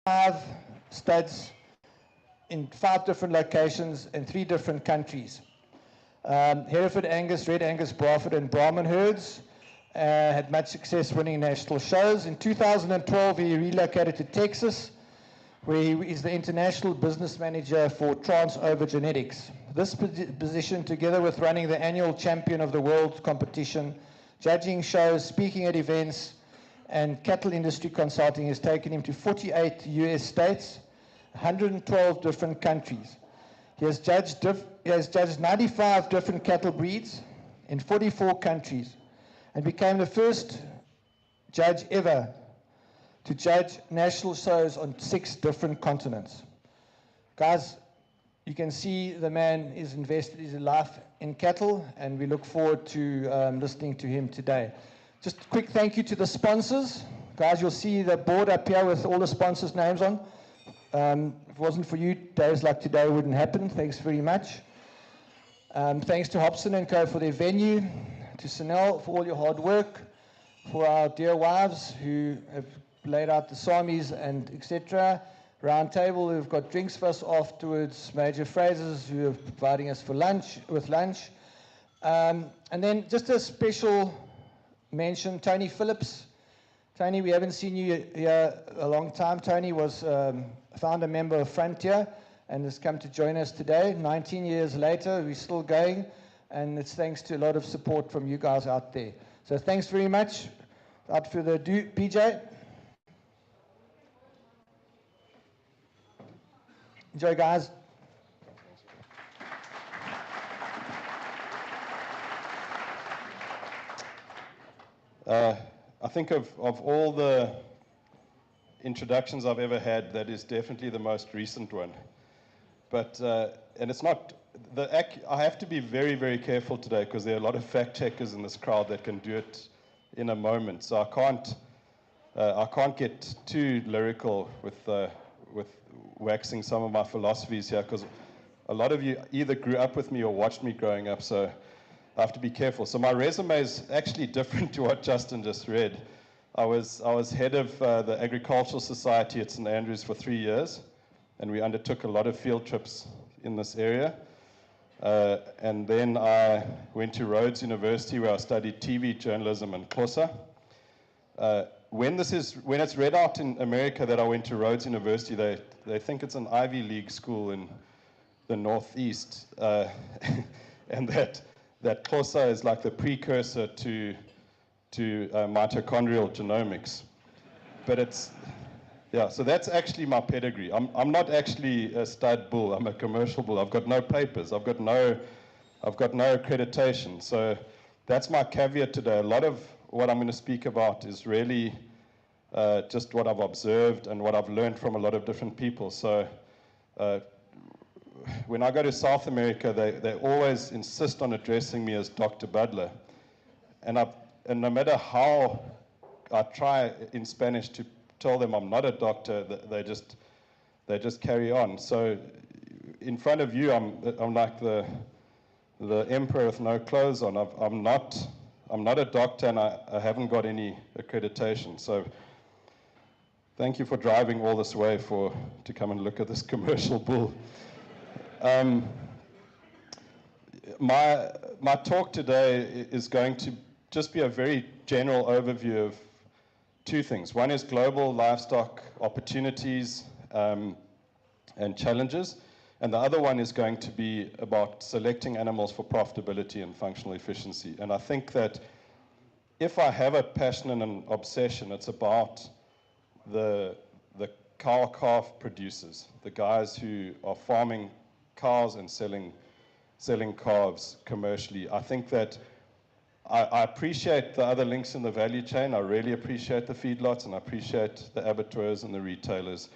5 studs in 5 different locations in 3 different countries. Hereford Angus, Red Angus, Braford and Brahman herds. Had much success winning national shows. In 2012, he relocated to Texas, where he is the international business manager for Transover Genetics. This position, together with running the annual champion of the world competition, judging shows, speaking at events, and cattle industry consulting, has taken him to 48 US states, 112 different countries. He has judged 95 different cattle breeds in 44 countries and became the first judge ever to judge national shows on 6 different continents. Guys, you can see the man is invested his life in cattle, and we look forward to listening to him today. Just a quick thank you to the sponsors. Guys, you'll see the board up here with all the sponsors' names on. If it wasn't for you, days like today wouldn't happen. Thanks very much. Thanks to Hobson & Co. for their venue, to Sunel for all your hard work, for our dear wives who have laid out the samis and etc. Round table, we've got drinks for us afterwards. Major Frasers who are providing us for lunch. And then just a special mention, Tony Phillips. Tony, we haven't seen you here a long time. Tony was founder member of Frontier and has come to join us today. 19 years later, we're still going, and it's thanks to a lot of support from you guys out there. So thanks very much. Without further ado, PJ. Enjoy, guys. I think of all the introductions I've ever had, that is definitely the most recent one. But, and it's not, I have to be very, very careful today because there are a lot of fact checkers in this crowd that can do it in a moment. So I can't get too lyrical with waxing some of my philosophies here, because a lot of you either grew up with me or watched me growing up, so I have to be careful. So my resume is actually different to what Justin just read. I was head of the Agricultural Society at St. Andrews for 3 years, and we undertook a lot of field trips in this area. And then I went to Rhodes University, where I studied TV journalism and Xhosa. When it's read out in America that I went to Rhodes University, they think it's an Ivy League school in the Northeast, and that Xhosa is like the precursor to mitochondrial genomics. But it's, yeah, so that's actually my pedigree. I'm not actually a stud bull, I'm a commercial bull. I've got no papers, I've got no accreditation. So that's my caveat today. A lot of what I'm going to speak about is really just what I've observed and what I've learned from a lot of different people. So when I go to South America, they always insist on addressing me as Dr. Butler. And no matter how I try in Spanish to tell them I'm not a doctor, they just carry on. So in front of you, I'm like the emperor with no clothes on. I'm not a doctor, and I haven't got any accreditation. So thank you for driving all this way to come and look at this commercial bull. My talk today is going to just be a very general overview of 2 things. One is global livestock opportunities and challenges, and the other one is going to be about selecting animals for profitability and functional efficiency. And I think that if I have a passion and an obsession, it's about the cow-calf producers, the guys who are farming cows and selling calves commercially. I think that I appreciate the other links in the value chain. I really appreciate the feedlots, and I appreciate the abattoirs and the retailers.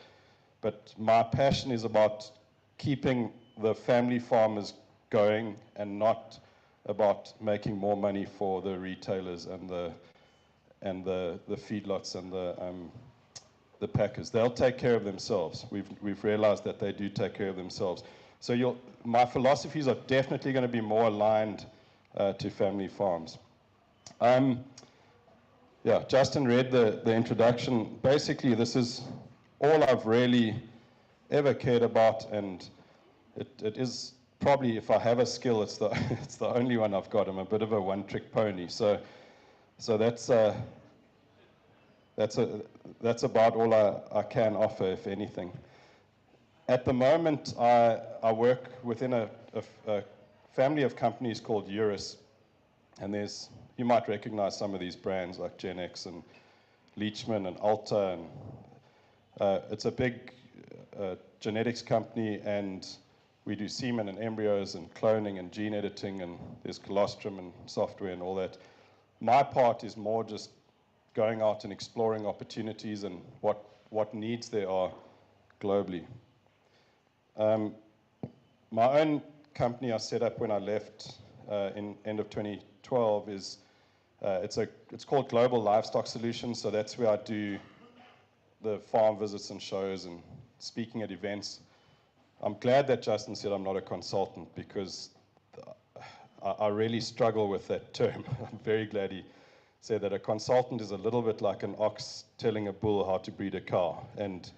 But my passion is about keeping the family farmers going, and not about making more money for the retailers and the feedlots and the packers. They'll take care of themselves. We've realized that they do take care of themselves. So my philosophies are definitely going to be more aligned to family farms. Yeah, Justin read the introduction. Basically, this is all I've really ever cared about, and it is probably, if I have a skill, it's the it's the only one I've got. I'm a bit of a one-trick pony. So that's about all I can offer, if anything. At the moment, I work within a family of companies called Eurus, and you might recognize some of these brands like Gen X and Leachman and Alta, and it's a big genetics company, and we do semen and embryos and cloning and gene editing, and there's colostrum and software and all that. My part is more just going out and exploring opportunities and what needs there are globally. My own company I set up when I left in end of 2012 is it's called Global Livestock Solutions. So that's where I do the farm visits and shows and speaking at events. I'm glad that Justin said I'm not a consultant, because I really struggle with that term. I'm very glad he said that a consultant is a little bit like an ox telling a bull how to breed a cow, and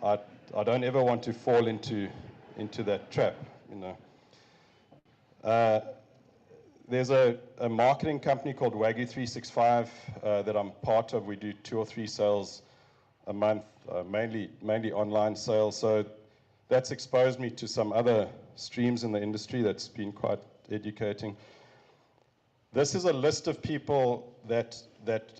I don't ever want to fall into that trap, you know. There's a marketing company called Wagyu 365 that I'm part of. We do 2 or 3 sales a month, mainly online sales. So that's exposed me to some other streams in the industry that's been quite educating. This is a list of people that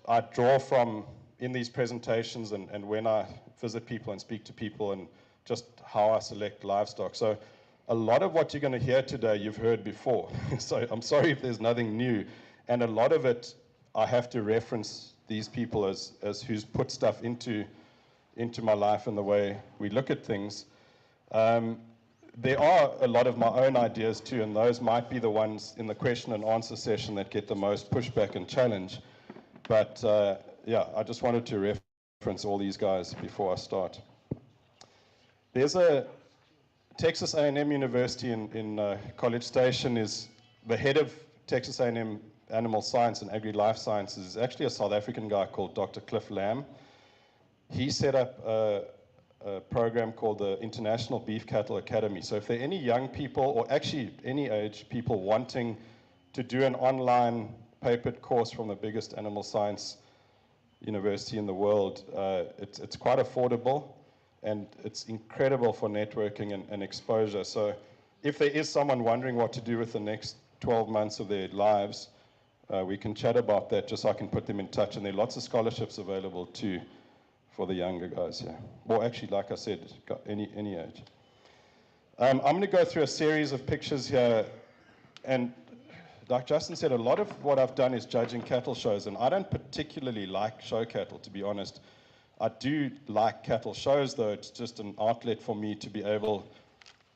I draw from in these presentations and when I visit people and speak to people, and just how I select livestock. So a lot of what you're going to hear today you've heard before. So I'm sorry if there's nothing new. And a lot of it I have to reference these people as who's put stuff into my life and the way we look at things. There are a lot of my own ideas too, and those might be the ones in the question and answer session that get the most pushback and challenge. But yeah, I just wanted to reference all these guys before I start. There's a Texas A&M University in College Station. Is the head of Texas A&M Animal Science and Agri-Life Sciences is actually a South African guy called Dr. Cliff Lamb. He set up a program called the International Beef Cattle Academy. So if there are any young people, or actually any age people, wanting to do an online papered course from the biggest animal science university in the world, it's quite affordable, and it's incredible for networking and exposure. So if there is someone wondering what to do with the next 12 months of their lives, we can chat about that, just so I can put them in touch. And there are lots of scholarships available too for the younger guys here. Well, actually, like I said, any age. I'm going to go through a series of pictures here, and like Justin said, a lot of what I've done is judging cattle shows, and I don't particularly like show cattle, to be honest. I do like cattle shows, though. It's just an outlet for me to be able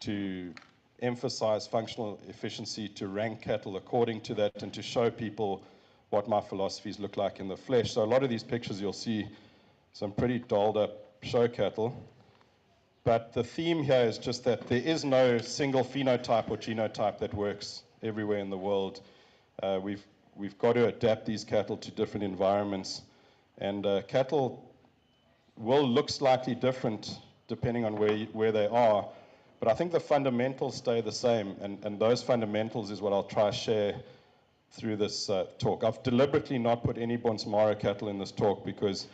to emphasize functional efficiency, to rank cattle according to that, and to show people what my philosophies look like in the flesh. So a lot of these pictures you'll see some pretty dolled up show cattle. But the theme here is just that there is no single phenotype or genotype that works everywhere in the world. We've got to adapt these cattle to different environments. And cattle will look slightly different depending on where they are. But I think the fundamentals stay the same. And those fundamentals is what I'll try to share through this talk. I've deliberately not put any Bonsmara cattle in this talk, because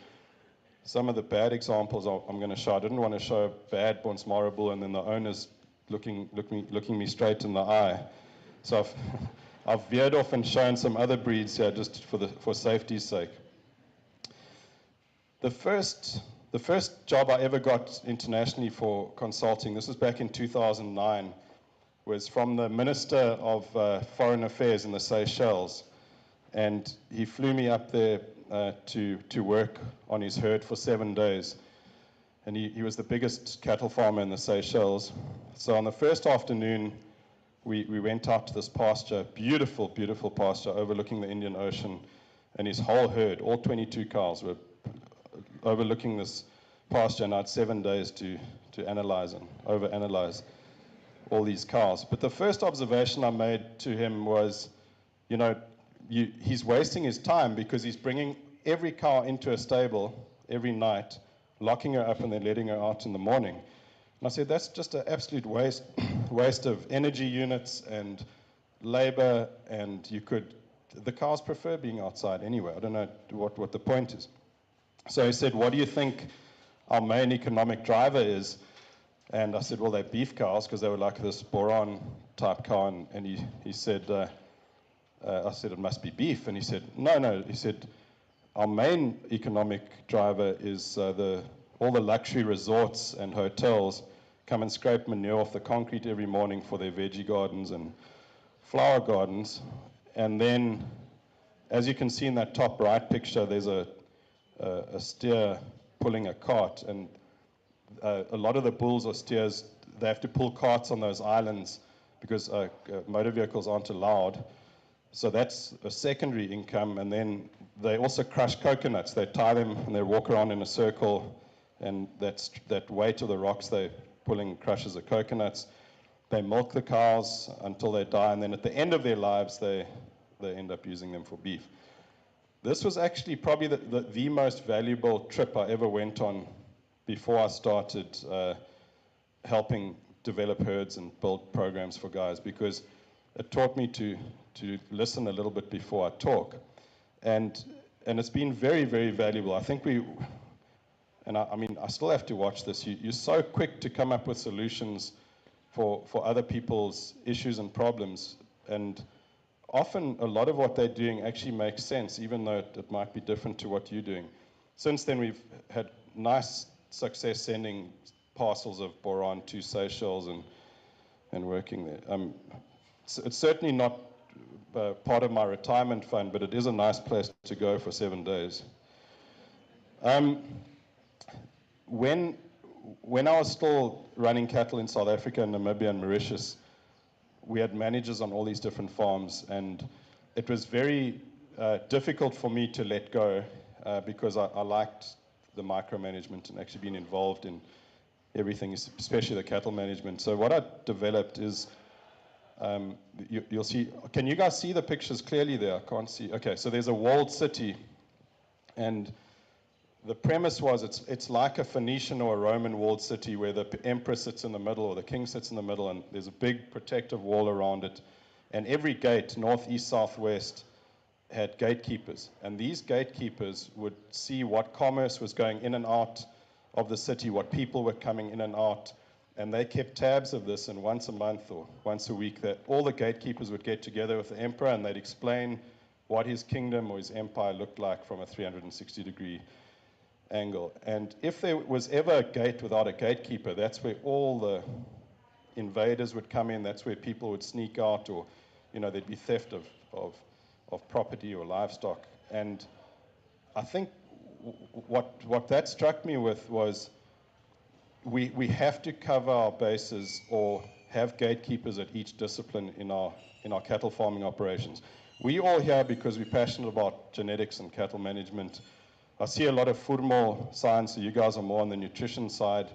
some of the bad examples I'm going to show, I didn't want to show a bad Bonsmara bull and then the owner's looking me straight in the eye. So I've veered off and shown some other breeds here just for safety's sake. The first job I ever got internationally for consulting, this was back in 2009, was from the Minister of Foreign Affairs in the Seychelles. And he flew me up there to work on his herd for 7 days. And he was the biggest cattle farmer in the Seychelles. So on the first afternoon, we went out to this pasture, beautiful, beautiful pasture overlooking the Indian Ocean. And his whole herd, all 22 cows, were overlooking this pasture, and I had 7 days to analyze and overanalyze all these cows. But the first observation I made to him was, you know, he's wasting his time, because he's bringing every cow into a stable every night locking her up and then letting her out in the morning. And I said, that's just an absolute waste of energy units and labor, and the cows prefer being outside anyway. I don't know what the point is. So he said, what do you think our main economic driver is? And I said, well, they're beef cows, because they were like this Boron type cow. And he said, I said, it must be beef. And he said, no. He said, our main economic driver is all the luxury resorts and hotels come and scrape manure off the concrete every morning for their veggie gardens and flower gardens. And then, as you can see in that top right picture, there's a steer pulling a cart. And a lot of the bulls or steers, they have to pull carts on those islands because motor vehicles aren't allowed. So that's a secondary income. And then they also crush coconuts. They tie them and they walk around in a circle, and that weight of the rocks they're pulling crushes the coconuts. They milk the cows until they die, and then at the end of their lives they end up using them for beef. This was actually probably the most valuable trip I ever went on before I started helping develop herds and build programs for guys, because it taught me to listen a little bit before I talk. And it's been very, very valuable. I think I mean, I still have to watch this. You're so quick to come up with solutions for other people's issues and problems. And often a lot of what they're doing actually makes sense, even though it might be different to what you're doing. Since then, we've had nice success sending parcels of boron to Seychelles and working there. It's certainly not part of my retirement fund, but it is a nice place to go for 7 days. When I was still running cattle in South Africa, Namibia, and Mauritius, we had managers on all these different farms, and it was very difficult for me to let go because I liked the micromanagement and actually being involved in everything, especially the cattle management. So what I developed is, you'll see, can you guys see the pictures clearly there? I can't see. Okay, so there's a walled city, and the premise was it's like a Phoenician or a Roman walled city where the emperor sits in the middle or the king sits in the middle, and there's a big protective wall around it. And every gate, north, east, south, west, had gatekeepers. And these gatekeepers would see what commerce was going in and out of the city, what people were coming in and out. And they kept tabs of this, and once a month or once a week, that all the gatekeepers would get together with the emperor and they'd explain what his kingdom or his empire looked like from a 360-degree angle. And if there was ever a gate without a gatekeeper, that's where all the invaders would come in, that's where people would sneak out, or there'd be theft of property or livestock. And I think what that struck me with was we have to cover our bases or have gatekeepers at each discipline in our cattle farming operations. We all here because we're passionate about genetics and cattle management. I see a lot of formal science, so you guys are more on the nutrition side.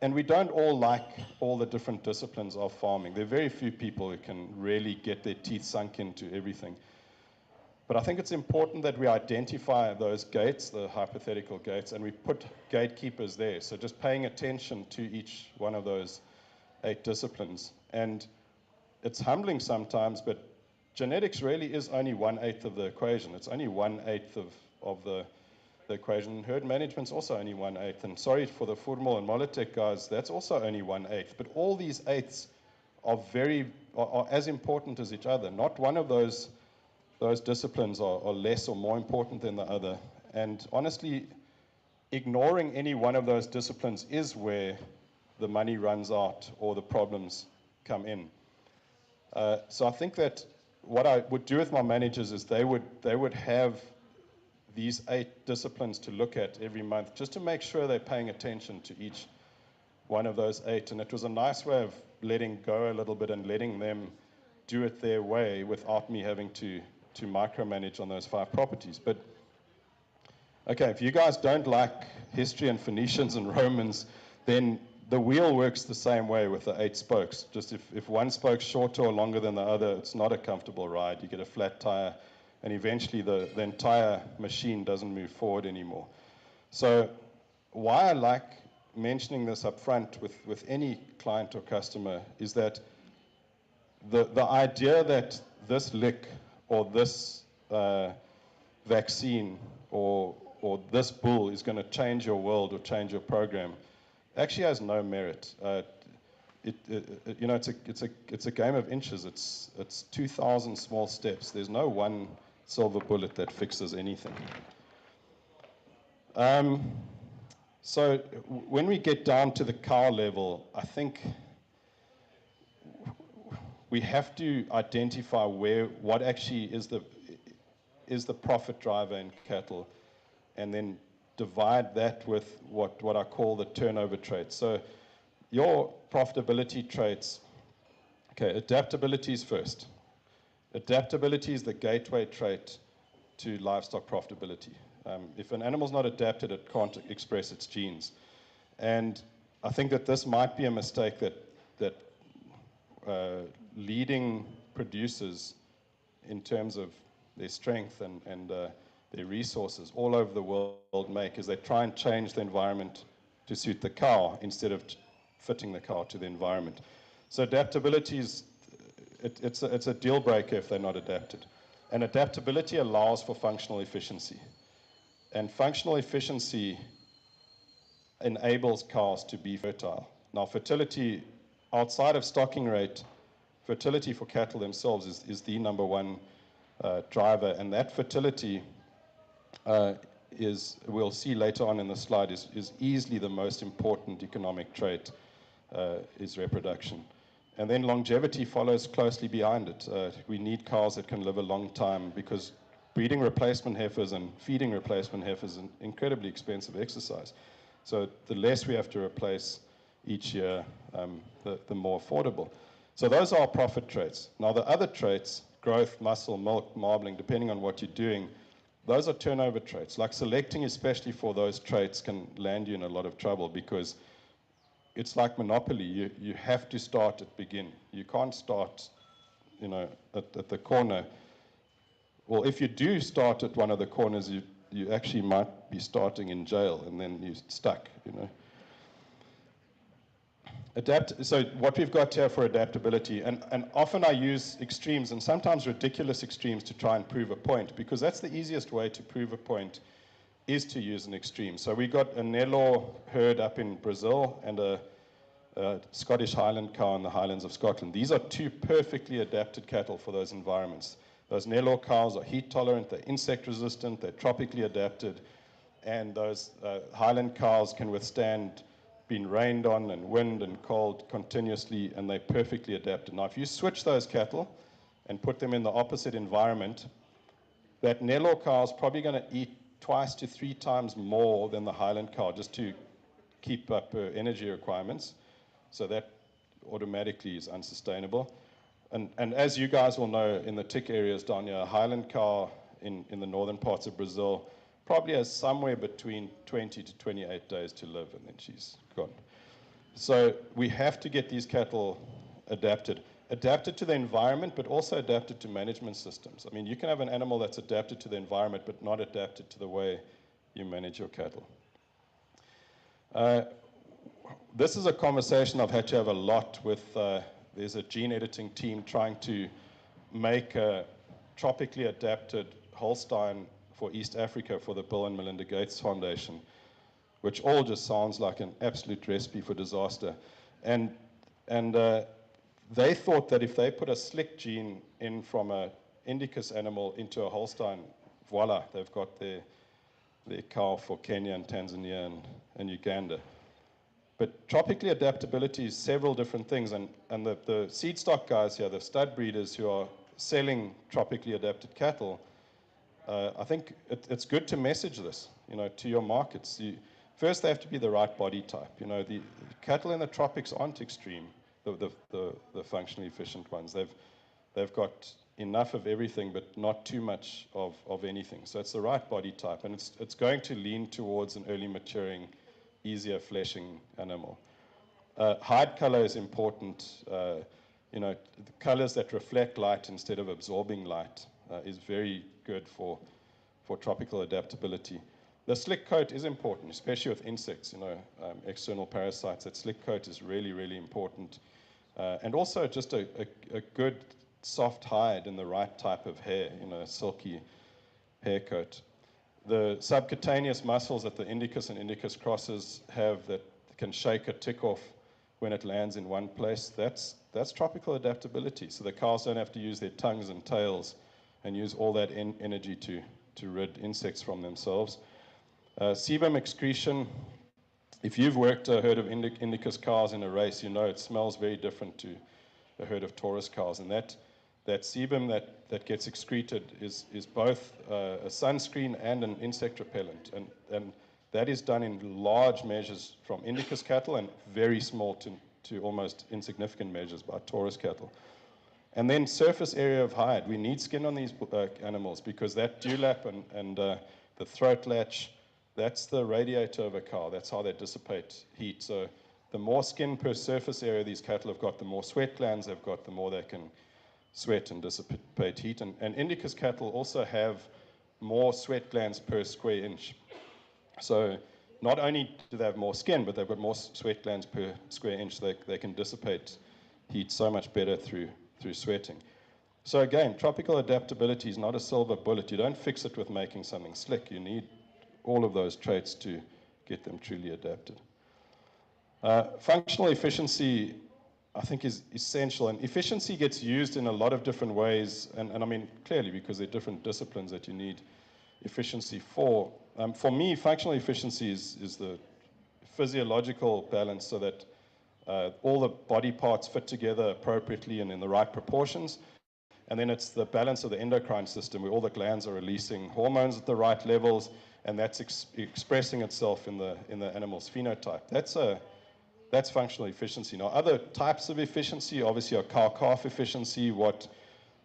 And we don't all like all the different disciplines of farming. There are very few people who can really get their teeth sunk into everything. But I think it's important that we identify those gates, the hypothetical gates, and we put gatekeepers there. So just paying attention to each one of those 8 disciplines. And it's humbling sometimes, but genetics really is only 1/8 of the equation. It's only 1/8 of the equation. Herd management's also only 1/8. And sorry for the formal and Molotech guys, that's also only 1/8. But all these 8ths are as important as each other. Not one of those disciplines are less or more important than the other. And honestly, ignoring any one of those disciplines is where the money runs out or the problems come in. So I think that what I would do with my managers is they would have these 8 disciplines to look at every month, just to make sure they're paying attention to each one of those 8. And it was a nice way of letting go a little bit and letting them do it their way without me having to micromanage on those 5 properties. But okay, if you guys don't like history and Phoenicians and Romans, then the wheel works the same way with the 8 spokes. Just if one spoke's shorter or longer than the other, it's not a comfortable ride. You get a flat tire and eventually the entire machine doesn't move forward anymore. So why I like mentioning this up front with any client or customer is that the idea that this lick or this vaccine or this bull is going to change your world or change your program actually has no merit. You know, it's a game of inches. It's 2,000 small steps. There's no one silver bullet that fixes anything. So when we get down to the cow level, I think we have to identify what actually is the profit driver in cattle, and then divide that with what I call the turnover traits. So your profitability traits, okay, adaptability is first. Adaptability is the gateway trait to livestock profitability. If an animal's not adapted, it can't express its genes. And I think that this might be a mistake that leading producers in terms of their strength and their resources all over the world make, is they try and change the environment to suit the cow instead of fitting the cow to the environment. So adaptability is, it's a deal breaker if they're not adapted. And adaptability allows for functional efficiency. And functional efficiency enables cows to be fertile. Now, fertility outside of stocking rate, fertility for cattle themselves is the number one driver, and that fertility we'll see later on in the slide, is easily the most important economic trait, is reproduction. And then longevity follows closely behind it. We need cows that can live a long time, because breeding replacement heifers and feeding replacement heifers is an incredibly expensive exercise. So the less we have to replace each year, the more affordable. So those are our profit traits. Now the other traits, growth, muscle, milk, marbling, depending on what you're doing, those are turnover traits. Like selecting especially for those traits can land you in a lot of trouble, because it's like Monopoly. You have to start at begin. You can't start, you know, at the corner. Well, if you do start at one of the corners, you actually might be starting in jail, and then you're stuck, you know. So what we've got here for adaptability, and often I use extremes, and sometimes ridiculous extremes, to try and prove a point, because that's the easiest way to prove a point, is to use an extreme. So we got a Nelore herd up in Brazil and a Scottish Highland cow in the Highlands of Scotland. These are two perfectly adapted cattle for those environments. Those Nelore cows are heat tolerant, they're insect resistant, they're tropically adapted, and those Highland cows can withstand being rained on and wind and cold continuously, and they're perfectly adapted. Now, if you switch those cattle and put them in the opposite environment, that Nelore cow is probably going to eat twice to 3 times more than the Highland cow just to keep up her energy requirements. So that automatically is unsustainable. And as you guys will know, in the tick areas down here, a Highland cow in the northern parts of Brazil probably has somewhere between 20 to 28 days to live, and then she's gone. So we have to get these cattle adapted to the environment, but also adapted to management systems. I mean, you can have an animal that's adapted to the environment, but not adapted to the way you manage your cattle. This is a conversation I've had to have a lot with, there's a gene editing team trying to make a tropically adapted Holstein for East Africa for the Bill and Melinda Gates Foundation, which all just sounds like an absolute recipe for disaster. And they thought that if they put a slick gene in from an Indicus animal into a Holstein, voila, they've got their cow for Kenya and Tanzania and Uganda. But tropically adaptability is several different things, and the seed stock guys here, the stud breeders who are selling tropically adapted cattle, I think it's good to message this, you know, to your markets. First, they have to be the right body type. You know, the cattle in the tropics aren't extreme, the functionally efficient ones. They've got enough of everything, but not too much of anything. So it's the right body type, and it's going to lean towards an early maturing, easier fleshing animal. Hide color is important. You know, the colors that reflect light instead of absorbing light is very good for tropical adaptability. The slick coat is important, especially with insects, external parasites. That slick coat is really, really important. And also just a good soft hide and the right type of hair, silky hair coat. The subcutaneous muscles that the indicus and indicus crosses have that can shake a tick off when it lands in one place, that's tropical adaptability. So the cows don't have to use their tongues and tails and use all that energy to rid insects from themselves. Sebum excretion, if you've worked a herd of indicus cows in a race, it smells very different to a herd of Taurus cows. And that sebum that gets excreted is both a sunscreen and an insect repellent. And that is done in large measures from indicus cattle and very small to almost insignificant measures by Taurus cattle. And then surface area of hide. We need skin on these animals because that dewlap and the throat latch, that's the radiator of a cow. That's how they dissipate heat. So the more skin per surface area these cattle have got, the more sweat glands they've got, the more they can sweat and dissipate heat. And indicus cattle also have more sweat glands per square inch. So not only do they have more skin, but they've got more sweat glands per square inch. They can dissipate heat so much better through sweating. So again, tropical adaptability is not a silver bullet. You don't fix it with making something slick. You need all of those traits to get them truly adapted. Functional efficiency, I think, is essential. And efficiency gets used in a lot of different ways. And I mean, clearly, because there are different disciplines that you need efficiency for. For me, functional efficiency is the physiological balance so that all the body parts fit together appropriately and in the right proportions. And then it's the balance of the endocrine system where all the glands are releasing hormones at the right levels, and that's expressing itself in the animal's phenotype. That's functional efficiency. Now, other types of efficiency obviously are cow-calf efficiency, what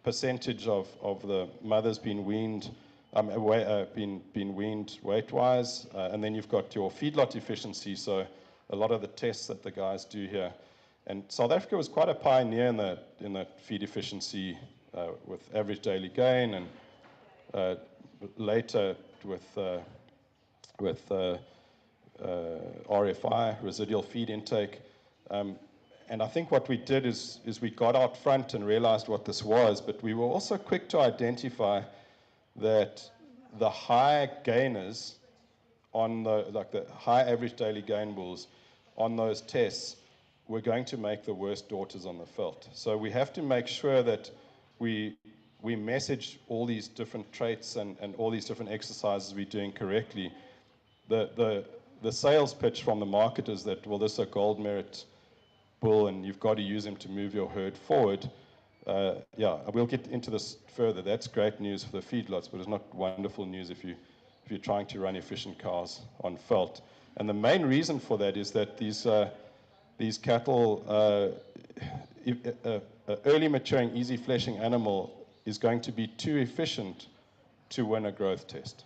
percentage of the mother's been weaned, been weaned weight-wise, and then you've got your feedlot efficiency, so a lot of the tests that the guys do here. And South Africa was quite a pioneer in the feed efficiency with average daily gain, and later with RFI, residual feed intake. And I think what we did is we got out front and realized what this was, but we were also quick to identify that the high gainers on the high average daily gain bulls on those tests were going to make the worst daughters on the veldt. So we have to make sure that we message all these different traits and all these different exercises we're doing correctly. The sales pitch from the market is that, well, this is a gold merit bull and you've got to use him to move your herd forward. Yeah, we'll get into this further. That's great news for the feedlots, but it's not wonderful news if you're trying to run efficient cows on veldt. And the main reason for that is that these cattle, early maturing, easy fleshing animal is going to be too efficient to win a growth test.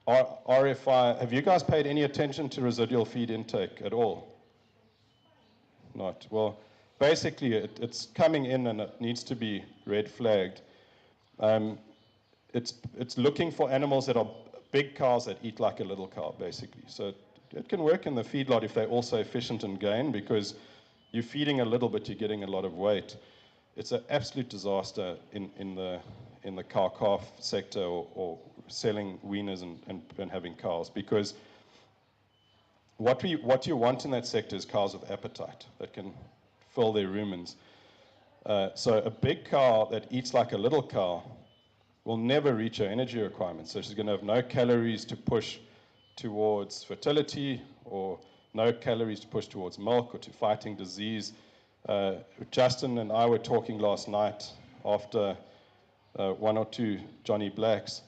RFI, have you guys paid any attention to residual feed intake at all? Not. Well, basically, it's coming in and it needs to be red flagged. It's looking for animals that are big cows that eat like a little cow, basically. So it can work in the feedlot if they're also efficient in gain, because you're feeding a little bit, you're getting a lot of weight. It's an absolute disaster in the cow-calf sector or selling weaners and having cows, because what you want in that sector is cows with appetite that can fill their rumens. So a big cow that eats like a little cow will never reach her energy requirements. So she's going to have no calories to push towards fertility, or no calories to push towards milk or to fighting disease. Justin and I were talking last night after one or two Johnny Blacks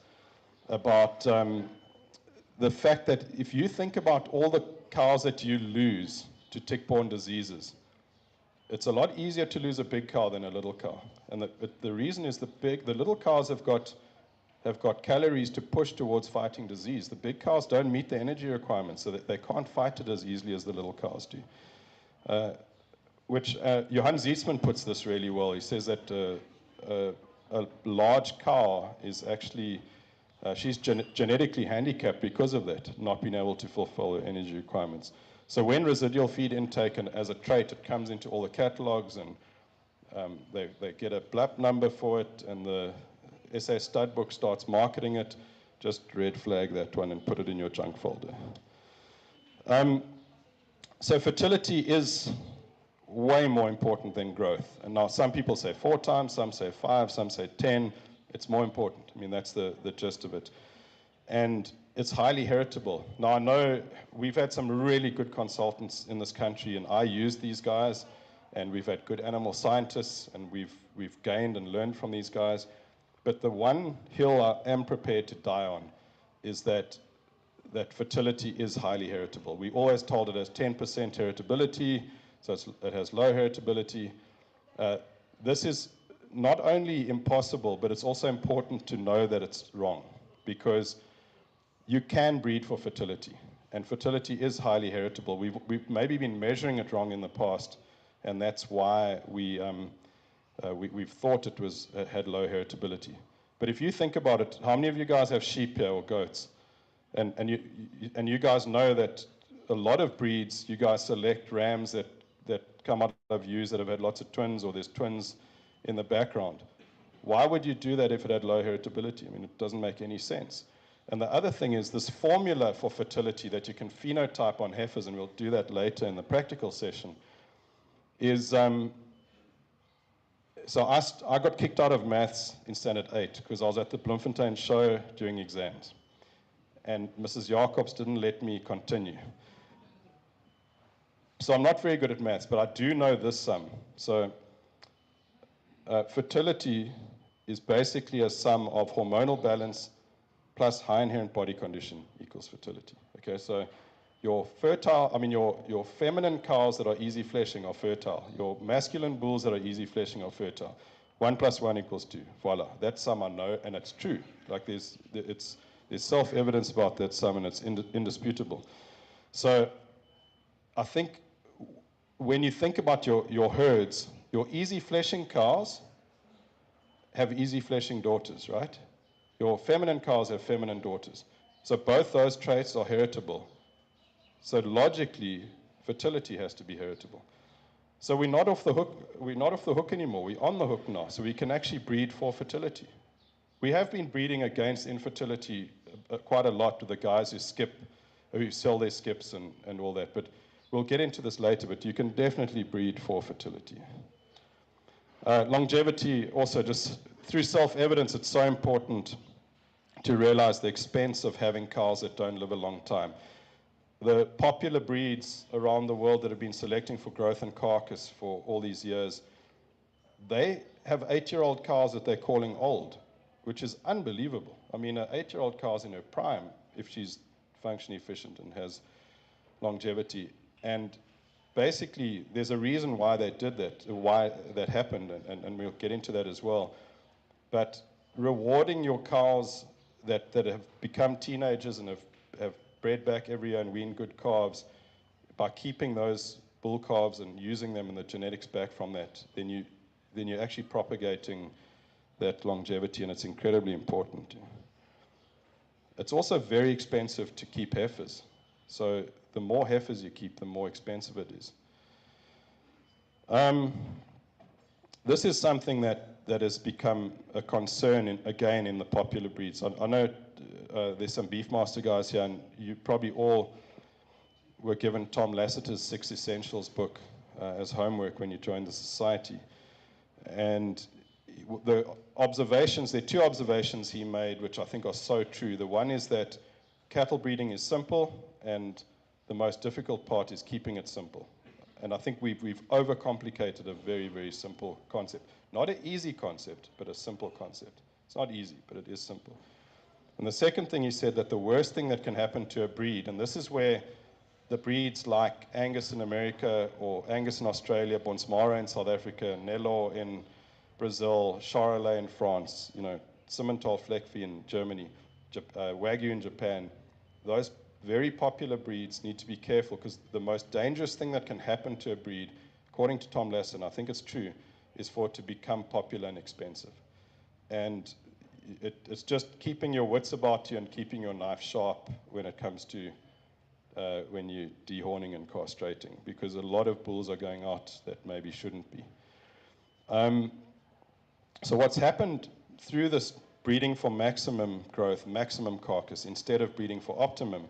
about the fact that if you think about all the cows that you lose to tick-borne diseases, it's a lot easier to lose a big cow than a little cow. And the reason is the little cows have got calories to push towards fighting disease. The big cows don't meet the energy requirements, so that they can't fight it as easily as the little cows do. Which Johann Zietsman puts this really well. He says that a a large cow is actually, she's genetically handicapped because of that, not being able to fulfill her energy requirements. So when residual feed intake, and as a trait, it comes into all the catalogs, and they get a BLAP number for it, and the SA stud book starts marketing it, just red flag that one and put it in your junk folder. So fertility is way more important than growth. And now some people say 4 times, some say 5, some say 10. It's more important. I mean, that's the gist of it. And it's highly heritable. Now, I know we've had some really good consultants in this country, and I use these guys, and we've had good animal scientists, and we've gained and learned from these guys. But the one hill I am prepared to die on is that fertility is highly heritable. We always told it as 10% heritability, so it has low heritability. This is not only impossible, but it's also important to know that it's wrong, because you can breed for fertility, and fertility is highly heritable. We've maybe been measuring it wrong in the past, and that's why we've thought it had low heritability. But if you think about it, how many of you guys have sheep here or goats? And you guys know that a lot of breeds, you guys select rams that come out of ewes that have had lots of twins, or there's twins in the background. Why would you do that if it had low heritability? I mean, it doesn't make any sense. And the other thing is this formula for fertility that you can phenotype on heifers, and we'll do that later in the practical session, is, so I got kicked out of maths in standard 8 because I was at the Bloemfontein show during exams. And Mrs. Jacobs didn't let me continue. So I'm not very good at maths, but I do know this sum. So fertility is basically a sum of hormonal balance plus high inherent body condition equals fertility. Okay, so your feminine cows that are easy fleshing are fertile. Your masculine bulls that are easy fleshing are fertile. 1 + 1 = 2. Voila, that sum I know, and it's true. Like there's self-evidence about that sum, and it's indisputable. So I think when you think about your herds, your easy fleshing cows have easy fleshing daughters, right? Your feminine cows have feminine daughters. So both those traits are heritable. So logically, fertility has to be heritable. So we're not off the hook anymore. We're on the hook now. So we can actually breed for fertility. We have been breeding against infertility quite a lot with the guys who sell their skips and all that. But we'll get into this later, but you can definitely breed for fertility. Longevity also, just through self-evidence, it's so important to realize the expense of having cows that don't live a long time. The popular breeds around the world that have been selecting for growth and carcass for all these years, they have 8-year-old cows that they're calling old, which is unbelievable. I mean, an 8-year-old cow's in her prime if she's functionally efficient and has longevity. And basically, there's a reason why they did that, why that happened, and we'll get into that as well. But rewarding your cows that have become teenagers and have bred back every year and weaned good calves, by keeping those bull calves and using them in the genetics back from that, then you're actually propagating that longevity, and it's incredibly important. It's also very expensive to keep heifers. So the more heifers you keep, the more expensive it is. This is something that has become a concern, again, in the popular breeds. I know there's some Beefmaster guys here, and you probably all were given Tom Lasseter's 6 Essentials book as homework when you joined the society. And there are 2 observations he made, which I think are so true. The one is that cattle breeding is simple, and the most difficult part is keeping it simple. And I think we've overcomplicated a very, very simple concept. Not an easy concept, but a simple concept. It's not easy, but it is simple. And the second thing he said, that the worst thing that can happen to a breed, and this is where the breeds like Angus in America, or Angus in Australia, Bonsmara in South Africa, Nelore in Brazil, Charolais in France, Simmental Fleckvieh in Germany, Wagyu in Japan, those very popular breeds need to be careful, because the most dangerous thing that can happen to a breed, according to Tom Lasseter, and I think it's true, is for it to become popular and expensive. And it's just keeping your wits about you and keeping your knife sharp when it comes to when you're dehorning and castrating, because a lot of bulls are going out that maybe shouldn't be. So what's happened through this breeding for maximum growth, maximum carcass, instead of breeding for optimum,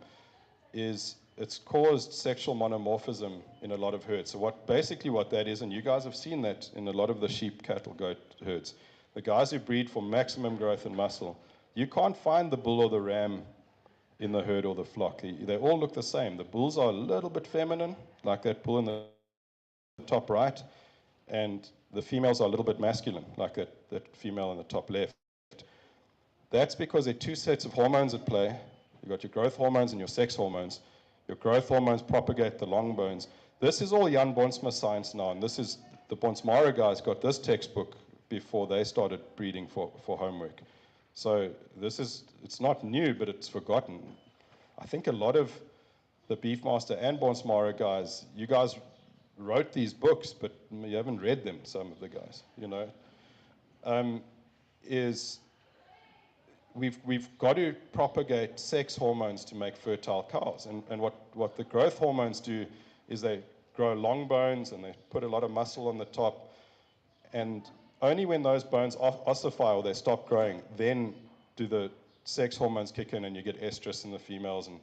is it's caused sexual monomorphism in a lot of herds. So basically what that is, and you guys have seen that in a lot of the sheep, cattle, goat herds, the guys who breed for maximum growth and muscle, you can't find the bull or the ram in the herd or the flock. They all look the same. The bulls are a little bit feminine, like that bull in the top right, and the females are a little bit masculine, like that female in the top left. That's because there are two sets of hormones at play. You've got your growth hormones and your sex hormones. Your growth hormones propagate the long bones. This is all Jan Bonsmara science now, and this is, the Bonsmara guys got this textbook before they started breeding for homework. So it's not new, but it's forgotten. I think a lot of the Beefmaster and Bonsmara guys, you guys wrote these books, but you haven't read them, some of the guys, you know, we've got to propagate sex hormones to make fertile cows. And what the growth hormones do is they grow long bones and they put a lot of muscle on the top. And only when those bones ossify or they stop growing, then do the sex hormones kick in and you get estrus in the females and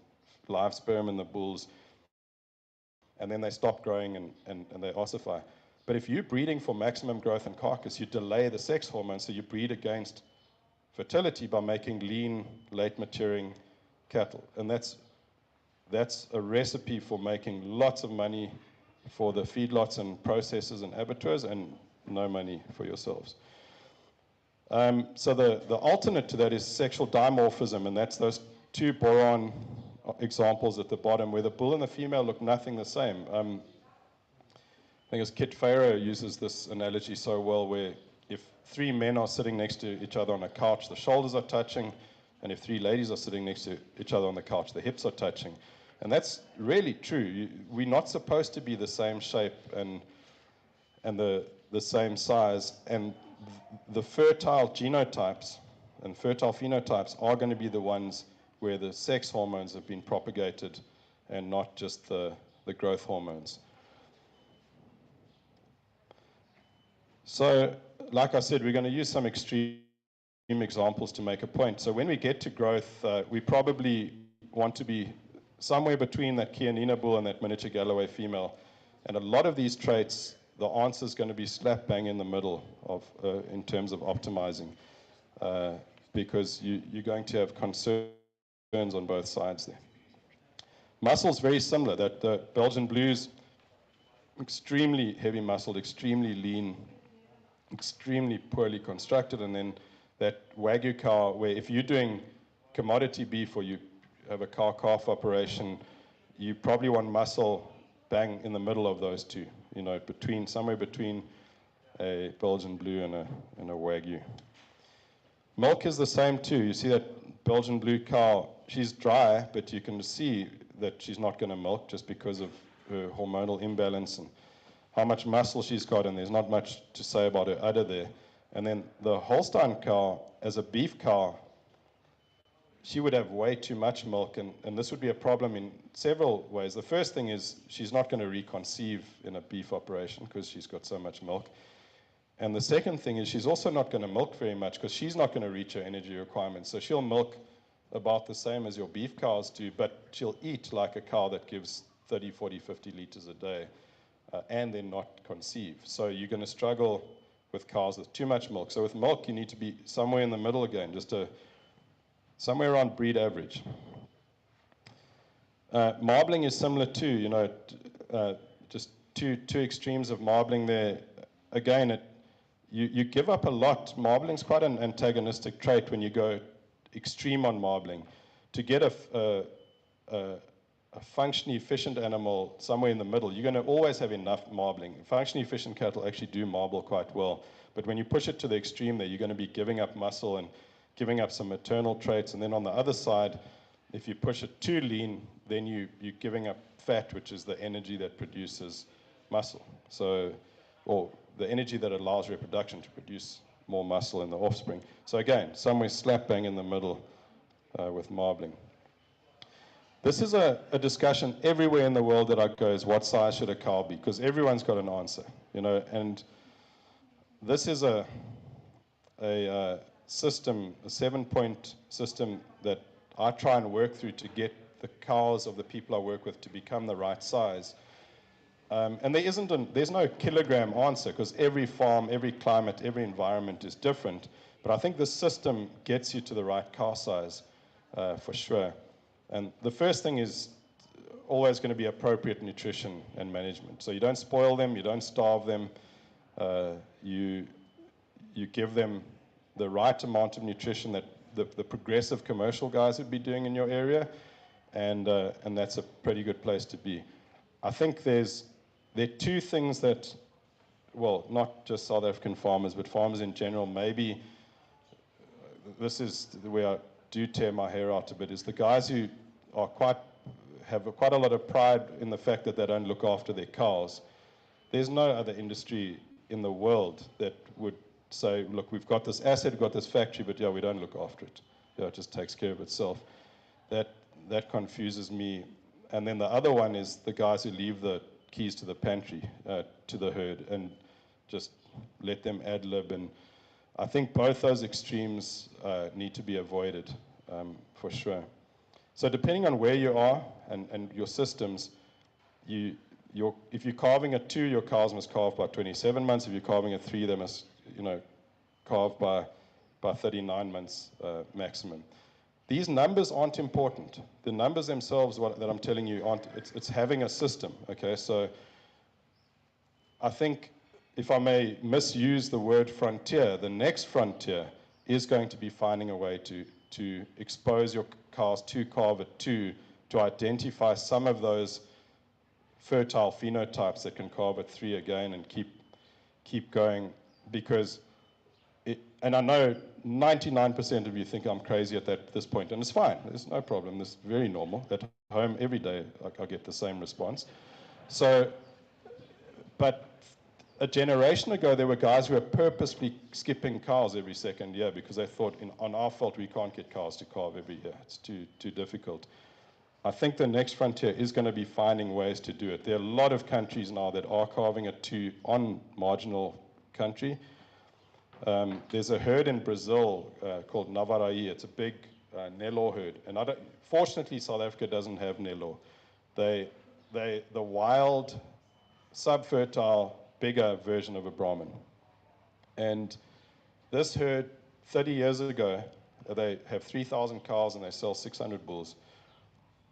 live sperm in the bulls. And then they stop growing and they ossify. But if you're breeding for maximum growth and carcass, you delay the sex hormones, so you breed against fertility by making lean, late maturing cattle. And that's a recipe for making lots of money for the feedlots and processors and abattoirs, and no money for yourselves. So the alternate to that is sexual dimorphism, and that's those two boron examples at the bottom where the bull and the female look nothing the same. I think it's Kit Farrow uses this analogy so well, where if three men are sitting next to each other on a couch, the shoulders are touching, and if three ladies are sitting next to each other on the couch, the hips are touching. And that's really true. We're not supposed to be the same shape and the same size, and the fertile genotypes and fertile phenotypes are going to be the ones where the sex hormones have been propagated and not just the growth hormones. So, like I said, we're going to use some extreme examples to make a point. So when we get to growth, we probably want to be somewhere between that Chianina bull and that miniature Galloway female. And a lot of these traits, the answer is going to be slap bang in the middle of, in terms of optimizing, because you're going to have concerns on both sides there. Muscle's very similar. That the Belgian Blues, extremely heavy muscled, extremely lean, extremely poorly constructed, and then that Wagyu cow, where if you're doing commodity beef or you have a cow-calf operation, you probably want muscle bang in the middle of those two, you know, somewhere between a Belgian Blue and a Wagyu. Milk is the same too. You see that Belgian Blue cow, she's dry, but you can see that she's not going to milk just because of her hormonal imbalance and how much muscle she's got, and there's not much to say about her udder there. And then the Holstein cow, as a beef cow, she would have way too much milk, and this would be a problem in several ways. The first thing is she's not going to reconceive in a beef operation because she's got so much milk. And the second thing is she's also not going to milk very much because she's not going to reach her energy requirements. So she'll milk about the same as your beef cows do, but she'll eat like a cow that gives 30, 40, 50 liters a day. And then not conceive. So you're going to struggle with cows with too much milk. So with milk, you need to be somewhere in the middle again, just somewhere around breed average. Marbling is similar too, you know, just two extremes of marbling there. Again, you give up a lot. Marbling is quite an antagonistic trait when you go extreme on marbling. To get a functionally efficient animal somewhere in the middle, you're going to always have enough marbling. Functionally efficient cattle actually do marble quite well, but when you push it to the extreme there, you're going to be giving up muscle and giving up some maternal traits, and then on the other side, if you push it too lean, then you're giving up fat, which is the energy that produces muscle, or the energy that allows reproduction to produce more muscle in the offspring. So again, somewhere slap bang in the middle with marbling. This is a discussion everywhere in the world that I go is what size should a cow be? Because everyone's got an answer, you know, and this is a system, a 7-point system that I try and work through to get the cows of the people I work with to become the right size. And there's no kilogram answer because every farm, every climate, every environment is different. But I think the system gets you to the right cow size for sure. And the first thing is always going to be appropriate nutrition and management. So you don't spoil them, you don't starve them, you give them the right amount of nutrition that the progressive commercial guys would be doing in your area, and that's a pretty good place to be. I think there are two things that, well, not just South African farmers, but farmers in general, maybe this is where I do tear my hair out a bit, is the guys who are have quite a lot of pride in the fact that they don't look after their cows. There's no other industry in the world that would say, look, we've got this asset, we've got this factory, but yeah, we don't look after it. Yeah, it just takes care of itself. That confuses me. And then the other one is the guys who leave the keys to the pantry, to the herd, and just let them ad lib. And I think both those extremes need to be avoided, for sure. So depending on where you are and your systems, if you're calving at 2, your cows must calve by 27 months. If you're calving at 3, they must, you know, calve by 39 months maximum. These numbers aren't important. The numbers themselves, that I'm telling you, aren't. It's having a system. Okay, so I think, if I may misuse the word frontier, the next frontier is going to be finding a way to expose your cows to calve at 2, to identify some of those fertile phenotypes that can calve at 3 again, and keep going, because and I know 99% of you think I'm crazy at this point, and it's fine. There's no problem. It's very normal. At home, every day, I get the same response. So, but a generation ago, there were guys who were purposely skipping cows every second year because they thought, on our fault, we can't get cows to calve every year. It's too difficult. I think the next frontier is going to be finding ways to do it. There are a lot of countries now that are calving at 2 on marginal country. There's a herd in Brazil called Navaraí. It's a big Nelore herd. And fortunately, South Africa doesn't have Nelore. The wild, subfertile, bigger version of a Brahman. And this herd, 30 years ago, they have 3,000 cows and they sell 600 bulls.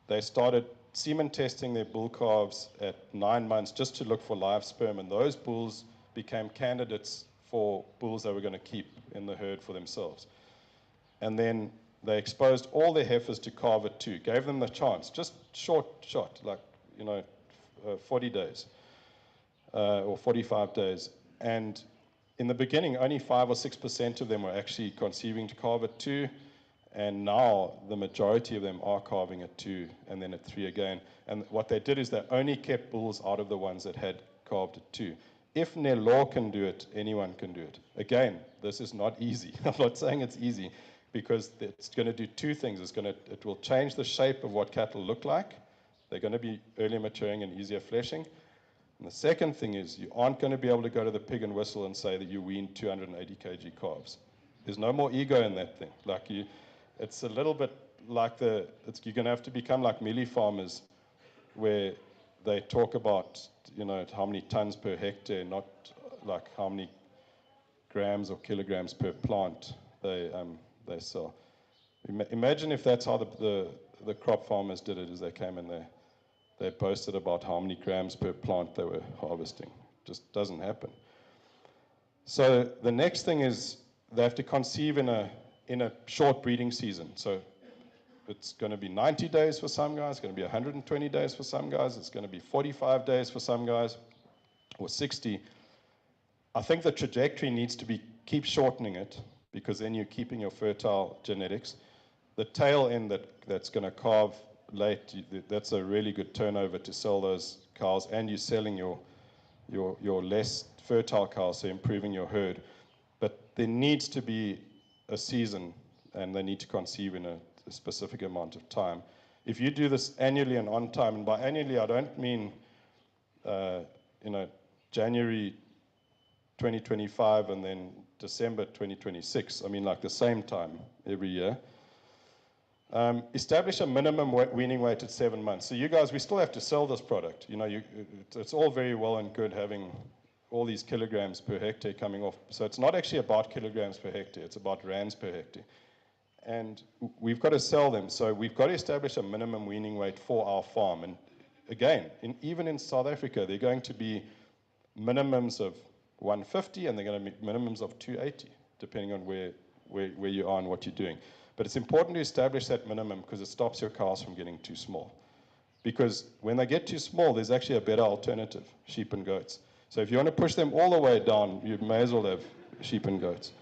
They started semen testing their bull calves at 9 months just to look for live sperm, and those bulls became candidates for bulls they were going to keep in the herd for themselves. And then they exposed all their heifers to calve at 2, gave them the chance, just short shot, like, 40 days or 45 days. And in the beginning, only 5 or 6% of them were actually conceiving to calve at 2. And now the majority of them are calving at 2 and then at 3 again. And what they did is they only kept bulls out of the ones that had calved at 2. If Nelore can do it, anyone can do it. Again, this is not easy. I'm not saying it's easy, because it's going to do 2 things. It will change the shape of what cattle look like. They're going to be earlier maturing and easier fleshing. And the second thing is you aren't going to be able to go to the pig and whistle and say that you weaned 280 kg calves. There's no more ego in that thing. It's a little bit like you're going to have to become like mealie farmers, where they talk about, how many tons per hectare, not like how many grams or kilograms per plant they sell. Imagine if that's how the crop farmers did it, as they came in there. They boasted about how many grams per plant they were harvesting. Just doesn't happen. So the next thing is they have to conceive in a short breeding season. So it's going to be 90 days for some guys, it's going to be 120 days for some guys, it's going to be 45 days for some guys, or 60. I think the trajectory needs to keep shortening it, because then you're keeping your fertile genetics. The tail end that's going to calve late, that's a really good turnover to sell those cows, and you're selling your less fertile cows, so improving your herd. But there needs to be a season, and they need to conceive in a specific amount of time. If you do this annually and on time, and by annually I don't mean January 2025 and then December 2026. I mean like the same time every year. Establish a minimum weaning weight at 7 months. So you guys, we still have to sell this product. It's all very well and good having all these kilograms per hectare coming off. So it's not actually about kilograms per hectare, it's about rands per hectare. And we've got to sell them. So we've got to establish a minimum weaning weight for our farm. And again, even in South Africa, they're going to be minimums of 150 and they're going to be minimums of 280, depending on where you are and what you're doing. But it's important to establish that minimum because it stops your cows from getting too small. Because when they get too small, there's actually a better alternative, sheep and goats. So if you want to push them all the way down, you may as well have sheep and goats.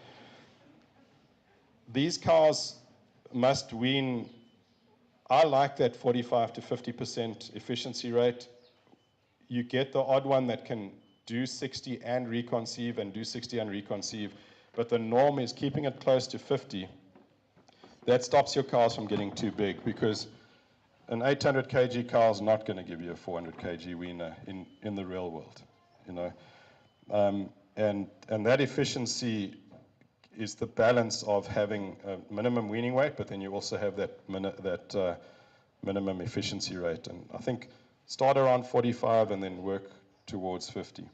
These cows must wean. I like that 45 to 50% efficiency rate. You get the odd one that can do 60 and reconceive and do 60 and reconceive, but the norm is keeping it close to 50. That stops your cows from getting too big because an 800 kg cow is not going to give you a 400 kg weaner in the real world, and that efficiency is the balance of having a minimum weaning weight, but then you also have that minimum efficiency rate. And I think start around 45 and then work towards 50.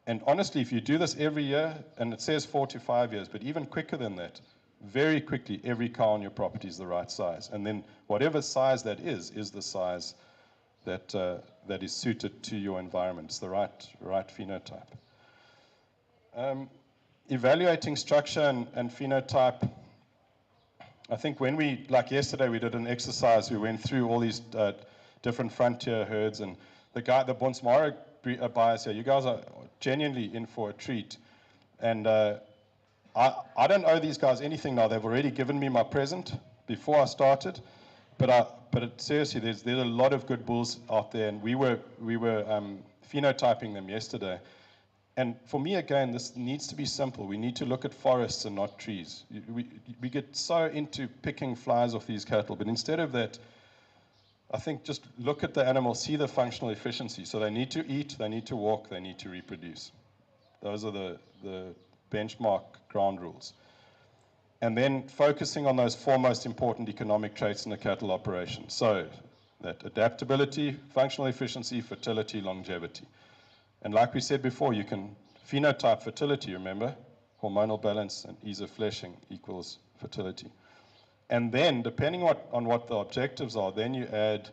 And honestly, if you do this every year, and it says 4 to 5 years, but even quicker than that, very quickly, every cow on your property is the right size. And then whatever size that is the size that is suited to your environment. It's the right phenotype. Evaluating structure and phenotype. I think like yesterday, we did an exercise. We went through all these different frontier herds, and the Bonsmara buyers here, you guys are genuinely in for a treat. And I don't owe these guys anything now. They've already given me my present before I started. But seriously, there's a lot of good bulls out there, and we were phenotyping them yesterday. And for me, again, this needs to be simple. We need to look at forests and not trees. We get so into picking flies off these cattle, but instead of that, I think just look at the animal, see the functional efficiency. So they need to eat, they need to walk, they need to reproduce. Those are the benchmark ground rules. And then focusing on those four most important economic traits in a cattle operation. So that adaptability, functional efficiency, fertility, longevity. And like we said before, you can phenotype fertility, remember? Hormonal balance and ease of fleshing equals fertility. And then, depending on what the objectives are, then you add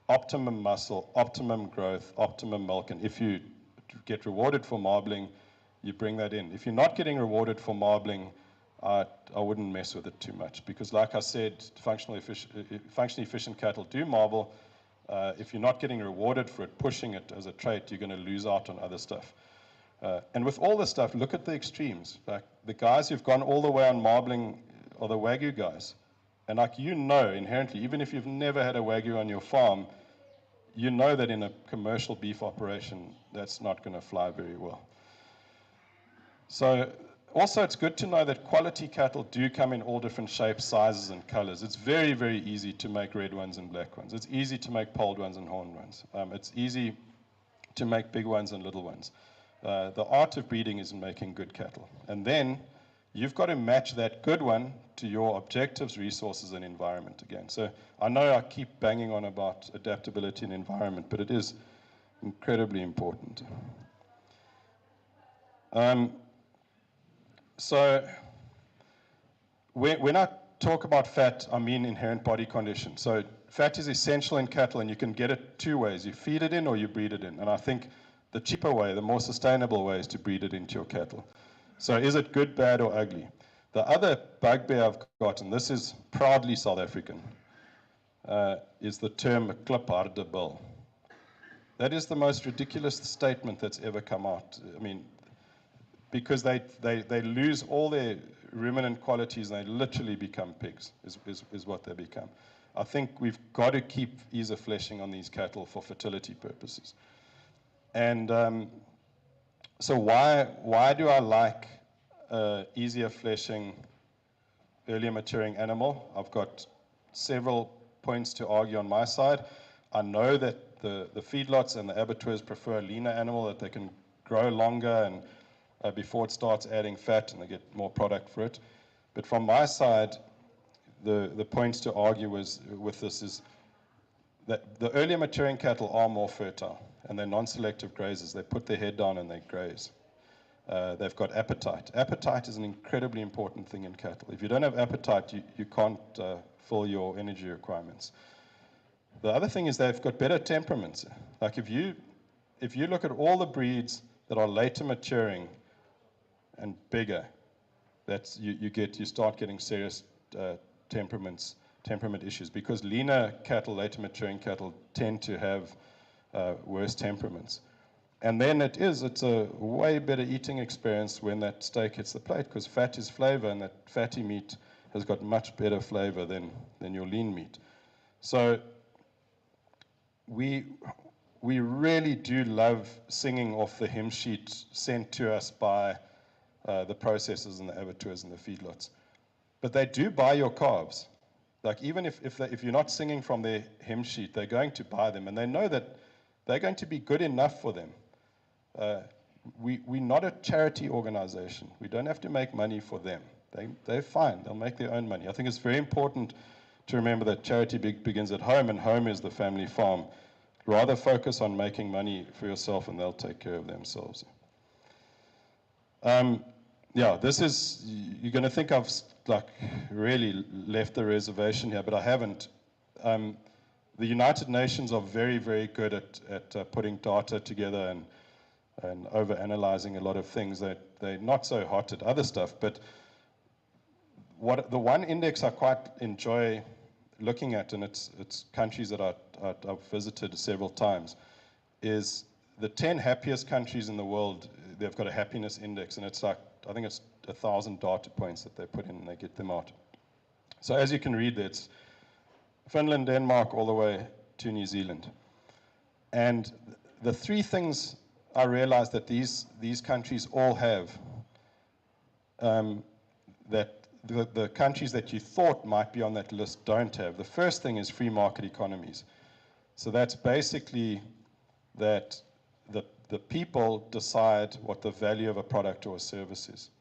optimum muscle, optimum growth, optimum milk. And if you get rewarded for marbling, you bring that in. If you're not getting rewarded for marbling, I wouldn't mess with it too much. Because like I said, functionally efficient cattle do marble. If you're not getting rewarded for it, pushing it as a trait, you're going to lose out on other stuff. And with all this stuff, look at the extremes. Like the guys who've gone all the way on marbling are the Wagyu guys. And like inherently, even if you've never had a Wagyu on your farm, you know that in a commercial beef operation, that's not going to fly very well. So also it's good to know that quality cattle do come in all different shapes, sizes, and colors. It's very, very easy to make red ones and black ones. It's easy to make polled ones and horned ones. It's easy to make big ones and little ones. The art of breeding is in making good cattle. And then you've got to match that good one to your objectives, resources, and environment again. So I know I keep banging on about adaptability and environment, but it is incredibly important. So when I talk about fat, I mean inherent body condition. So fat is essential in cattle, and you can get it two ways. You feed it in or you breed it in. And I think the cheaper way, the more sustainable way is to breed it into your cattle. So is it good, bad, or ugly? The other bugbear I've got, and this is proudly South African, is the term klipharde bil. That is the most ridiculous statement that's ever come out. I mean, because they lose all their ruminant qualities and they literally become pigs, is what they become. I think we've got to keep ease of fleshing on these cattle for fertility purposes. And so why do I like easier fleshing, earlier maturing animal. I've got several points to argue on my side. I know that the feedlots and the abattoirs prefer a leaner animal, that they can grow longer and before it starts adding fat and they get more product for it. But from my side, the points to argue with this is that the earlier maturing cattle are more fertile and they're non-selective grazers. They put their head down and they graze. They've got appetite. Appetite is an incredibly important thing in cattle. If you don't have appetite, you can't fill your energy requirements. The other thing is they've got better temperaments. Like if you look at all the breeds that are later maturing and bigger, that's you start getting serious temperament issues, because leaner cattle, later maturing cattle, tend to have worse temperaments. And then it's a way better eating experience when that steak hits the plate, because fat is flavor, and that fatty meat has got much better flavor than your lean meat. So we really do love singing off the hymn sheet sent to us by the processors and the abattoirs and the feedlots. But they do buy your calves. Like even if you're not singing from their hymn sheet, they're going to buy them, and they know that they're going to be good enough for them. We're not a charity organization. We don't have to make money for them. They're fine. They'll make their own money. I think it's very important to remember that charity begins at home, and home is the family farm. Rather focus on making money for yourself, and they'll take care of themselves. Yeah, this is, you're going to think I've like really left the reservation here, but I haven't. The United Nations are very, very good at putting data together and over-analyzing a lot of things. They're not so hot at other stuff, but the one index I quite enjoy looking at, and it's countries that I've visited several times, is the 10 happiest countries in the world. They've got a happiness index, and it's like, I think it's 1,000 data points that they put in and they get them out. So as you can read there, it's Finland, Denmark, all the way to New Zealand. And the three things I realized that these countries all have, that the countries that you thought might be on that list don't have. The first thing is free market economies. So that's basically that the people decide what the value of a product or a service is.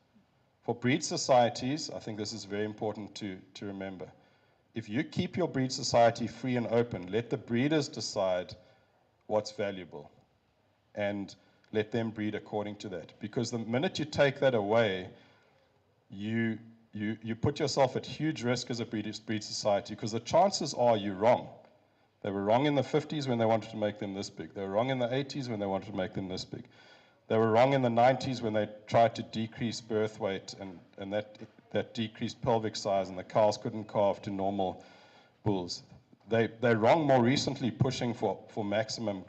For breed societies, I think this is very important to remember. If you keep your breed society free and open, let the breeders decide what's valuable and let them breed according to that. Because the minute you take that away, you put yourself at huge risk as a breed society, because the chances are you're wrong. They were wrong in the 50s when they wanted to make them this big. They were wrong in the 80s when they wanted to make them this big. They were wrong in the 90s when they tried to decrease birth weight, and that decreased pelvic size, and the cows couldn't calve to normal bulls. They're wrong more recently, pushing for maximum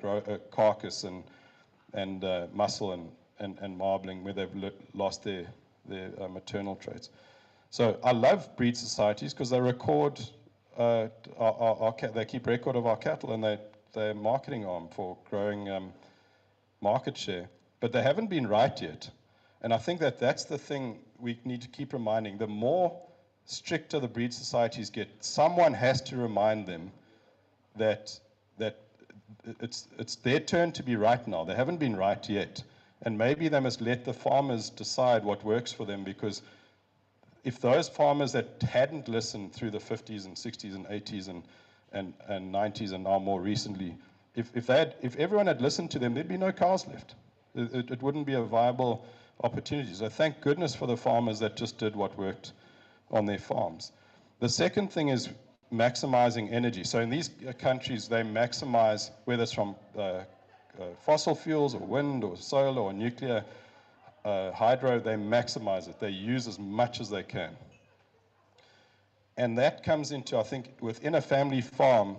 carcass and muscle and marbling, where they've lost their maternal traits. So I love breed societies because they record, they keep record of our cattle, and they're a marketing arm for growing market share. But they haven't been right yet. And I think that's the thing we need to keep reminding. The more stricter the breed societies get, someone has to remind them that it's their turn to be right now. They haven't been right yet. And maybe they must let the farmers decide what works for them, because if those farmers that hadn't listened through the 50s and 60s and 80s and 90s and now more recently, if everyone had listened to them, there'd be no cows left. It wouldn't be a viable opportunity. So thank goodness for the farmers that just did what worked on their farms. The second thing is maximizing energy. So in these countries, they maximize, whether it's from fossil fuels or wind or solar or nuclear, hydro, they maximize it. They use as much as they can. And that comes into, I think, within a family farm,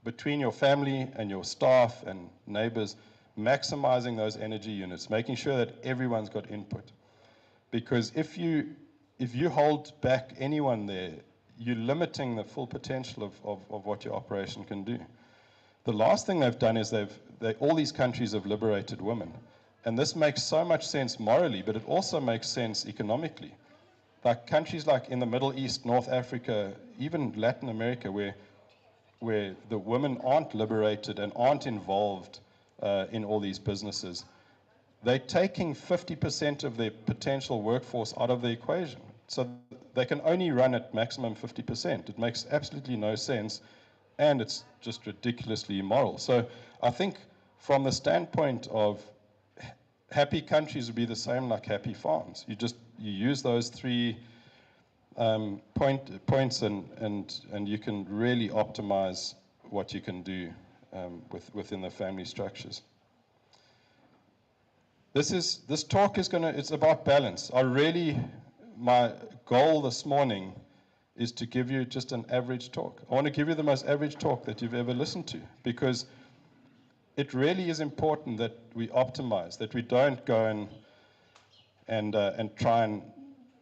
between your family and your staff and neighbors, maximizing those energy units, making sure that everyone's got input. Because if you hold back anyone there, you're limiting the full potential of what your operation can do. The last thing they've done is all these countries have liberated women. And this makes so much sense morally, but it also makes sense economically. Like countries like in the Middle East, North Africa, even Latin America, where the women aren't liberated and aren't involved in all these businesses, they're taking 50% of their potential workforce out of the equation. So they can only run at maximum 50%. It makes absolutely no sense, and it's just ridiculously immoral. So I think from the standpoint of happy countries would be the same like happy farms. You use those three points and you can really optimize what you can do within the family structures. This talk is it's about balance. My goal this morning is to give you just an average talk. I want to give you the most average talk that you've ever listened to, because it really is important that we optimize, that we don't go and try and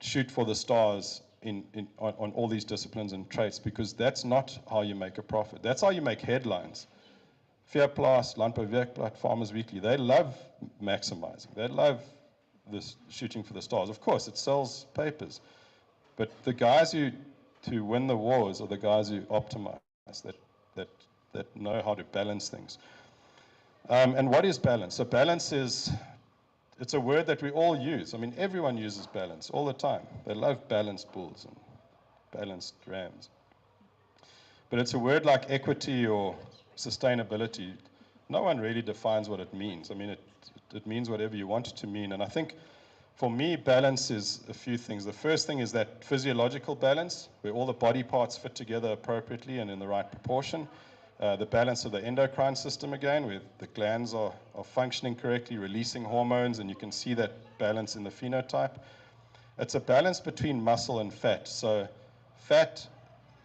shoot for the stars on all these disciplines and traits, because that's not how you make a profit. That's how you make headlines. Veerplaas, Landbouwerkblad, Farmers Weekly, they love maximizing. They love this shooting for the stars. Of course, it sells papers. But the guys who win the wars are the guys who optimize, that know how to balance things. And what is balance? So balance it's a word that we all use. I mean, everyone uses balance all the time. They love balanced bulls and balanced rams. But it's a word like equity or sustainability. No one really defines what it means. I mean, it means whatever you want it to mean. And I think for me, balance is a few things. The first thing is that physiological balance, where all the body parts fit together appropriately and in the right proportion. The balance of the endocrine system again, where the glands are functioning correctly, releasing hormones, and you can see that balance in the phenotype. It's a balance between muscle and fat. So fat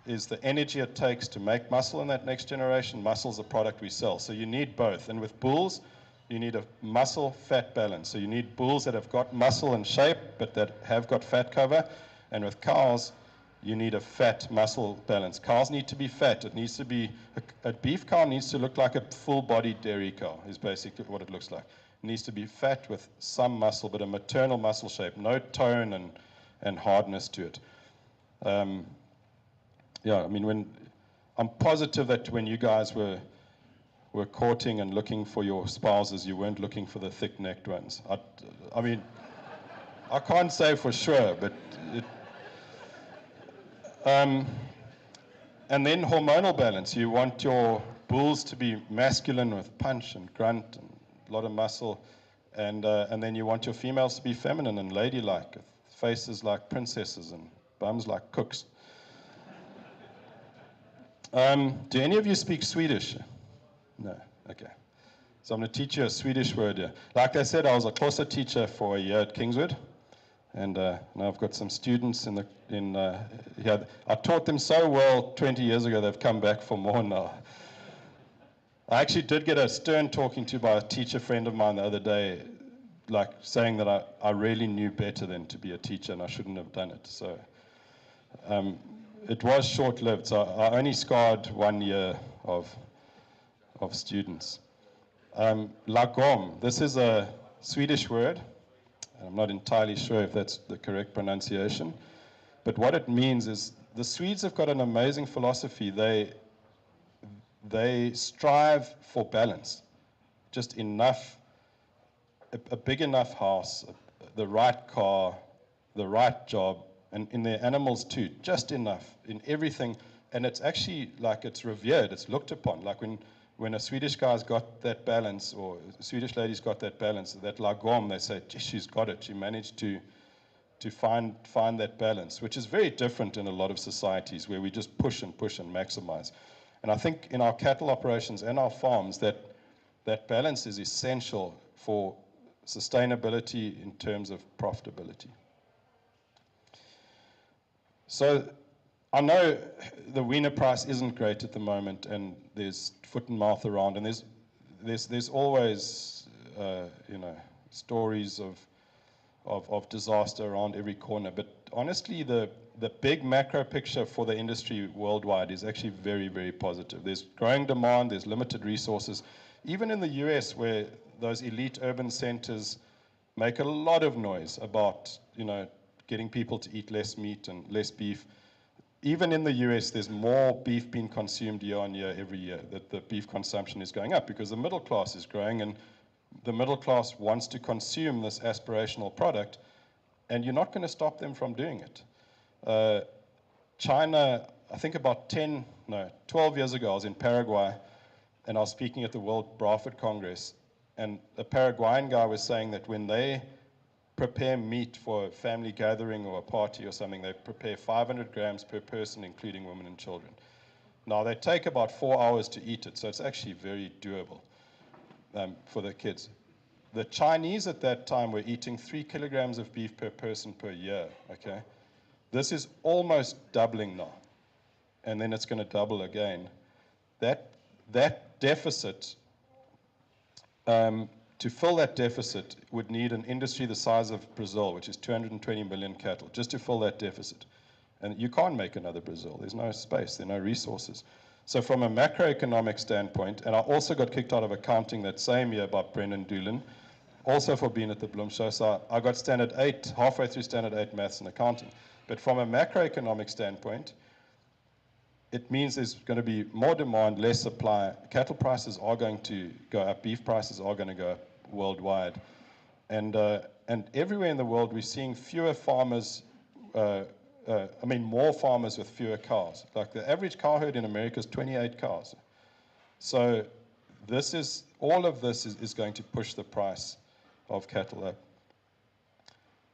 is the energy it takes to make muscle in that next generation. Muscle is a product we sell. So you need both. And with bulls, you need a muscle-fat balance. So you need bulls that have got muscle and shape, but that have got fat cover. And with cows, you need a fat-muscle balance. Cows need to be fat. It needs to be, a beef cow needs to look like a full-bodied dairy cow, is basically what it looks like. It needs to be fat with some muscle, but a maternal muscle shape, no tone and hardness to it. Yeah, I mean, I'm positive that when you guys were courting and looking for your spouses, you weren't looking for the thick-necked ones. I mean, I can't say for sure, but and then hormonal balance. You want your bulls to be masculine with punch and grunt and a lot of muscle, and then you want your females to be feminine and ladylike, with faces like princesses and bums like cooks. Do any of you speak Swedish? No? Okay. So I'm going to teach you a Swedish word here. Like I said, I was a Xhosa teacher for a year at Kingswood. And now I've got some students here. I taught them so well 20 years ago, they've come back for more now. I actually did get a stern talking to by a teacher friend of mine the other day, like saying that I really knew better than to be a teacher and I shouldn't have done it. So it was short-lived. So I only scarred 1 year of students. Lagom, this is a Swedish word. I'm not entirely sure if that's the correct pronunciation, but what it means is the Swedes have got an amazing philosophy. They strive for balance, just enough, a big enough house, the right car, the right job, and in their animals too, just enough in everything. And it's actually like it's revered, it's looked upon. Like when a Swedish guy's got that balance, or a Swedish lady's got that balance, that lagom, they say, she's got it. She managed to find that balance, which is very different in a lot of societies where we just push and maximize. And I think in our cattle operations and our farms, that balance is essential for sustainability in terms of profitability. So I know the weaner price isn't great at the moment, and there's foot and mouth around, and there's always stories of disaster around every corner. But honestly, the big macro picture for the industry worldwide is actually very, very positive. There's growing demand, there's limited resources. even in the US, where those elite urban centers make a lot of noise about, getting people to eat less meat and less beef, even in the US, there's more beef being consumed year on year, every year, that the beef consumption is going up because the middle class is growing, and the middle class wants to consume this aspirational product, and you're not going to stop them from doing it. China, I think about 12 years ago, I was in Paraguay, and I was speaking at the World Brawford Congress, and a Paraguayan guy was saying that when they prepare meat for a family gathering or a party or something, they prepare 500 grams per person, including women and children. Now, they take about 4 hours to eat it, so it's actually very doable for the kids. The Chinese at that time were eating 3 kilograms of beef per person per year, okay? This is almost doubling now, and then it's going to double again. That deficit, to fill that deficit, would need an industry the size of Brazil, which is 220 million cattle, just to fill that deficit. And you can't make another Brazil. There's no space. There are no resources. So from a macroeconomic standpoint, and I also got kicked out of accounting that same year by Brendan Doolan, also for being at the Bloom Show. So I got standard 8, halfway through standard 8 maths and accounting. But from a macroeconomic standpoint, it means there's going to be more demand, less supply. Cattle prices are going to go up. Beef prices are going to go up worldwide. And everywhere in the world, we're seeing fewer farmers, more farmers with fewer cows. Like the average cow herd in America is 28 cows. So all of this is going to push the price of cattle up.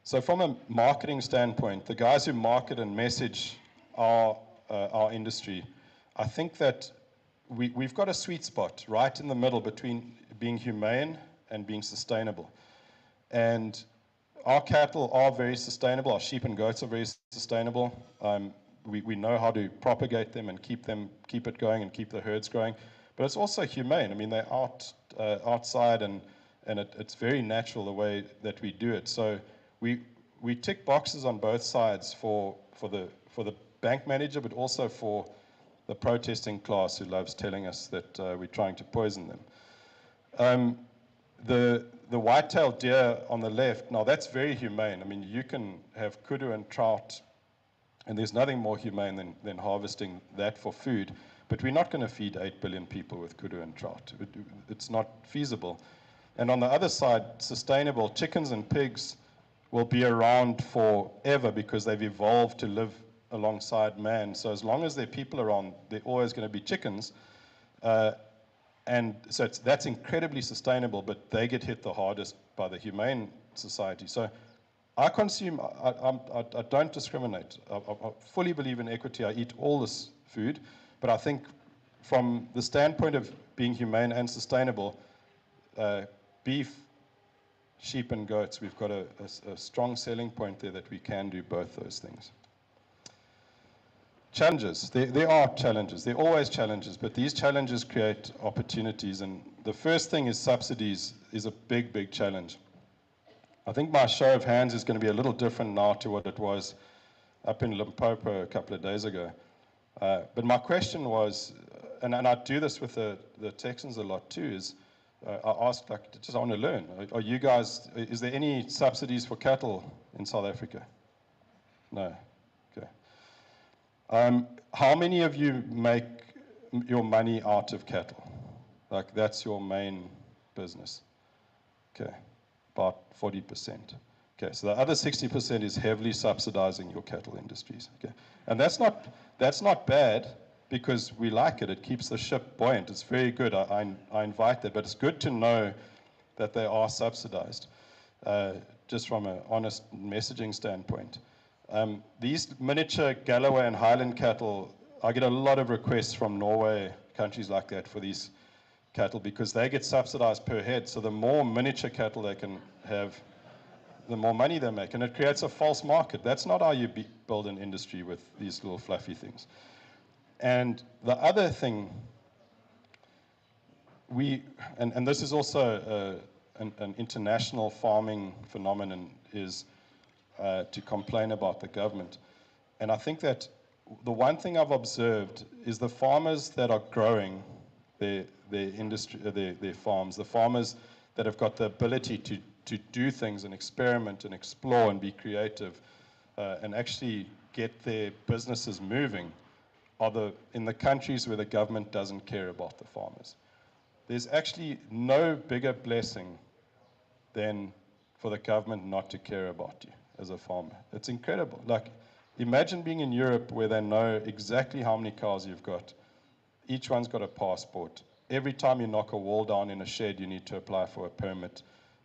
So from a marketing standpoint, the guys who market and message our industry, I think that we've got a sweet spot right in the middle between being humane and being sustainable. And our cattle are very sustainable. Our sheep and goats are very sustainable. We know how to propagate them and keep it going and keep the herds growing. But it's also humane. I mean, they're outside, and it's very natural the way that we do it. So we tick boxes on both sides for the bank manager, but also for the protesting class who loves telling us that we're trying to poison them. The white-tailed deer on the left, now that's very humane. I mean, you can have kudu and trout, and there's nothing more humane than harvesting that for food. But we're not going to feed 8 billion people with kudu and trout. It's not feasible. And on the other side, sustainable chickens and pigs will be around forever because they've evolved to live alongside man. So as long as there are people around, there are always going to be chickens. And so that's incredibly sustainable, but they get hit the hardest by the humane society. So I don't discriminate. I fully believe in equity. I eat all this food. But I think from the standpoint of being humane and sustainable, beef, sheep, and goats, we've got a strong selling point there that we can do both those things. Challenges. There are challenges. There are always challenges, but these challenges create opportunities. And the first thing is subsidies is a big, big challenge. I think my show of hands is going to be a little different now to what it was up in Limpopo a couple of days ago. But my question was, and I do this with the Texans a lot too, is I ask, I want to learn. Are you guys, is there any subsidies for cattle in South Africa? No. Okay. How many of you make your money out of cattle? Like that's your main business? Okay, about 40%. Okay, so the other 60% is heavily subsidizing your cattle industries. Okay, and that's not bad because we like it. It keeps the ship buoyant. It's very good. I invite that, but it's good to know that they are subsidized, just from an honest messaging standpoint. These miniature Galloway and Highland cattle, I get a lot of requests from Norway, countries like that, for these cattle because they get subsidized per head. So the more miniature cattle they can have, the more money they make. And it creates a false market. That's not how you build an industry with these little fluffy things. And the other thing, and this is also an international farming phenomenon, is to complain about the government. And I think that the one thing I've observed is the farmers that are growing their industry, their farms. The farmers that have got the ability to do things and experiment and explore and be creative and actually get their businesses moving are in the countries where the government doesn't care about the farmers. There's actually no bigger blessing than for the government not to care about you as a farmer. It's incredible. Like, imagine being in Europe where they know exactly how many cows you've got. Each one's got a passport. Every time you knock a wall down in a shed, you need to apply for a permit.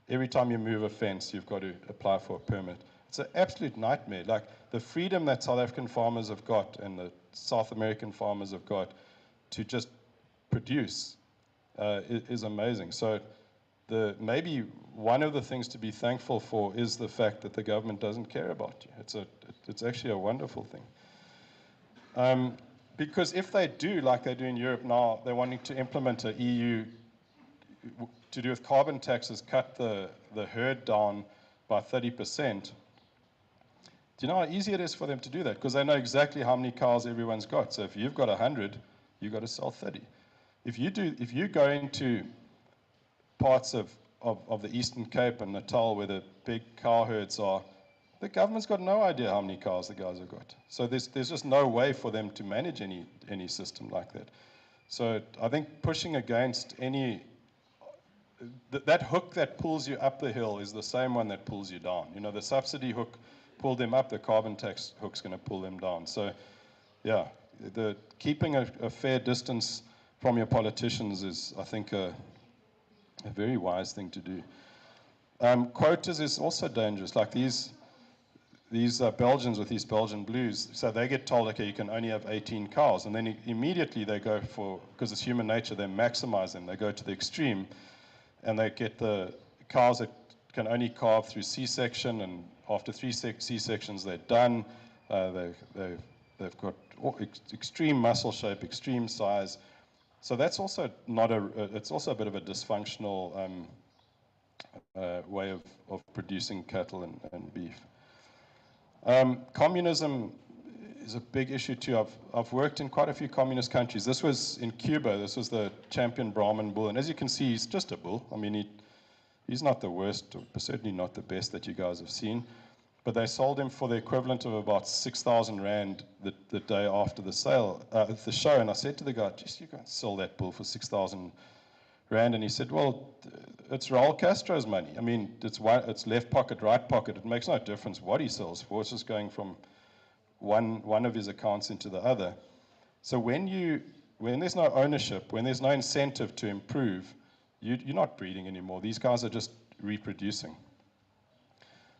Every time you move a fence, you've got to apply for a permit. It's an absolute nightmare. Like, the freedom that South African farmers have got and the South American farmers have got to just produce is amazing. So maybe one of the things to be thankful for is the fact that the government doesn't care about you. It's actually a wonderful thing. Because if they do, like they do in Europe now, they're wanting to implement an EU to do with carbon taxes, cut the herd down by 30%. Do you know how easy it is for them to do that? Because they know exactly how many cows everyone's got. So if you've got 100, you've got to sell 30. If you go into parts of the Eastern Cape and Natal where the big cow herds are, the government's got no idea how many cows the guys have got. So there's just no way for them to manage any system like that. So I think pushing against that hook that pulls you up the hill is the same one that pulls you down. You know, the subsidy hook pulled them up, the carbon tax hook's going to pull them down. So, yeah, keeping a fair distance from your politicians is, I think, a very wise thing to do. Quotas is also dangerous. Like these Belgians with these Belgian blues, so they get told, okay, you can only have 18 cows, and then immediately they go for, because it's human nature, they maximize them. They go to the extreme, and they get the cows that can only calve through C-section, and after 3 C-sections, they're done. They've got extreme muscle shape, extreme size. So that's also it's also a bit of a dysfunctional way of producing cattle and beef. Communism is a big issue too. I've worked in quite a few communist countries. This was in Cuba. This was the champion Brahman bull, and as you can see, he's just a bull. I mean, he's not the worst, but certainly not the best that you guys have seen. But they sold him for the equivalent of about 6,000 Rand the day after the show. And I said to the guy, "Just you can't sell that bull for 6,000 Rand." And he said, "Well, it's Raul Castro's money. I mean, it's left pocket, right pocket. It makes no difference what he sells for. It's just going from one of his accounts into the other." So when there's no ownership, when there's no incentive to improve, you're not breeding anymore. These guys are just reproducing.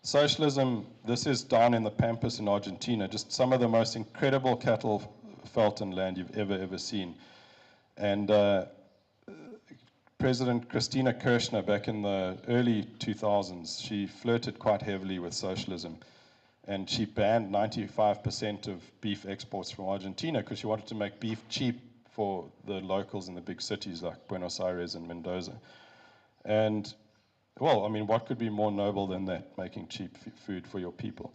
Socialism, this is down in the Pampas in Argentina, just some of the most incredible cattle felt and land you've ever seen. And President Christina Kirchner, back in the early 2000s, she flirted quite heavily with socialism. And she banned 95% of beef exports from Argentina because she wanted to make beef cheap for the locals in the big cities like Buenos Aires and Mendoza. And well, I mean, what could be more noble than that, making cheap food for your people?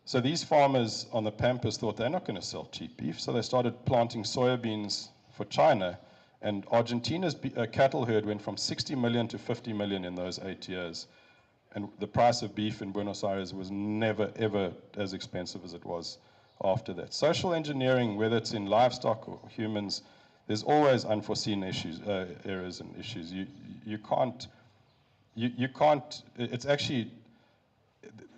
So these farmers on the Pampas thought they're not going to sell cheap beef, so they started planting soybeans for China, and Argentina's cattle herd went from 60 million to 50 million in those 8 years. And the price of beef in Buenos Aires was never, ever as expensive as it was after that. Social engineering, whether it's in livestock or humans, there's always unforeseen errors and issues. You can't, it's actually,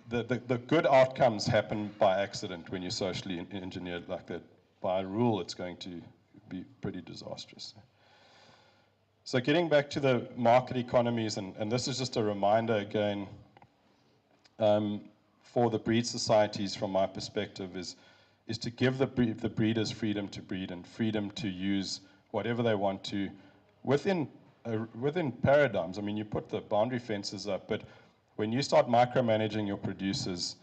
the good outcomes happen by accident when you socially engineer like that. By rule, it's going to be pretty disastrous. So getting back to the market economies, and this is just a reminder again, for the breed societies from my perspective is to give the breeders freedom to breed and freedom to use whatever they want to within paradigms. I mean, you put the boundary fences up, but when you start micromanaging your producers,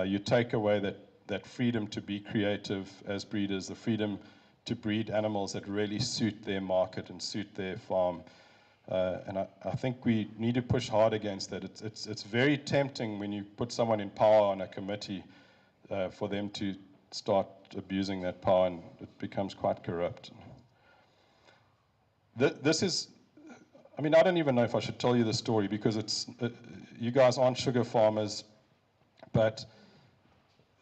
you take away that freedom to be creative as breeders, the freedom to breed animals that really suit their market and suit their farm. And I think we need to push hard against that. It's very tempting when you put someone in power on a committee for them to start abusing that power, and it becomes quite corrupt. this is, I mean, I don't even know if I should tell you the story because it's, you guys aren't sugar farmers, but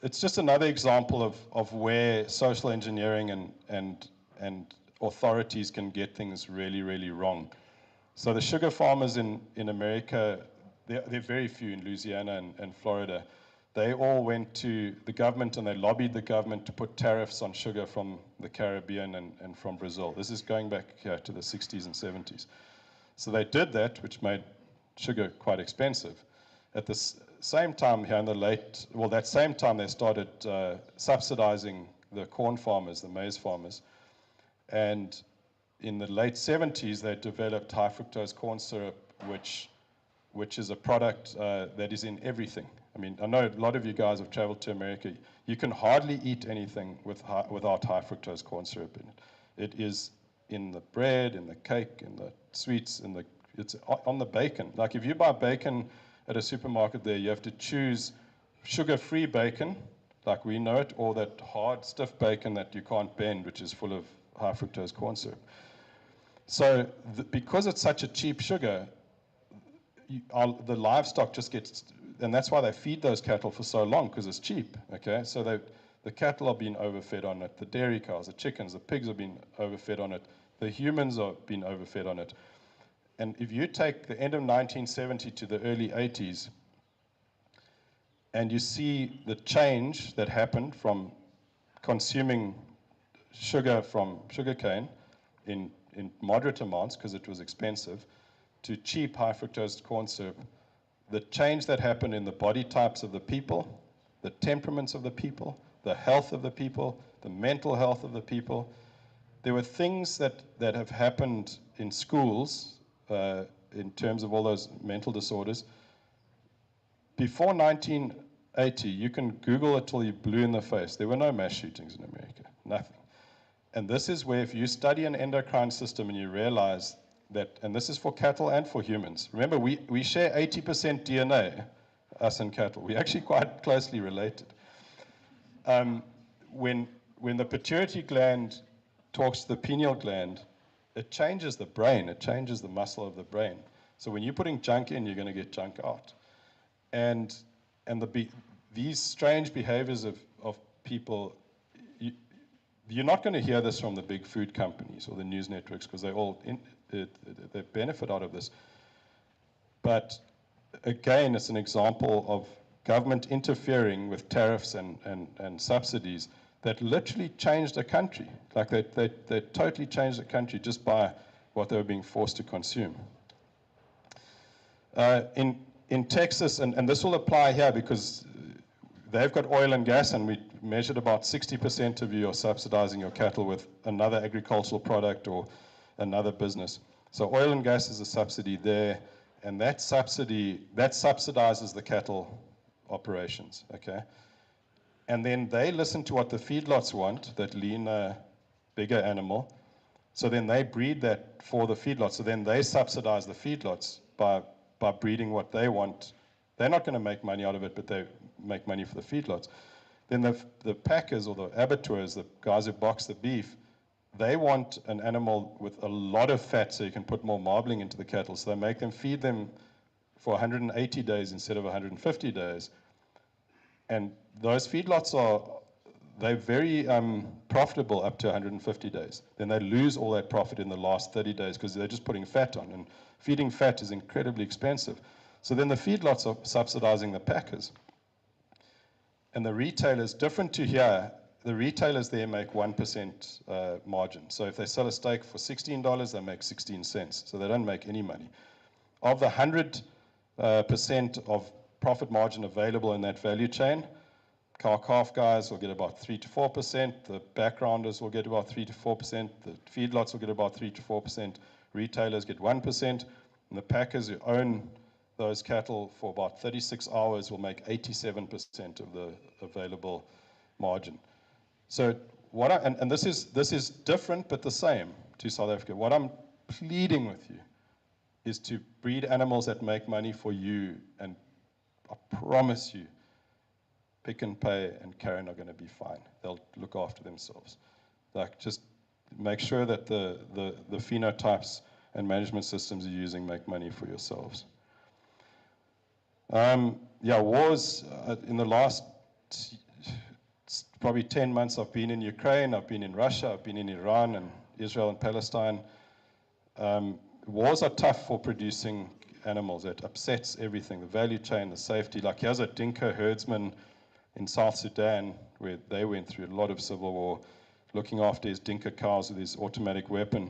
it's just another example of where social engineering and authorities can get things really, really wrong. So the sugar farmers in America, there are very few in Louisiana and Florida. They all went to the government and they lobbied the government to put tariffs on sugar from the Caribbean and from Brazil. This is going back here to the 60s and 70s. So they did that, which made sugar quite expensive. At the same time here in the late, well, that same time they started subsidizing the corn farmers, the maize farmers. And in the late 70s, they developed high fructose corn syrup, which is a product that is in everything. I mean, I know a lot of you guys have traveled to America. You can hardly eat anything without high fructose corn syrup in it. It is in the bread, in the cake, in the sweets, it's on the bacon. Like if you buy bacon at a supermarket there, you have to choose sugar-free bacon, like we know it, or that hard, stiff bacon that you can't bend, which is full of high fructose corn syrup. So because it's such a cheap sugar, the livestock just gets, and that's why they feed those cattle for so long, because it's cheap, okay? So the cattle are being overfed on it, the dairy cows, the chickens, the pigs are being overfed on it, the humans are being overfed on it. And if you take the end of 1970 to the early 80s, and you see the change that happened from consuming sugar from sugarcane in moderate amounts, because it was expensive, to cheap high fructose corn syrup, the change that happened in the body types of the people, the temperaments of the people, the health of the people, the mental health of the people. There were things that have happened in schools in terms of all those mental disorders. Before 1980, you can Google it till you're blue in the face. There were no mass shootings in America, nothing. And this is where if you study an endocrine system and you realize that, and this is for cattle and for humans. Remember, we share 80% DNA, us and cattle. We're actually quite closely related. When the pituitary gland talks to the pineal gland, it changes the brain. It changes the muscle of the brain. So when you're putting junk in, you're going to get junk out. And these strange behaviors of people, you're not going to hear this from the big food companies or the news networks because they benefit out of this. But again, it's an example of government interfering with tariffs and subsidies that literally changed a country. Like they totally changed the country just by what they were being forced to consume. In Texas, and this will apply here because they've got oil and gas, and we measured about 60% of you are subsidizing your cattle with another agricultural product or another business. So oil and gas is a subsidy there, and that subsidizes the cattle operations, okay? And then they listen to what the feedlots want, that leaner, bigger animal. So then they breed that for the feedlots. So then they subsidize the feedlots by breeding what they want. They're not going to make money out of it, but they make money for the feedlots. Then the packers or the abattoirs, the guys who box the beef, they want an animal with a lot of fat so you can put more marbling into the cattle. So they make them feed them for 180 days instead of 150 days. And those feedlots they're very profitable up to 150 days. Then they lose all that profit in the last 30 days because they're just putting fat on. And feeding fat is incredibly expensive. So then the feedlots are subsidizing the packers. And the retailers, different to here, the retailers there make 1% margin. So if they sell a steak for $16, they make 16 cents. So they don't make any money. Of the 100% of profit margin available in that value chain, cow-calf guys will get about 3 to 4%, the backgrounders will get about 3 to 4%, the feedlots will get about 3 to 4%, retailers get 1%, and the packers who own those cattle for about 36 hours will make 87% of the available margin. So and this is different but the same to South Africa. What I'm pleading with you is to breed animals that make money for you, and I promise you, Pick and Pay and Karen are going to be fine. They'll look after themselves. Like, just make sure that the phenotypes and management systems you're using make money for yourselves. Yeah, wars in the last probably 10 months I've been in Ukraine, I've been in Russia, I've been in Iran and Israel and Palestine. Wars are tough for producing animals. It upsets everything, the value chain, the safety. Like here's a Dinka herdsman in South Sudan where they went through a lot of civil war, looking after his Dinka cows with his automatic weapon.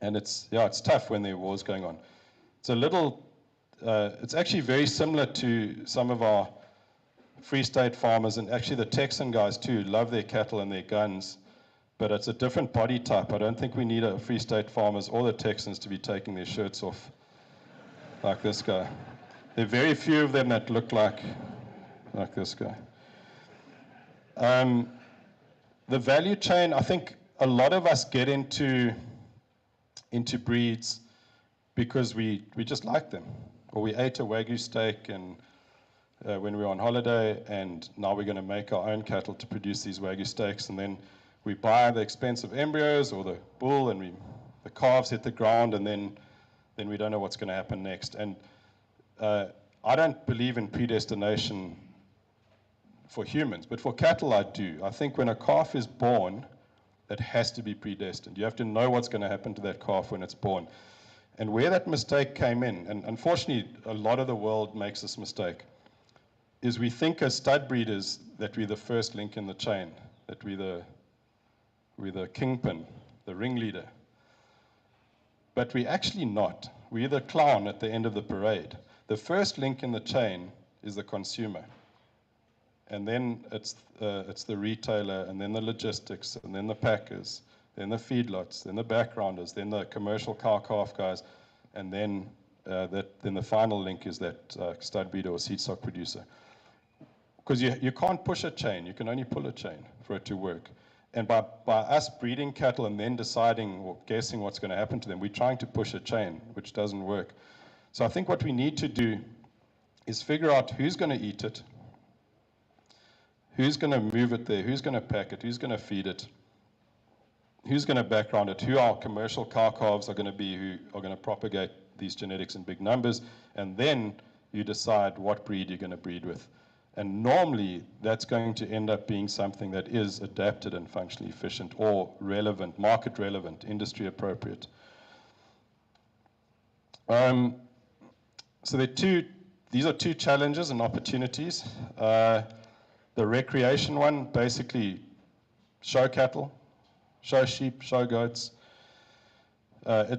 And it's tough when there are wars going on. It's actually very similar to some of our Free State farmers, and actually the Texan guys too, love their cattle and their guns, but it's a different body type. I don't think we need a Free State farmers or the Texans to be taking their shirts off like this guy. There are very few of them that look like this guy. The value chain, I think a lot of us get into breeds because we just like them, or we ate a Wagyu steak and when we were on holiday, and now we're going to make our own cattle to produce these Wagyu steaks, and then we buy the expensive embryos or the bull, and the calves hit the ground, and then we don't know what's going to happen next. And I don't believe in predestination for humans, but for cattle I do. I think when a calf is born, it has to be predestined. You have to know what's going to happen to that calf when it's born. And where that mistake came in, and unfortunately a lot of the world makes this mistake, is we think as stud breeders that we're the first link in the chain, that we're the kingpin, the ringleader. But we're actually not. We're the clown at the end of the parade. The first link in the chain is the consumer. And then it's the retailer, and then the logistics, and then the packers, then the feedlots, then the backgrounders, then the commercial cow-calf guys, and then the final link is that stud breeder or seed stock producer. Because you can't push a chain, you can only pull a chain for it to work. And by us breeding cattle and then deciding or guessing what's going to happen to them, we're trying to push a chain, which doesn't work. So I think what we need to do is figure out who's going to eat it, who's going to move it there, who's going to pack it, who's going to feed it, who's going to background it, who our commercial cow calves are going to be, who are going to propagate these genetics in big numbers, and then you decide what breed you're going to breed with. And normally, that's going to end up being something that is adapted and functionally efficient or relevant, market relevant, industry appropriate. So these are two challenges and opportunities. The recreation one, basically show cattle, show sheep, show goats. I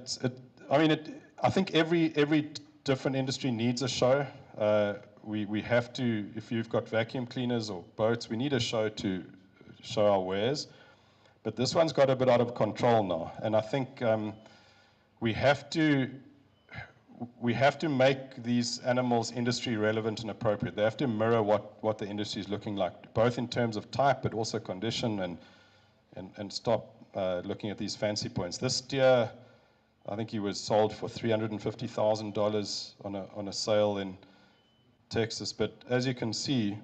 think every different industry needs a show. We have to, if you've got vacuum cleaners or boats, we need a show to show our wares. But this one's got a bit out of control now. And I think we have to make these animals industry relevant and appropriate. They have to mirror what the industry is looking like, both in terms of type, but also condition, and stop looking at these fancy points. This steer, I think he was sold for $350,000 on a sale in Texas, but as you can see,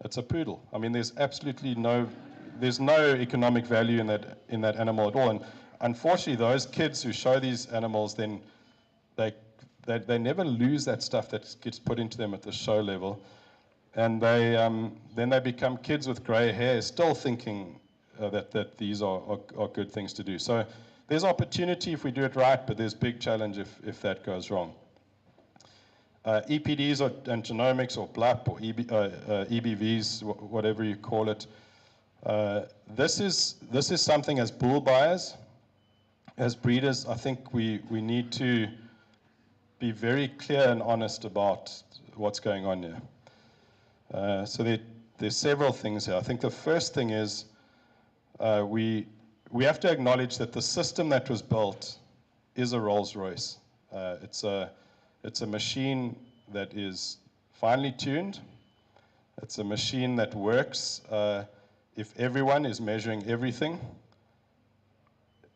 it's a poodle. I mean, there's absolutely no economic value in that animal at all. And unfortunately, those kids who show these animals, then they never lose that stuff that gets put into them at the show level, and then they become kids with grey hair, still thinking that these are good things to do. So there's opportunity if we do it right, but there's big challenge if that goes wrong. EPDs and genomics or BLAP or EBVs, whatever you call it. This is something as bull buyers, as breeders, I think we need to be very clear and honest about what's going on here. So there's several things here. I think the first thing is we have to acknowledge that the system that was built is a Rolls Royce. It's a machine that is finely tuned. It's a machine that works if everyone is measuring everything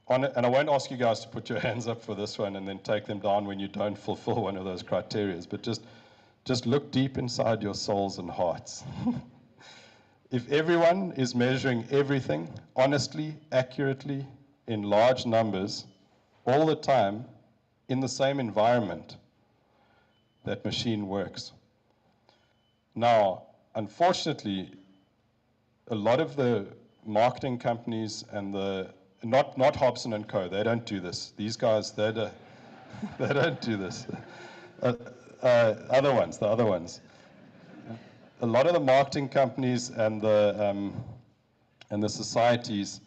on it. And I won't ask you guys to put your hands up for this one and then take them down when you don't fulfill one of those criteria. But just look deep inside your souls and hearts. If everyone is measuring everything honestly, accurately, in large numbers all the time in the same environment, that machine works. Now, unfortunately, a lot of the marketing companies and not Hobson and Co., they don't do this. These guys, they don't do this. The other ones. A lot of the marketing companies and the societies,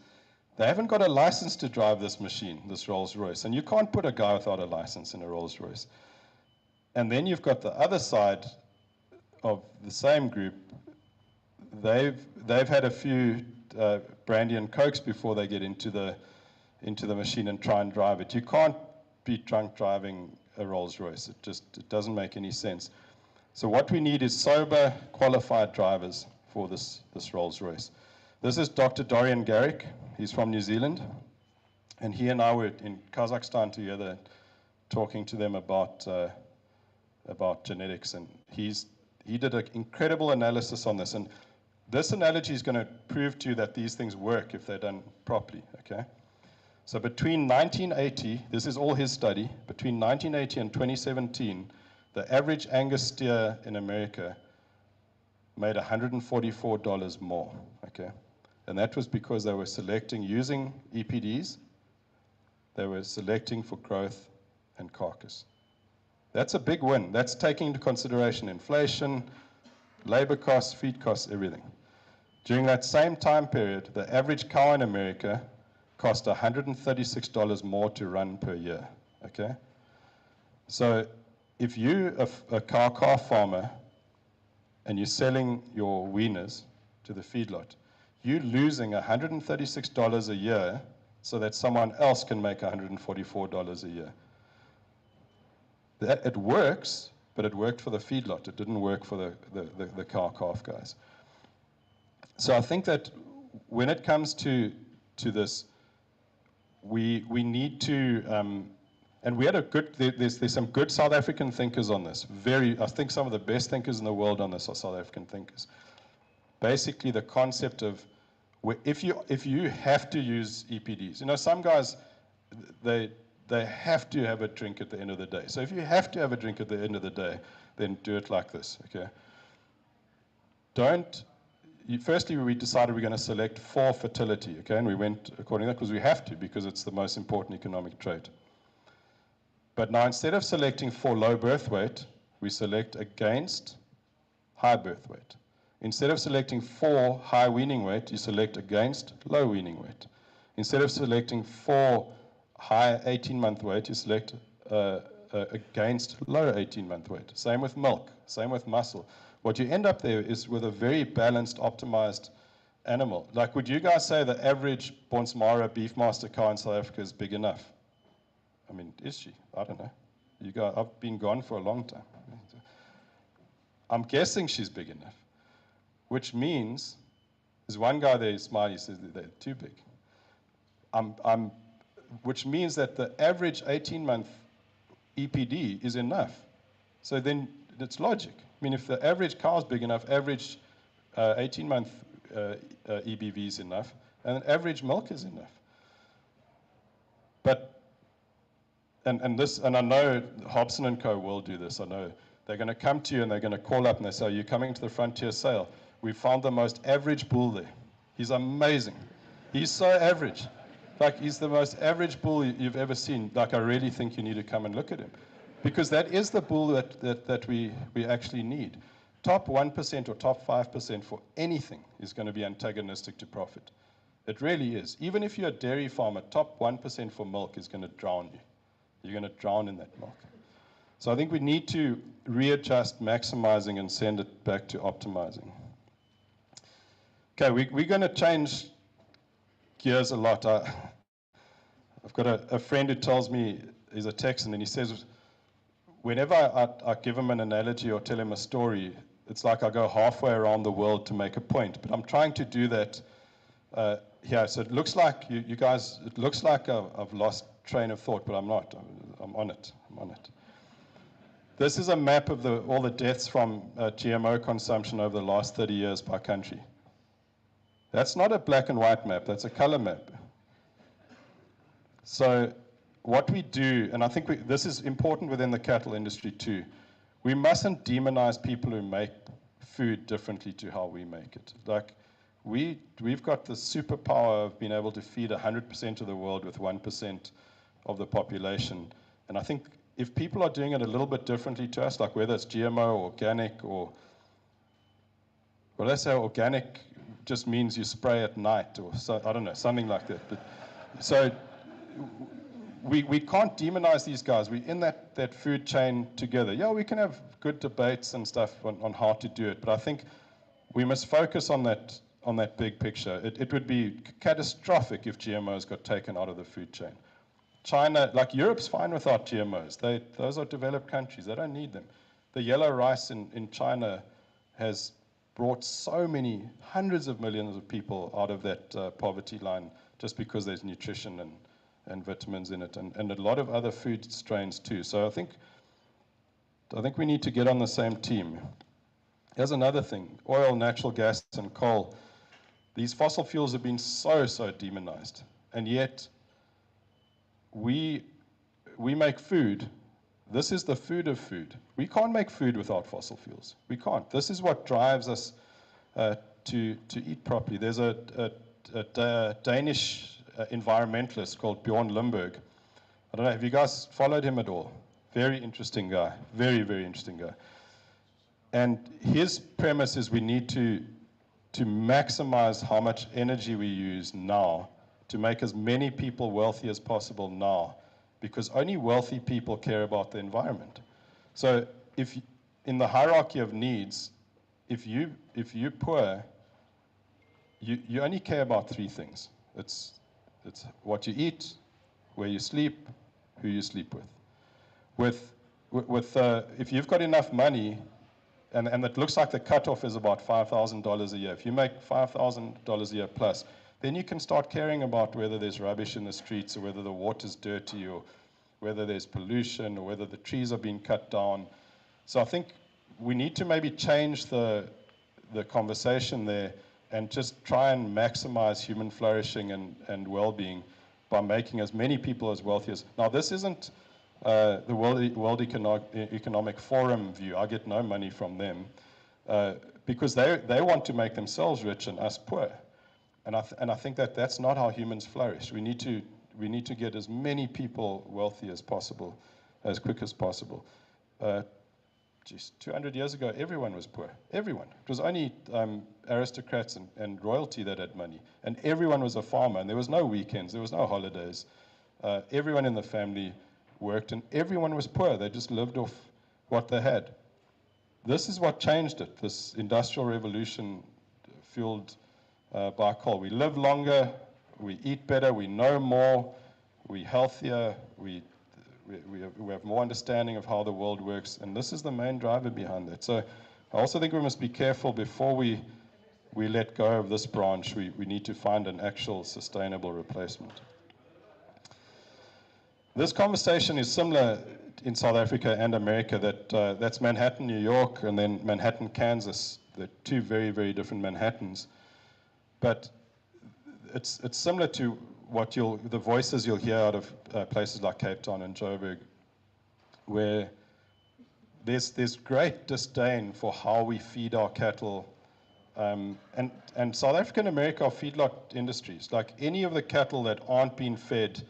they haven't got a license to drive this machine, this Rolls Royce. And you can't put a guy without a license in a Rolls Royce. And then you've got the other side of the same group. They've had a few brandy and cokes before they get into the machine and try and drive it. You can't be drunk driving a Rolls Royce. It doesn't make any sense. So what we need is sober, qualified drivers for this Rolls Royce. This is Dr. Dorian Garrick. He's from New Zealand. And he and I were in Kazakhstan together talking to them about genetics. And he did an incredible analysis on this. And this analogy is going to prove to you that these things work if they're done properly, okay? So between 1980, this is all his study, between 1980 and 2017, the average Angus steer in America made $144 more, okay? And that was because they were selecting using EPDs, they were selecting for growth and carcass. That's a big win. That's taking into consideration inflation, labor costs, feed costs, everything. During that same time period, the average cow in America cost $136 more to run per year, okay? So if you're a cow-calf farmer and you're selling your weaners to the feedlot, you're losing $136 a year so that someone else can make $144 a year. It works, but it worked for the feedlot. It didn't work for the cow-calf guys. So I think that when it comes to this, we need to, and we had there's some good South African thinkers on this. I think some of the best thinkers in the world on this are South African thinkers. Basically, the concept of if you have to use EPDs, you know, some guys they have to have a drink at the end of the day. So if you have to have a drink at the end of the day, then do it like this, okay? Firstly, we decided we're going to select for fertility, okay? And we went according to that because we have to, because it's the most important economic trait. But now instead of selecting for low birth weight, we select against high birth weight. Instead of selecting for high weaning weight, you select against low weaning weight. Instead of selecting for high 18-month weight, you select against low 18-month weight. Same with milk, same with muscle. What you end up there is with a very balanced, optimized animal. Like, would you guys say the average Bonsmara Beefmaster cow in South Africa is big enough? I mean, is she? I don't know. I've been gone for a long time. I'm guessing she's big enough, which means, there's one guy there, Smiley, says that they're too big. Which means that the average 18-month EPD is enough. So then it's logic. I mean, if the average cow is big enough, average 18-month EBV is enough, and average milk is enough. But, and I know Hobson and Co. will do this. I know they're going to come to you and they're going to call up and they say, "Are you coming to the Frontier sale? We found the most average bull there. He's amazing. He's so average. Like, he's the most average bull you've ever seen. Like, I really think you need to come and look at him." Because that is the bull that we actually need. Top 1% or top 5% for anything is going to be antagonistic to profit. It really is. Even if you're a dairy farmer, top 1% for milk is going to drown you. You're going to drown in that milk. So I think we need to readjust maximizing and send it back to optimizing. Okay, we're going to change gears a lot. I've got a friend who tells me, he's a Texan, and he says, whenever I give him an analogy or tell him a story, it's like I go halfway around the world to make a point. But I'm trying to do that here. So it looks like, you guys, it looks like I've lost train of thought, but I'm not. I'm on it. I'm on it. This is a map of all the deaths from GMO consumption over the last 30 years by country. That's not a black and white map. That's a color map. So what we do, and I think this is important within the cattle industry too, we mustn't demonize people who make food differently to how we make it. Like, we've got the superpower of being able to feed 100% of the world with 1% of the population. And I think if people are doing it a little bit differently to us, like whether it's GMO or organic or, well, let's say organic just means you spray at night or so, I don't know, something like that. But, so we can't demonize these guys. We're in that food chain together. Yeah, we can have good debates and stuff on how to do it, but I think we must focus on that big picture. It would be catastrophic if GMOs got taken out of the food chain. China, like Europe's fine without GMOs. Those are developed countries. They don't need them. The yellow rice in China has brought so many hundreds of millions of people out of that poverty line just because there's nutrition and vitamins in it, and a lot of other food strains too. So I think we need to get on the same team. Here's another thing: oil, natural gas, and coal. These fossil fuels have been so demonized, and yet we make food. This is the food of food. We can't make food without fossil fuels. We can't. This is what drives us to eat properly. There's a Danish environmentalist called Bjorn Lomborg. I don't know, have you guys followed him at all? Very interesting guy. Very interesting guy. And his premise is we need to maximize how much energy we use now to make as many people wealthy as possible now, because only wealthy people care about the environment. So if in the hierarchy of needs, if you're poor, you only care about three things. It's what you eat, where you sleep, who you sleep with. If you've got enough money, and it looks like the cutoff is about $5,000 a year. If you make $5,000 a year plus, then you can start caring about whether there's rubbish in the streets, or whether the water's dirty, or whether there's pollution, or whether the trees are being cut down. So I think we need to maybe change the conversation there and just try and maximize human flourishing and well-being by making as many people as wealthy as. Now, this isn't the World Economic Forum view. I get no money from them because they want to make themselves rich and us poor. And I think that's not how humans flourish. We need to get as many people wealthy as possible, as quick as possible. 200 years ago, everyone was poor. Everyone. It was only aristocrats and royalty that had money. And everyone was a farmer, and there was no weekends, there was no holidays. Everyone in the family worked, and everyone was poor. They just lived off what they had. This is what changed it, this industrial revolution fueled by coal. We live longer, we eat better, we know more, we're healthier, we have more understanding of how the world works, and this is the main driver behind that. So I also think we must be careful before we let go of this branch. We need to find an actual sustainable replacement. This conversation is similar in South Africa and America. That's Manhattan, New York, and then Manhattan, Kansas. They're two very different Manhattans. But it's similar to what the voices you'll hear out of places like Cape Town and Joburg, where there's great disdain for how we feed our cattle. And South Africa and America are feedlot industries. Like, any of the cattle that aren't being fed,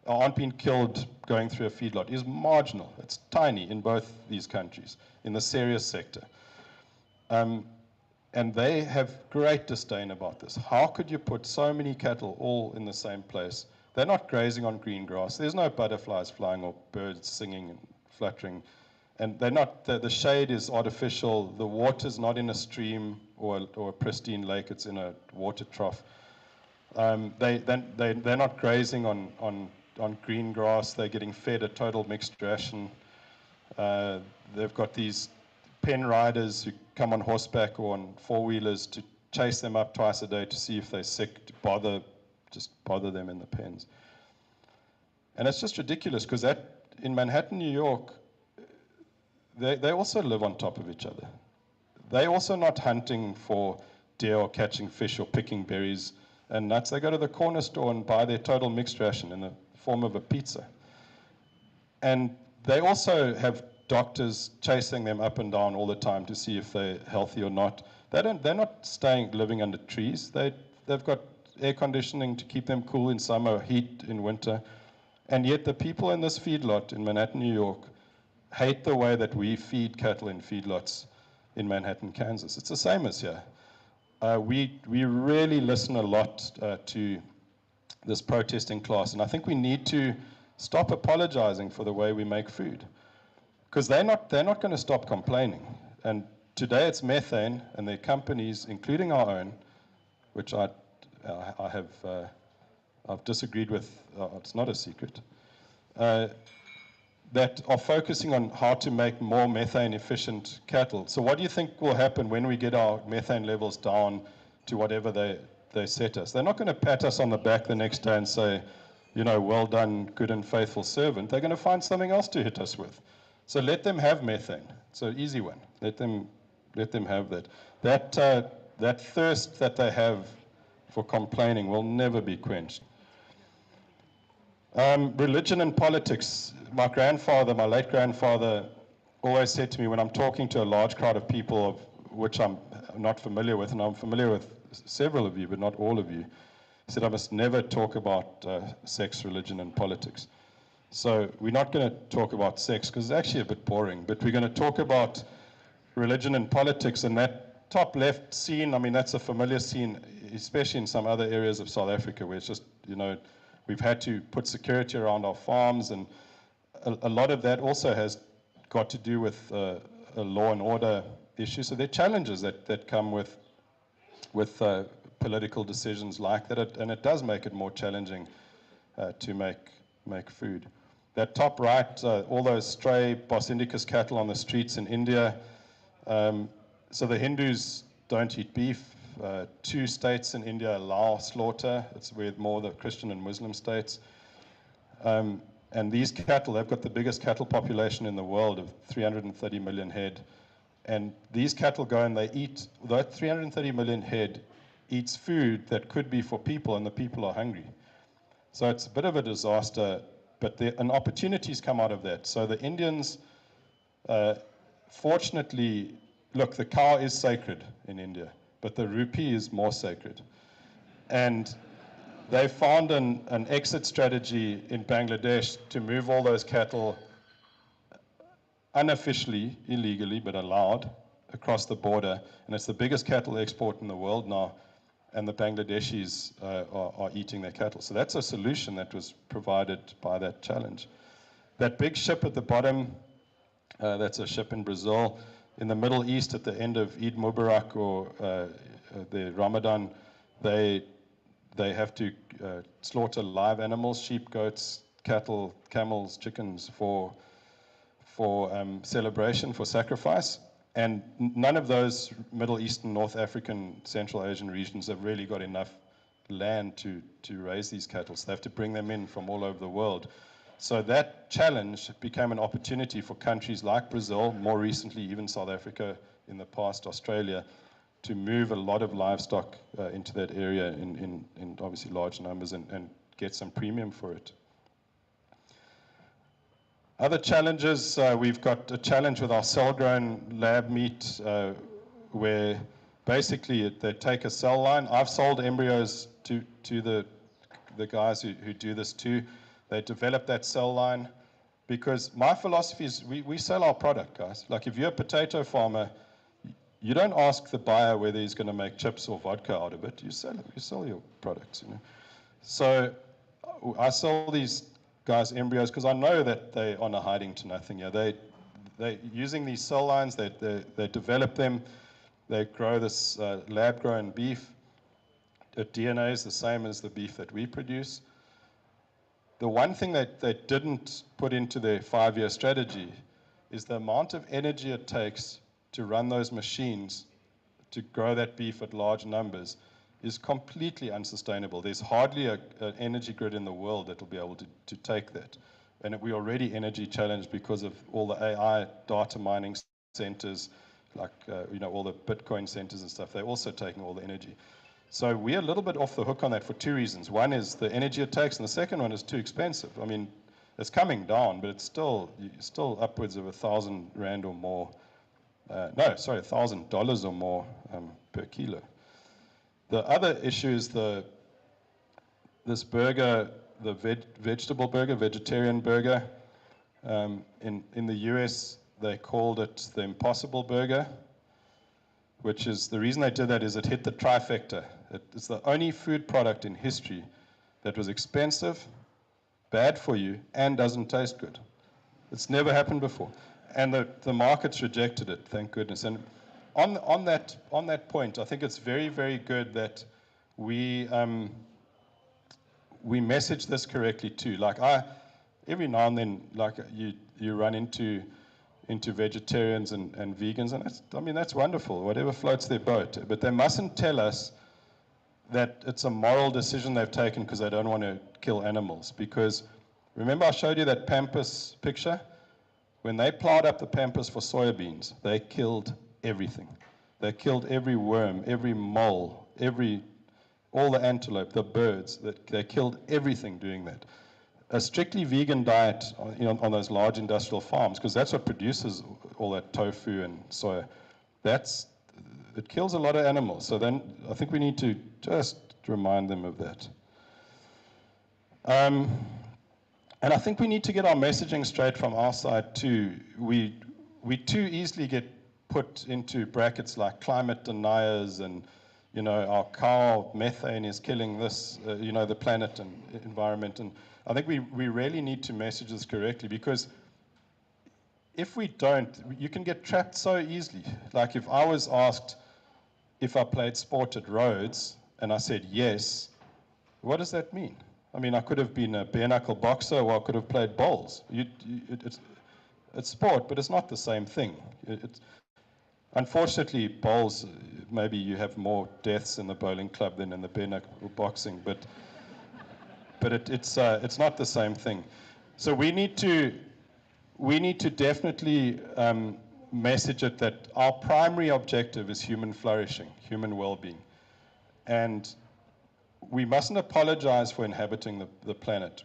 aren't being killed going through a feedlot is marginal. It's tiny in both these countries, in the serious sector. And they have great disdain about this. How could you put so many cattle all in the same place? They're not grazing on green grass. There's no butterflies flying or birds singing and fluttering. And they're not, the shade is artificial. The water's not in a stream or a pristine lake. It's in a water trough. They're not grazing on green grass. They're getting fed a total mixed ration. They've got these pen riders who come on horseback or on four-wheelers to chase them up twice a day to see if they're sick, to just bother them in the pens. And it's just ridiculous, because in Manhattan, New York, they also live on top of each other. They're also not hunting for deer or catching fish or picking berries and nuts. They go to the corner store and buy their total mixed ration in the form of a pizza. And they also have doctors chasing them up and down all the time to see if they're healthy or not. They're not living under trees. They've got air conditioning to keep them cool in summer, heat in winter. And yet the people in this feedlot in Manhattan, New York, hate the way that we feed cattle in feedlots in Manhattan, Kansas. It's the same as here. We really listen a lot to this protesting class, and I think we need to stop apologizing for the way we make food, because they're not going to stop complaining. And today it's methane, and there are companies, including our own, which I've disagreed with. It's not a secret. That are focusing on how to make more methane-efficient cattle. So what do you think will happen when we get our methane levels down to whatever they set us? They're not going to pat us on the back the next day and say, you know, well done, good and faithful servant. They're going to find something else to hit us with. So let them have methane. It's an easy one. Let them have that. That thirst that they have for complaining will never be quenched. Religion and politics. My late grandfather, always said to me when I'm talking to a large crowd of people of which I'm not familiar with, and I'm familiar with several of you, but not all of you, he said I must never talk about sex, religion, and politics. So we're not going to talk about sex because it's actually a bit boring, but we're going to talk about religion and politics. And that top left scene, I mean, that's a familiar scene, especially in some other areas of South Africa where it's just, you know, we've had to put security around our farms, and a lot of that also has got to do with a law and order issue. So there are challenges that come with political decisions like that, and it does make it more challenging to make food. That top right, all those stray Bos Indicus cattle on the streets in India. So the Hindus don't eat beef. 2 states in India allow slaughter. It's with more the Christian and Muslim states. And these cattle, they've got the biggest cattle population in the world of 330 million head. And these cattle go and they eat, that 330 million head eats food that could be for people, and the people are hungry. So it's a bit of a disaster, but an opportunities come out of that. So the Indians, fortunately, look, the cow is sacred in India, but the rupee is more sacred. And they found an exit strategy in Bangladesh to move all those cattle unofficially, illegally, but allowed across the border. And it's the biggest cattle export in the world now, and the Bangladeshis are eating their cattle. So that's a solution that was provided by that challenge. That big ship at the bottom, that's a ship in Brazil. In the Middle East, at the end of Eid Mubarak or the Ramadan, they have to slaughter live animals, sheep, goats, cattle, camels, chickens for celebration, for sacrifice. And none of those Middle Eastern, North African, Central Asian regions have really got enough land to raise these cattle. So they have to bring them in from all over the world. So that challenge became an opportunity for countries like Brazil, more recently even South Africa, in the past Australia, to move a lot of livestock into that area in obviously large numbers and get some premium for it. Other challenges, we've got a challenge with our cell-grown lab meat where basically they take a cell line. I've sold embryos to the guys who do this too. They develop that cell line because my philosophy is we sell our product, guys. Like if you're a potato farmer, you don't ask the buyer whether he's going to make chips or vodka out of it. You sell your products, you know. So I sell these guys embryos because I know that they are not hiding to nothing. Yeah, they using these cell lines. They develop them. They grow this lab-grown beef. The DNA is the same as the beef that we produce. The one thing that they didn't put into their 5-year strategy is the amount of energy it takes to run those machines to grow that beef at large numbers is completely unsustainable. There's hardly an energy grid in the world that will be able to take that. And we're already energy challenged because of all the AI data mining centers, like all the Bitcoin centers and stuff. They're also taking all the energy. So we're a little bit off the hook on that for two reasons. One is the energy it takes, and the second one is too expensive. I mean, it's coming down, but it's still upwards of 1,000 rand or more. No, sorry, $1,000 or more per kilo. The other issue is this burger, the vegetable burger, vegetarian burger. In the US, they called it the Impossible Burger, which is, the reason they did that is it hit the trifecta. It's the only food product in history that was expensive, bad for you, and doesn't taste good. It's never happened before. And the markets rejected it, thank goodness. And on that point, I think it's very, very good that we message this correctly too. Like every now and then, like you run into vegetarians and vegans, and that's wonderful, whatever floats their boat. But they mustn't tell us that it's a moral decision they've taken because they don't want to kill animals. Because remember I showed you that pampas picture? When they plowed up the pampas for soybeans, they killed everything. They killed every worm, every mole, all the antelope, the birds. They killed everything doing that. A strictly vegan diet on those large industrial farms, because that's what produces all that tofu and soya, it kills a lot of animals. So then I think we need to just remind them of that. And I think we need to get our messaging straight from our side too. We too easily get put into brackets like climate deniers and, our cow methane is killing this, the planet and environment. And I think we really need to message this correctly, because if we don't, you can get trapped so easily. Like if I was asked if I played sport at Rhodes and I said yes, what does that mean? I mean, I could have been a bare knuckle boxer, or I could have played bowls. It's sport, but it's not the same thing. Unfortunately, bowls, maybe you have more deaths in the bowling club than in the bare knuckle boxing, but it's not the same thing. So we need to definitely message it that our primary objective is human flourishing, human well-being, and we mustn't apologize for inhabiting the planet.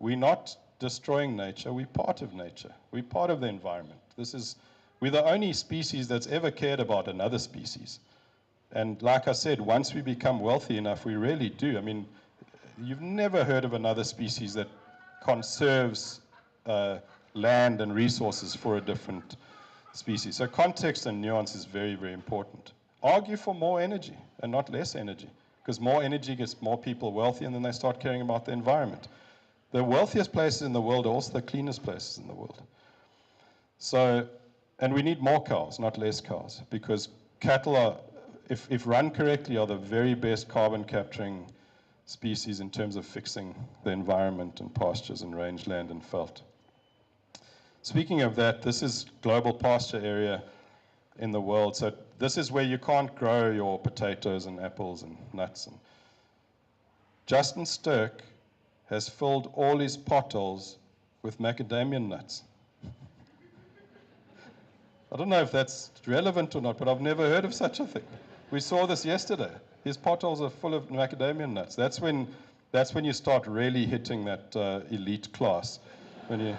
We're not destroying nature. We're part of nature. We're part of the environment. We're the only species that's ever cared about another species. And like I said, once we become wealthy enough, we really do. I mean, you've never heard of another species that conserves land and resources for a different species. So context and nuance is very, very important. Argue for more energy and not less energy, because more energy gets more people wealthy, and then they start caring about the environment. The wealthiest places in the world are also the cleanest places in the world. So, and we need more cows, not less cows, because cattle are, if run correctly, are the very best carbon capturing species in terms of fixing the environment and pastures and rangeland and veld. Speaking of that, this is global pasture area in the world. So this is where you can't grow your potatoes and apples and nuts. And Justin Stirk has filled all his potholes with macadamia nuts. I don't know if that's relevant or not, but I've never heard of such a thing. We saw this yesterday. His potholes are full of macadamia nuts. That's when you start really hitting that elite class, when you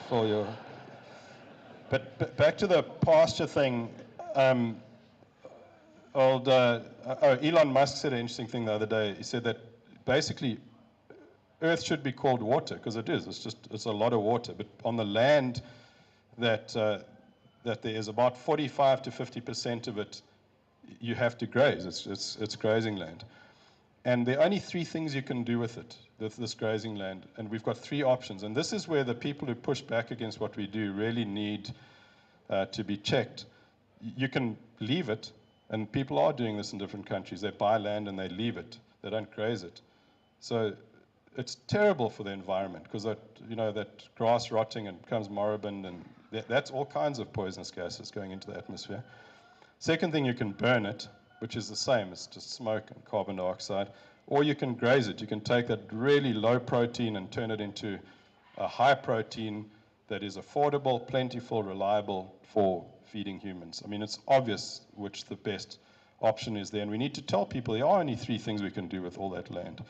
fill your. But back to the pasture thing. Elon Musk said an interesting thing the other day. He said that basically Earth should be called water, because it is. It's a lot of water. But on the land that there is, about 45 to 50% of it, you have to graze. It's grazing land. And there are only three things you can do with it, this grazing land. And we've got three options. And this is where the people who push back against what we do really need to be checked. You can leave it, and people are doing this in different countries. They buy land and they leave it. They don't graze it. So it's terrible for the environment, because that grass rotting and becomes moribund, and that's all kinds of poisonous gases going into the atmosphere. Second thing, you can burn it, which is the same. It's just smoke and carbon dioxide. Or you can graze it. You can take that really low protein and turn it into a high protein that is affordable, plentiful, reliable for feeding humans. I mean, it's obvious which the best option is there. And we need to tell people there are only 3 things we can do with all that land.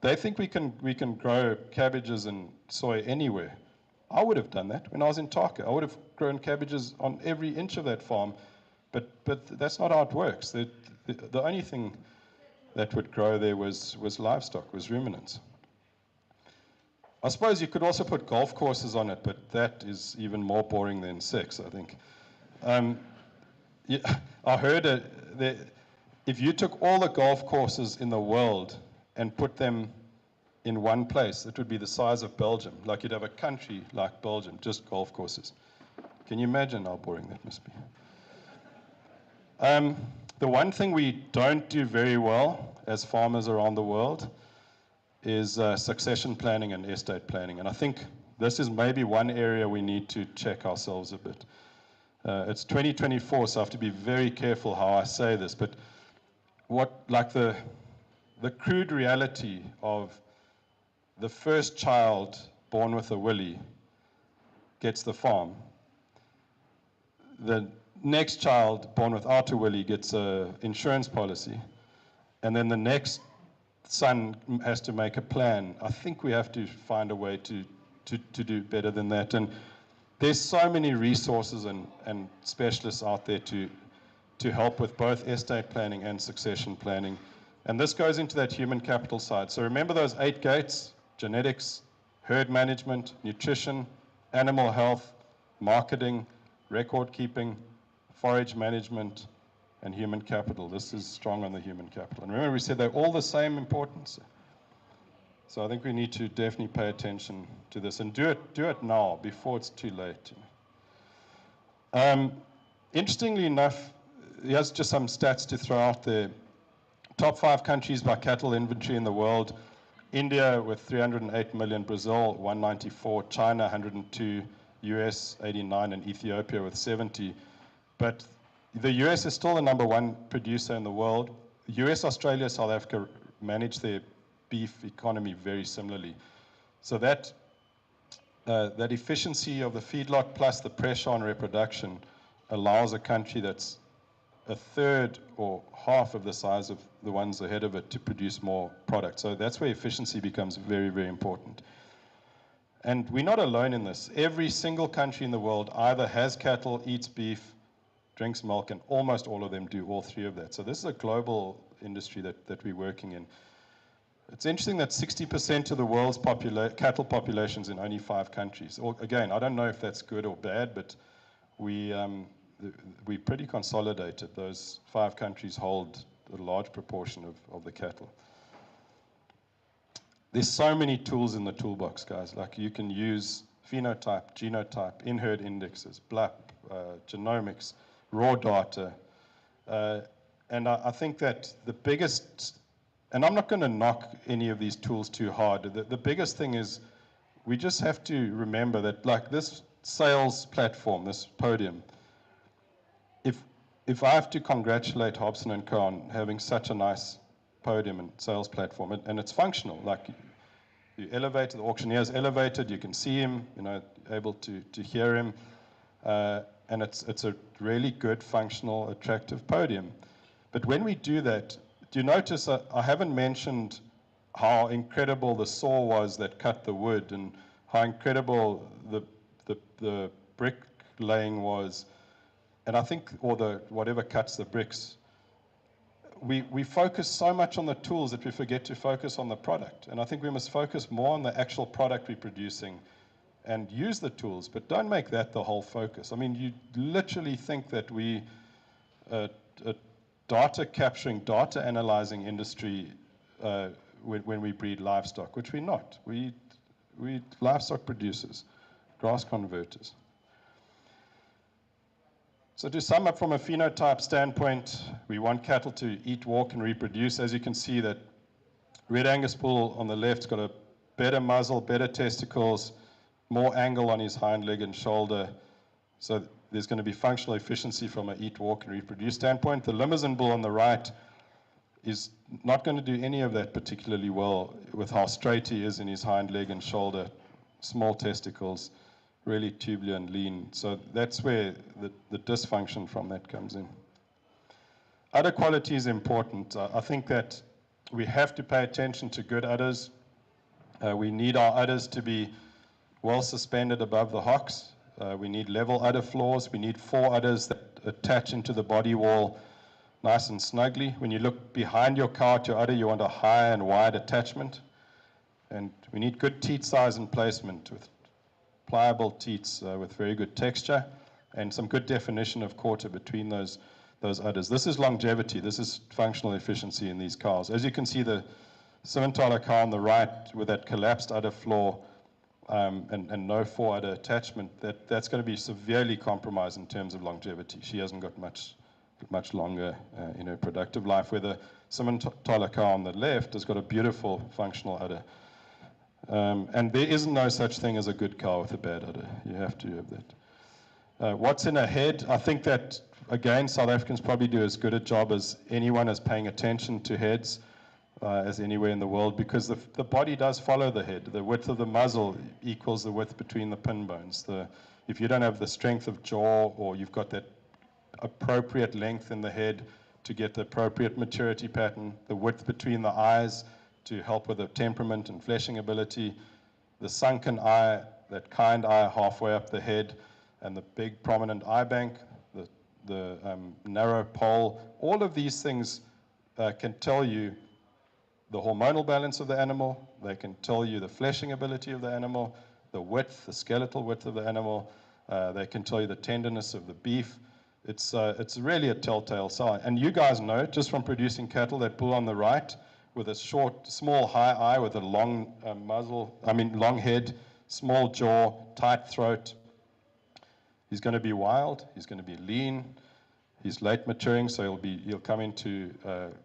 They think we can grow cabbages and soy anywhere. I would have done that when I was in Taka. I would have grown cabbages on every inch of that farm, but that's not how it works. The only thing that would grow there was livestock, was ruminants. I suppose you could also put golf courses on it, but that is even more boring than sex, I think. Yeah, I heard if you took all the golf courses in the world and put them in one place, it would be the size of Belgium. Like you'd have a country like Belgium, just golf courses. Can you imagine how boring that must be? The one thing we don't do very well as farmers around the world is succession planning and estate planning. And I think this is maybe one area we need to check ourselves a bit. It's 2024, so I have to be very careful how I say this, but the crude reality of the first child born with a willy gets the farm. The next child born without a willy gets an insurance policy. And then the next son has to make a plan. I think we have to find a way to do better than that. And there's so many resources and specialists out there to help with both estate planning and succession planning. And this goes into that human capital side. So remember those 8 gates: genetics, herd management, nutrition, animal health, marketing, record keeping, forage management, and human capital. This is strong on the human capital. And remember, we said they're all the same importance. So I think we need to definitely pay attention to this and do it now before it's too late. Interestingly enough, here's just some stats to throw out there. Top 5 countries by cattle inventory in the world: India with 308 million, Brazil 194, China 102, US 89, and Ethiopia with 70. But the US is still the #1 producer in the world. US, Australia, South Africa manage their beef economy very similarly. So that efficiency of the feedlot plus the pressure on reproduction allows a country that's a third or half of the size of the ones ahead of it to produce more product. So that's where efficiency becomes very, very important. And we're not alone in this. Every single country in the world either has cattle, eats beef, drinks milk, and almost all of them do all 3 of that. So this is a global industry that we're working in. It's interesting that 60% of the world's cattle population's in only 5 countries. Again, I don't know if that's good or bad, but we're pretty consolidated. Those 5 countries hold a large proportion of the cattle. There's so many tools in the toolbox, guys. Like you can use phenotype, genotype, in-herd indexes, BLAP, genomics, raw data. And I think that the biggest, and I'm not going to knock any of these tools too hard. The biggest thing is we just have to remember that, like this sales platform, this podium, if I have to congratulate Hobson and Co on having such a nice podium and sales platform, and it's functional, like you elevate, the auctioneer's elevated, you can see him, able to hear him, and it's a really good, functional, attractive podium. But when we do that, do you notice I haven't mentioned how incredible the saw was that cut the wood, and how incredible the brick laying was, and I think, or whatever cuts the bricks. We focus so much on the tools that we forget to focus on the product. And I think we must focus more on the actual product we're producing and use the tools, but don't make that the whole focus. I mean, you literally think that we a data capturing, data analyzing industry when we breed livestock, which we're not. We livestock producers, grass converters. So to sum up from a phenotype standpoint, we want cattle to eat, walk, and reproduce. As you can see, that Red Angus bull on the left's got a better muzzle, better testicles, more angle on his hind leg and shoulder. So there's going to be functional efficiency from an eat, walk, and reproduce standpoint. The Limousin bull on the right is not going to do any of that particularly well with how straight he is in his hind leg and shoulder, small testicles, really tubular and lean. So that's where the dysfunction from that comes in. Udder quality is important. I think that we have to pay attention to good udders. We need our udders to be well suspended above the hocks. We need level udder floors. We need 4 udders that attach into the body wall nice and snugly. When you look behind your cow at your udder, you want a high and wide attachment. And we need good teat size and placement with pliable teats with very good texture and some good definition of quarter between those udders. This is longevity. This is functional efficiency in these cows. As you can see, the Simmentaler cow on the right with that collapsed udder floor and no 4 udder attachment, that's going to be severely compromised in terms of longevity. She hasn't got much longer in her productive life, where the Simmentaler cow on the left has got a beautiful functional udder. And there is no such thing as a good cow with a bad udder. You have to have that. What's in a head? I think that, again, South Africans probably do as good a job as anyone as paying attention to heads as anywhere in the world, because the body does follow the head. The width of the muzzle equals the width between the pin bones. If you don't have the strength of jaw, or you've got that appropriate length in the head to get the appropriate maturity pattern, the width between the eyes to help with the temperament and fleshing ability, the sunken eye, that kind eye halfway up the head, and the big prominent eye bank, the narrow pole, all of these things can tell you the hormonal balance of the animal. They can tell you the fleshing ability of the animal, the width, the skeletal width of the animal. They can tell you the tenderness of the beef. It's really a telltale sign. And you guys know, just from producing cattle, that bull on the right with a small, high eye with a long long head, small jaw, tight throat. He's going to be wild. He's going to be lean. He's late maturing, so he'll come into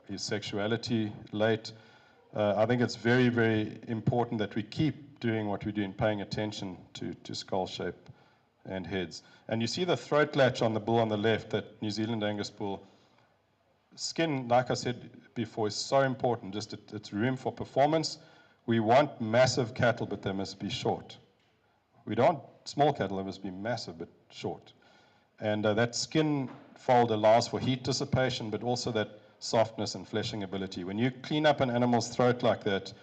his sexuality late. I think it's very, very important that we keep doing what we're doing, paying attention to skull shape and heads. And you see the throat latch on the bull on the left, that New Zealand Angus bull. Skin, like I said before, is so important. Just it's room for performance. We want massive cattle, but they must be short. We don't want small cattle, they must be massive but short. And that skin fold allows for heat dissipation, but also that softness and fleshing ability. When you clean up an animal's throat like that,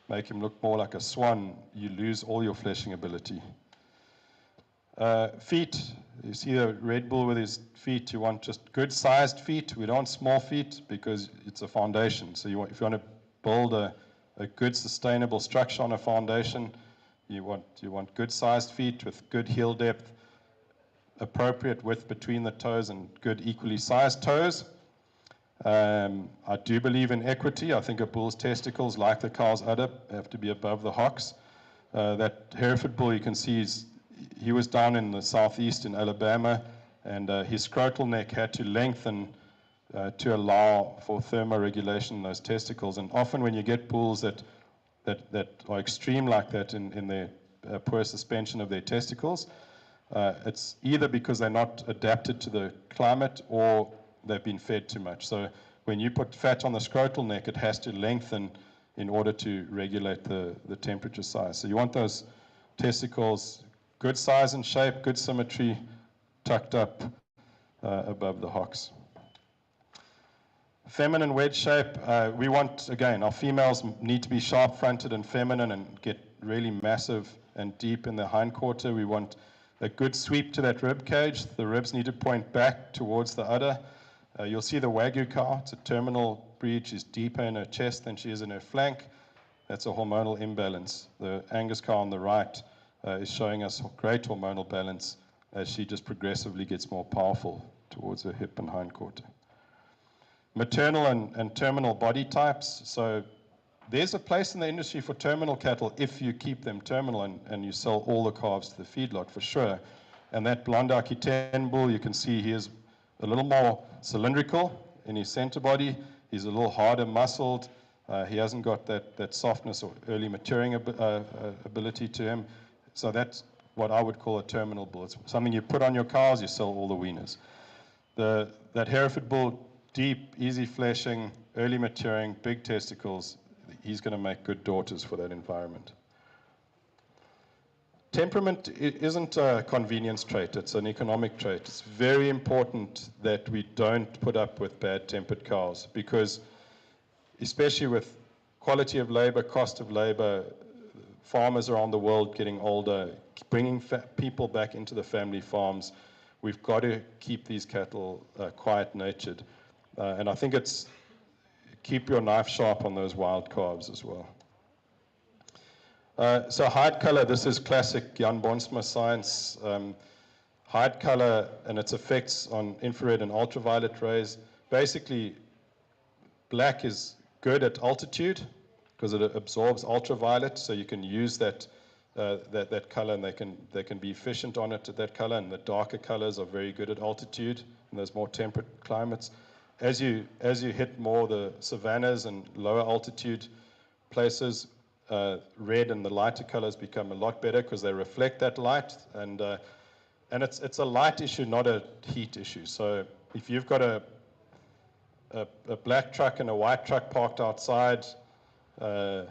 make him look more like a swan, you lose all your fleshing ability. Feet, you see the Red Bull with his feet, you want just good sized feet. We don't want small feet because it's a foundation. So if you want to build a good sustainable structure on a foundation, you want good sized feet with good heel depth, appropriate width between the toes, and good equally sized toes. I do believe in equity. I think a bull's testicles, like the cow's udder, have to be above the hocks. That Hereford bull, you can see, he was down in the southeast in Alabama, and his scrotal neck had to lengthen to allow for thermoregulation in those testicles. And often when you get bulls that are extreme like that in their poor suspension of their testicles, it's either because they're not adapted to the climate or they've been fed too much. So when you put fat on the scrotal neck, it has to lengthen in order to regulate the temperature size. So you want those testicles good size and shape, good symmetry, tucked up above the hocks. Feminine wedge shape, we want, again, our females need to be sharp-fronted and feminine and get really massive and deep in the hindquarter. We want a good sweep to that rib cage. The ribs need to point back towards the udder. You'll see the Wagyu cow, it's a terminal breed. She's deeper in her chest than she is in her flank. That's a hormonal imbalance. The Angus cow on the right is showing us great hormonal balance as she just progressively gets more powerful towards her hip and hindquarter. Maternal and terminal body types. So there's a place in the industry for terminal cattle if you keep them terminal and you sell all the calves to the feedlot, for sure. And that blonde Aquitaine bull, you can see he is a little more cylindrical in his center body. He's a little harder muscled. He hasn't got that softness or early maturing ability to him. So that's what I would call a terminal bull. It's something you put on your cows, you sell all the weaners. That Hereford bull, deep, easy fleshing, early maturing, big testicles, he's going to make good daughters for that environment. temperament isn't a convenience trait, it's an economic trait. It's very important that we don't put up with bad-tempered cows because, especially with quality of labor, cost of labor, farmers around the world getting older, bringing people back into the family farms, we've got to keep these cattle quiet-natured. And I think it's keep your knife sharp on those wild calves as well. So hide color, this is classic Jan Bonsmara science. Hide color and its effects on infrared and ultraviolet rays. Basically, black is good at altitude because it absorbs ultraviolet, so you can use that color and they can be efficient on it at that color, and the darker colors are very good at altitude in those more temperate climates. As you hit more the savannas and lower altitude places, red and the lighter colors become a lot better because they reflect that light, and it's a light issue, not a heat issue. So if you've got a black truck and a white truck parked outside at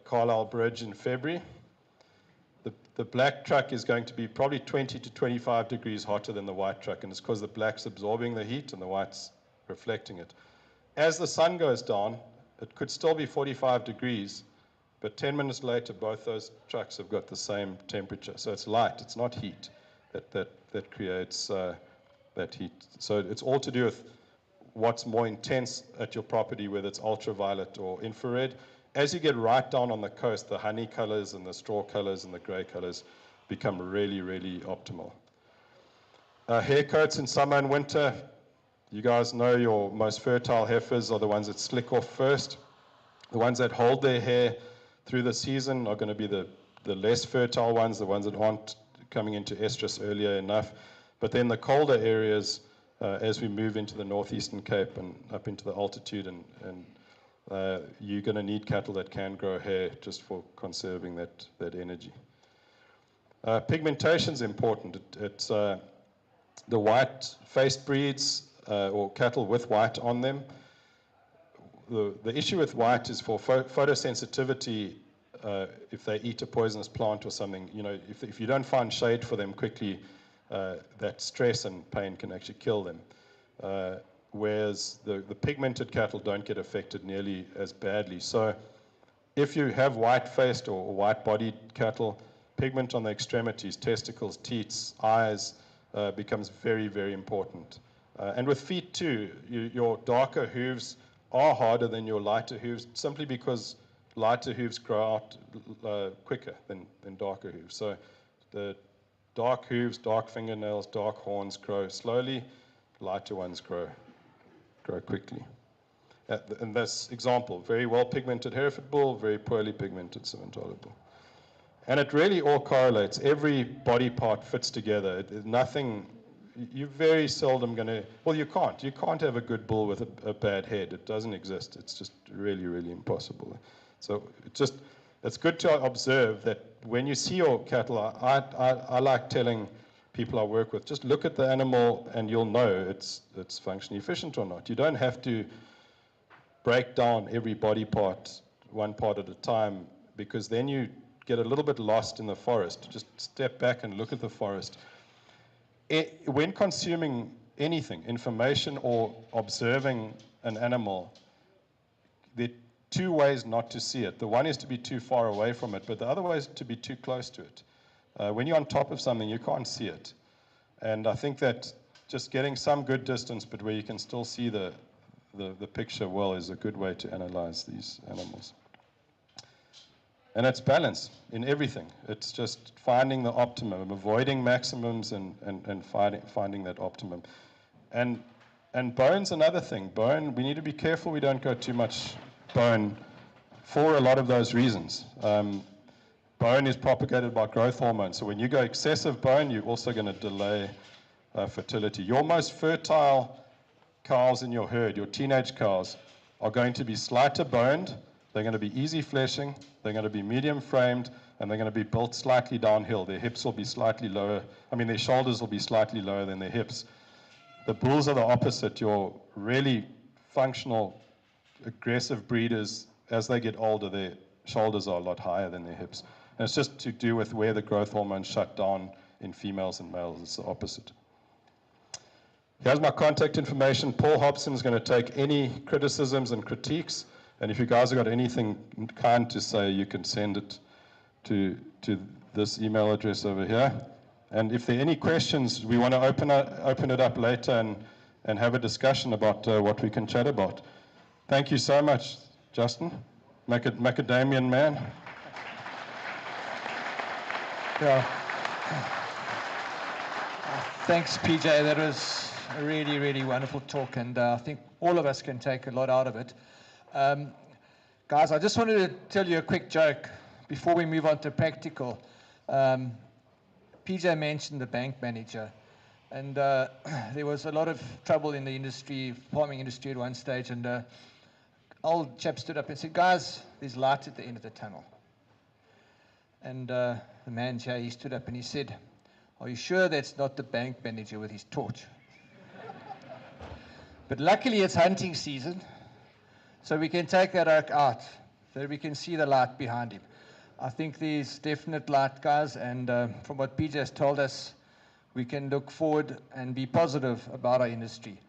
Carlisle Bridge in February, the black truck is going to be probably 20 to 25 degrees hotter than the white truck, and it's because the black's absorbing the heat and the white's reflecting it. As the sun goes down, it could still be 45 degrees, but 10 minutes later, both those trucks have got the same temperature. So it's light, it's not heat that creates that heat. So it's all to do with what's more intense at your property, whether it's ultraviolet or infrared. As you get right down on the coast, the honey colors and the straw colors and the gray colors become really, really optimal. Hair coats in summer and winter. You guys know your most fertile heifers are the ones that slick off first. The ones that hold their hair through the season are going to be the less fertile ones, the ones that aren't coming into estrus earlier enough. But then the colder areas, as we move into the northeastern Cape and up into the altitude, and you're going to need cattle that can grow hair just for conserving that energy. Pigmentation is important. It's the white-faced breeds or cattle with white on them. The issue with white is for photosensitivity. If they eat a poisonous plant or something, you know, if you don't find shade for them quickly, that stress and pain can actually kill them. Whereas the pigmented cattle don't get affected nearly as badly. So if you have white-faced or white-bodied cattle, pigment on the extremities, testicles, teats, eyes, becomes very, very important. And with feet too, your darker hooves are harder than your lighter hooves, simply because lighter hooves grow out quicker than darker hooves. So the dark hooves, dark fingernails, dark horns grow slowly, lighter ones grow quickly. And that's example, very well pigmented Hereford bull, very poorly pigmented Simmental bull. And it really all correlates. Every body part fits together. Nothing, you're very seldom going to, well, you can't have a good bull with a bad head. It doesn't exist. It's just really, really impossible. So it's good to observe that when you see your cattle, I like telling people I work with, just look at the animal and you'll know it's functionally efficient or not. You don't have to break down every body part, one part at a time, because then you get a little bit lost in the forest. Just step back and look at the forest. When consuming anything, information or observing an animal, there are two ways not to see it. The one is to be too far away from it, but the other way is to be too close to it. When you're on top of something, you can't see it. And I think that just getting some good distance, but where you can still see the picture well, is a good way to analyze these animals. And it's balance in everything. It's just finding the optimum, avoiding maximums and finding that optimum. And bone's another thing. Bone, we need to be careful we don't go too much bone for a lot of those reasons. Bone is propagated by growth hormones. So when you go excessive bone, you're also going to delay fertility. Your most fertile cows in your herd, your teenage cows, are going to be slighter boned. They're going to be easy fleshing. They're going to be medium framed, and they're going to be built slightly downhill. Their hips will be slightly lower. Their shoulders will be slightly lower than their hips. The bulls are the opposite. Your really functional, aggressive breeders, as they get older, their shoulders are a lot higher than their hips. And it's just to do with where the growth hormone shut down in females and males. It's the opposite. Here's my contact information. Paul Hobson is going to take any criticisms and critiques. And if you guys have got anything kind to say, you can send it to this email address over here. And if there are any questions, we want to open it up later and have a discussion about what we can chat about. Thank you so much, Justin, macadamian man. Yeah. Thanks, PJ. That was a really, really wonderful talk, and I think all of us can take a lot out of it. Guys, I just wanted to tell you a quick joke before we move on to practical. PJ mentioned the bank manager, and there was a lot of trouble in the industry, farming industry at one stage, and old chap stood up and said, guys, there's light at the end of the tunnel. And the man here, he stood up and he said, are you sure that's not the bank manager with his torch? But luckily it's hunting season, so we can take that out, so we can see the light behind him. I think there's definite light, guys, and from what PJ has told us, we can look forward and be positive about our industry.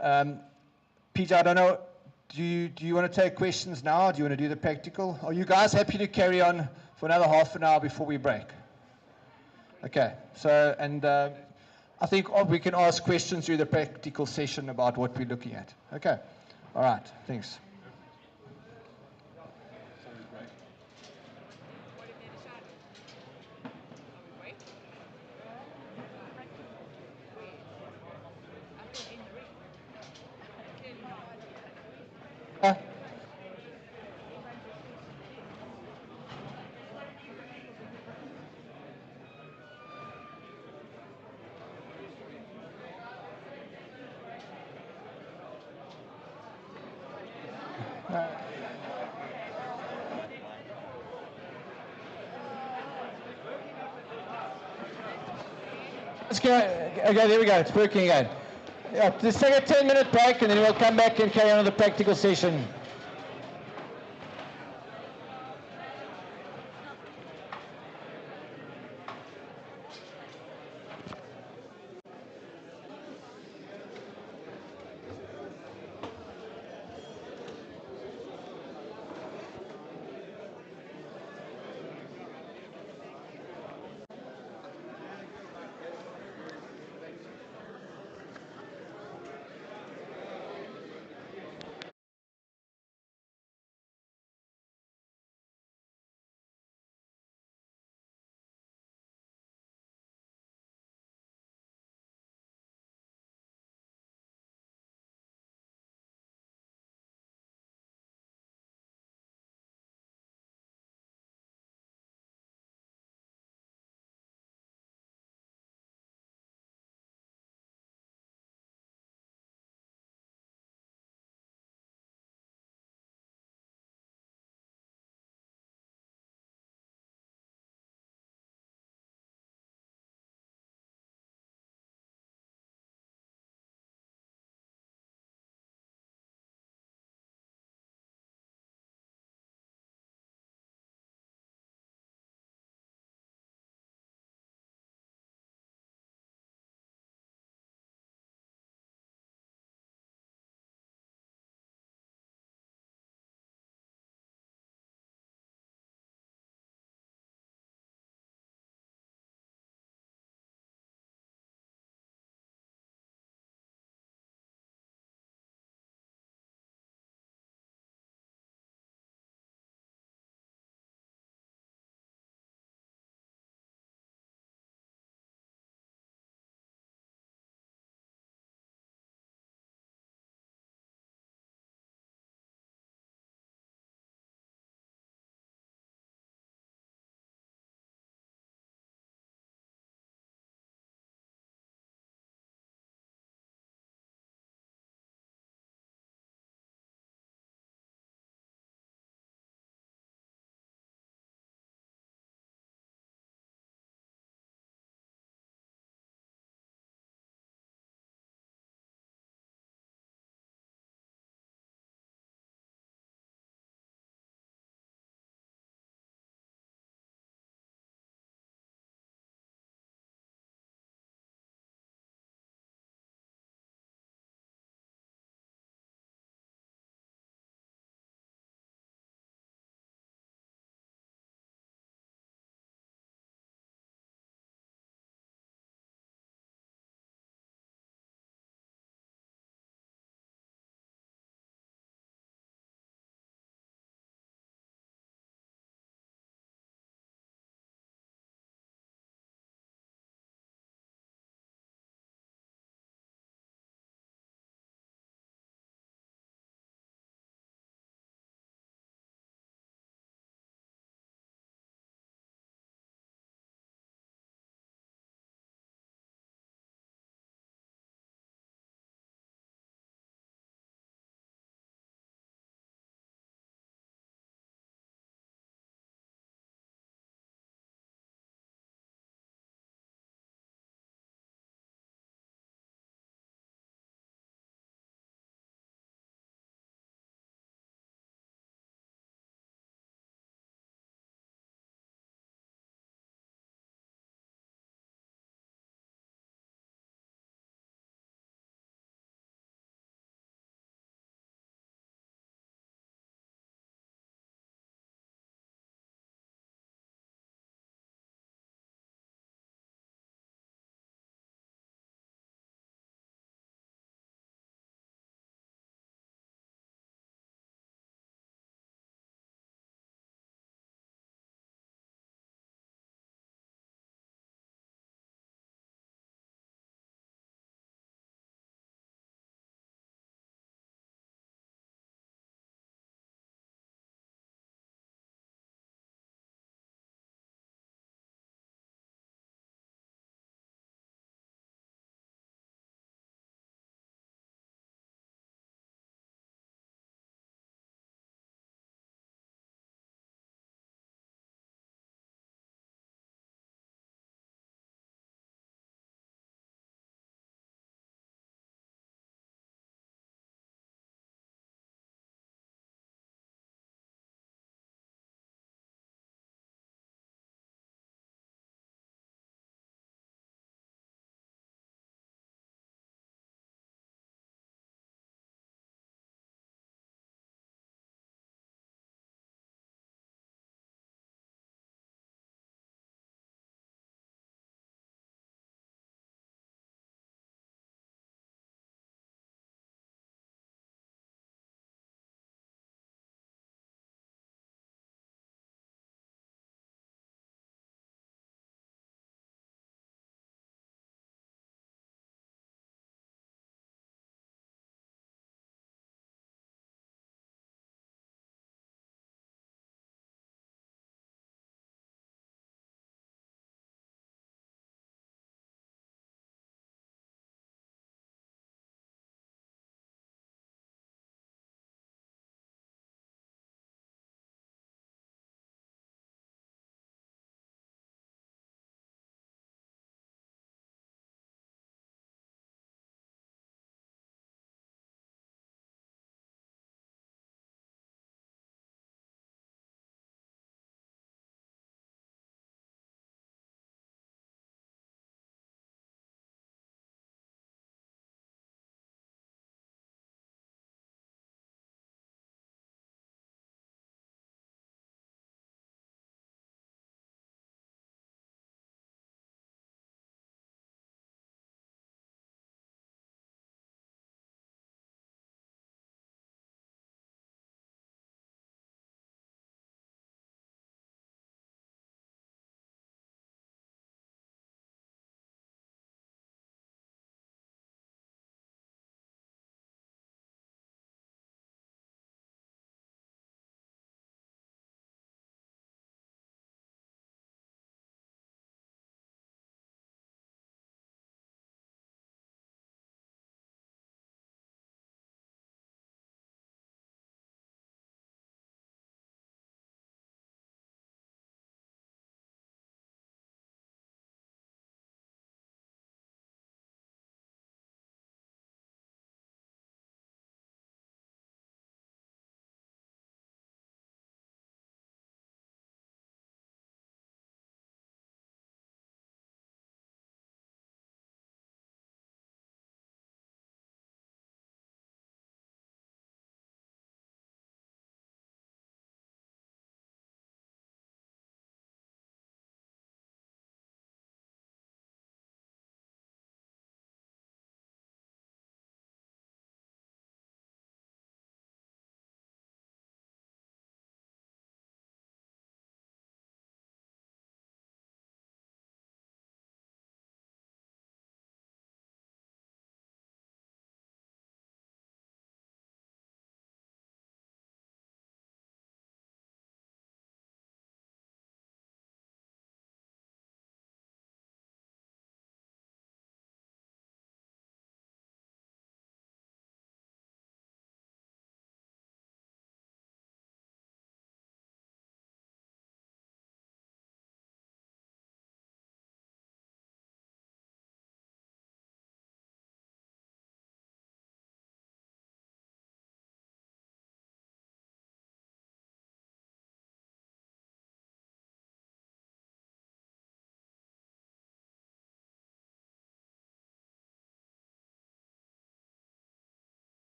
PJ, I don't know, do you want to take questions now? Do you want to do the practical? Are you guys happy to carry on for another half an hour before we break? Okay, so, and I think we can ask questions through the practical session about what we're looking at. Okay, all right, thanks. Let's go. Okay, there we go. It's working again. Yeah, let's take a 10-minute break and then we'll come back and carry on with the practical session.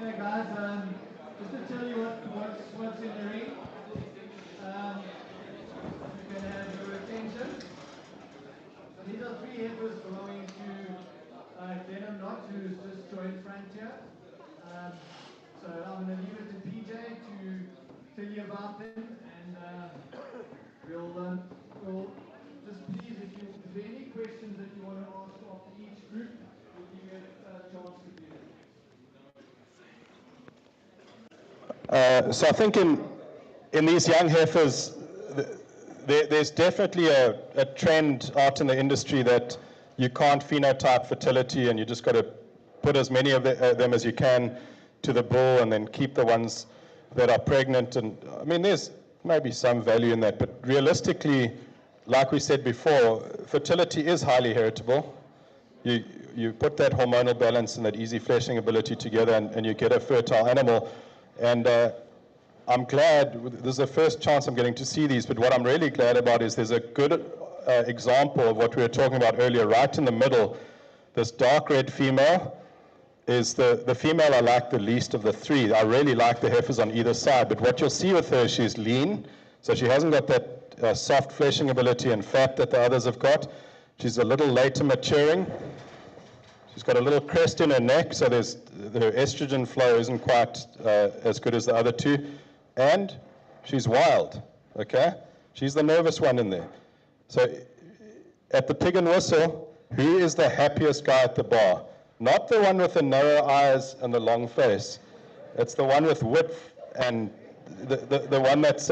Okay, guys, just to tell you what's in the ring, you can have your attention. So these are three heifers belonging to Denim Knot, who's just joined Frontier. So I'm going to leave it to PJ to tell you about them, and we'll just please, if there are any questions that you want to ask after each group, we'll give you a chance to do that. So I think in these young heifers, there's definitely a trend out in the industry that you can't phenotype fertility and you just got to put as many of them as you can to the bull and then keep the ones that are pregnant. And I mean, there's maybe some value in that, but realistically, like we said before, fertility is highly heritable. You put that hormonal balance and that easy fleshing ability together and you get a fertile animal. And I'm glad, this is the first chance I'm getting to see these, but what I'm really glad about is there's a good example of what we were talking about earlier, right in the middle. This dark red female is the female I like the least of the three. I really like the heifers on either side, but what you'll see with her, she's lean, so she hasn't got that soft fleshing ability and fat that the others have got. She's a little later maturing. She's got a little crest in her neck, so her estrogen flow isn't quite as good as the other two. And she's wild, okay? She's the nervous one in there. So at the Pig and Whistle, who is the happiest guy at the bar? Not the one with the narrow eyes and the long face. It's the one with width and the one that's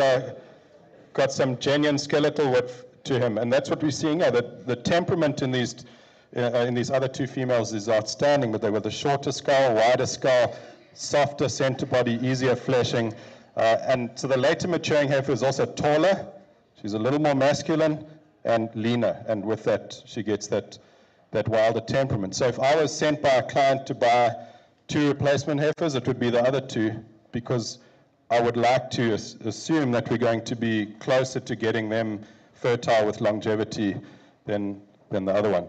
got some genuine skeletal width to him. And that's what we're seeing now. The temperament in these other two females is outstanding, but they were the shorter skull, wider skull, softer center body, easier fleshing. And so the later maturing heifer is also taller. She's a little more masculine and leaner. And with that, she gets that wilder temperament. So if I was sent by a client to buy 2 replacement heifers, it would be the other 2, because I would like to assume that we're going to be closer to getting them fertile with longevity than the other one.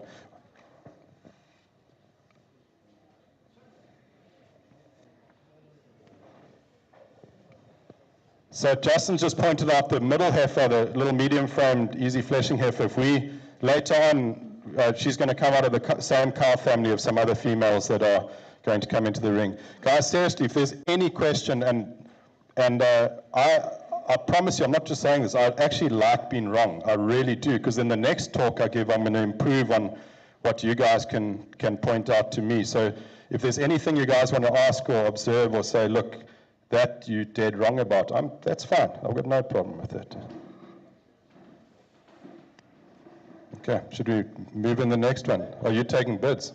So Justin just pointed out the middle heifer, the little medium-framed, easy fleshing heifer. If we, later on, she's going to come out of the same cow family of some other females that are going to come into the ring. Guys, seriously, if there's any question, and I promise you, I'm not just saying this, I actually like being wrong. I really do, because in the next talk I give, I'm going to improve on what you guys can point out to me. So if there's anything you guys want to ask or observe or say, look, that you dead wrong about, that's fine. I've got no problem with it. Okay, should we move in the next one? Are you taking bids?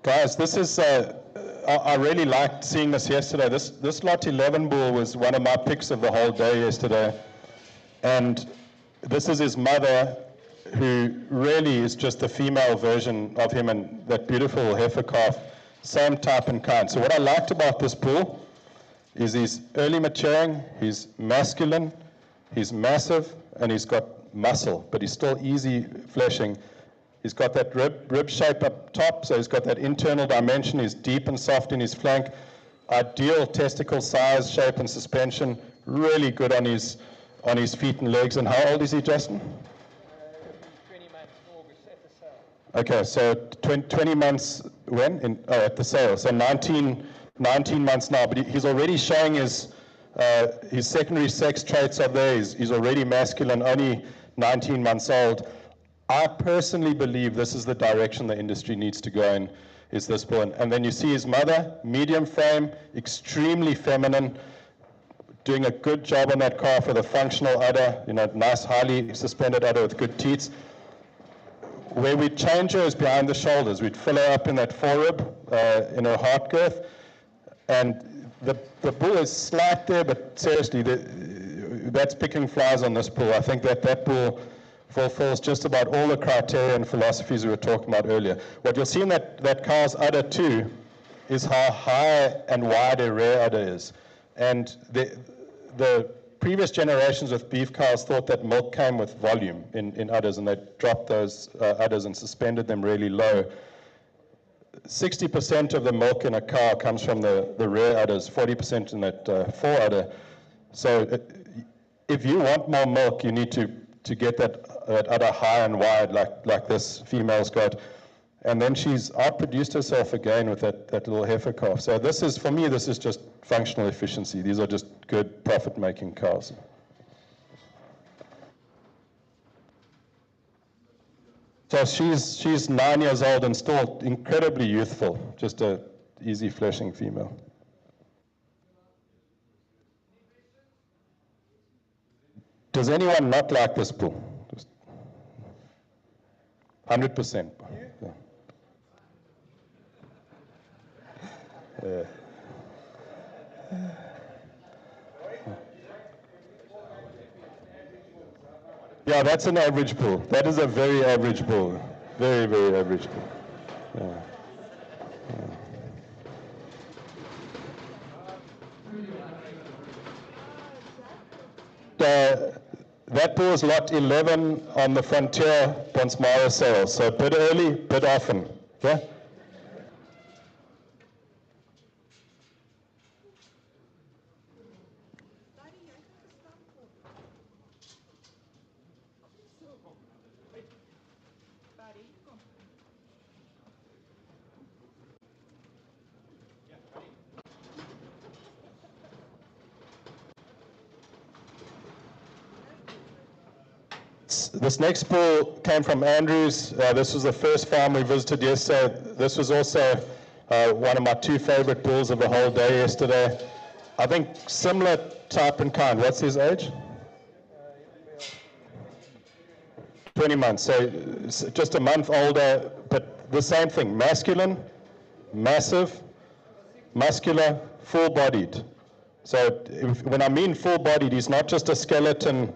Guys, this is, I really liked seeing this yesterday. This lot 11 bull was one of my picks of the whole day yesterday. And this is his mother, who really is just the female version of him, and that beautiful heifer calf, same type and kind. So what I liked about this bull is he's early maturing, he's masculine, he's massive, and he's got muscle, but he's still easy fleshing. He's got that rib shape up top, so he's got that internal dimension. He's deep and soft in his flank. Ideal testicle size, shape, and suspension. Really good on his feet and legs. And how old is he, Justin? 20 months, August at the sale. Okay, so 20 months when? At the sale. So 19 months now, but he's already showing his secondary sex traits are there. He's already masculine, only 19 months old. I personally believe this is the direction the industry needs to go in, is this bull. And then you see his mother, medium frame, extremely feminine, doing a good job on that calf with a functional udder, nice highly suspended udder with good teats. Where we'd change her is behind the shoulders. We'd fill her up in that forerib, in her heart girth. And the bull is slight there, but seriously, that's picking flies on this bull. I think that bull fulfills just about all the criteria and philosophies we were talking about earlier. What you'll see in that cow's udder too is how high and wide a rear udder is. And the previous generations with beef cows thought that milk came with volume in udders, and they dropped those udders and suspended them really low. 60% of the milk in a cow comes from the rear udders, 40% in that fore udder. So if you want more milk, you need to get that udder high and wide like this female's got. And then she's outproduced herself again with that little heifer calf. So for me, this is just functional efficiency. These are just good profit-making cows. So she's 9 years old and still incredibly youthful, just a easy fleshing female. Does anyone not like this bull? 100%. Yeah. Yeah, that's an average bull. That is a very average bull. Very, very average bull. Yeah. That bull is lot 11 on the Frontier Bonsmara sales. So bid early, bid often. Okay? This next bull came from Andrews. This was the first farm we visited yesterday. This was also one of my two favorite bulls of the whole day yesterday. I think similar type and kind. What's his age? 20 months, so just a month older, but the same thing. Masculine, massive, muscular, full-bodied. So when I mean full-bodied, he's not just a skeleton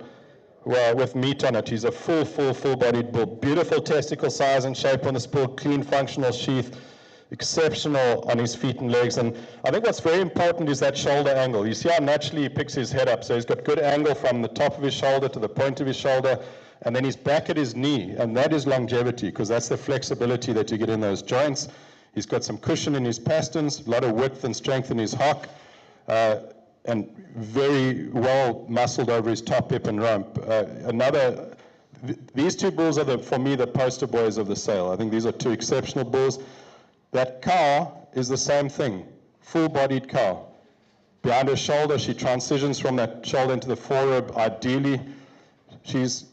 with meat on it. He's a full-bodied bull. Beautiful testicle size and shape on this bull, clean functional sheath, exceptional on his feet and legs. And I think what's very important is that shoulder angle. You see how naturally he picks his head up. So he's got good angle from the top of his shoulder to the point of his shoulder, and then he's back at his knee, and that is longevity, because that's the flexibility that you get in those joints. He's got some cushion in his pasterns, a lot of width and strength in his hock, and very well muscled over his top hip and rump. These two bulls are, for me, the poster boys of the sale. I think these are two exceptional bulls. That cow is the same thing, full-bodied cow. Behind her shoulder, she transitions from that shoulder into the forerib. Ideally, she's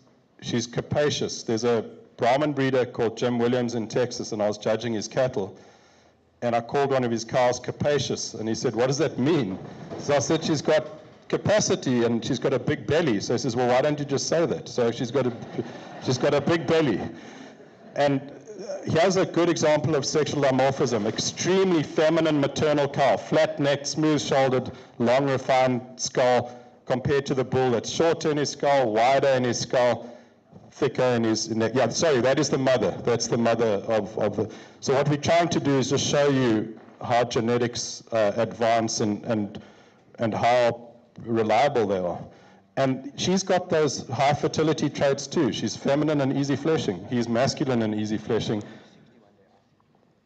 capacious. There's a Brahman breeder called Jim Williams in Texas, and I was judging his cattle. And I called one of his cows capacious, and he said, "What does that mean?" So I said, "She's got capacity and she's got a big belly." So he says, "Well, why don't you just say that?" So she's got a big belly. And here's a good example of sexual dimorphism. Extremely feminine maternal cow, flat neck, smooth shouldered, long refined skull, compared to the bull that's shorter in his skull, wider in his skull, thicker in his neck. Yeah, sorry, that is the mother. That's the mother of the. So what we're trying to do is just show you how genetics advance and how reliable they are. And she's got those high fertility traits too. She's feminine and easy fleshing. He's masculine and easy fleshing.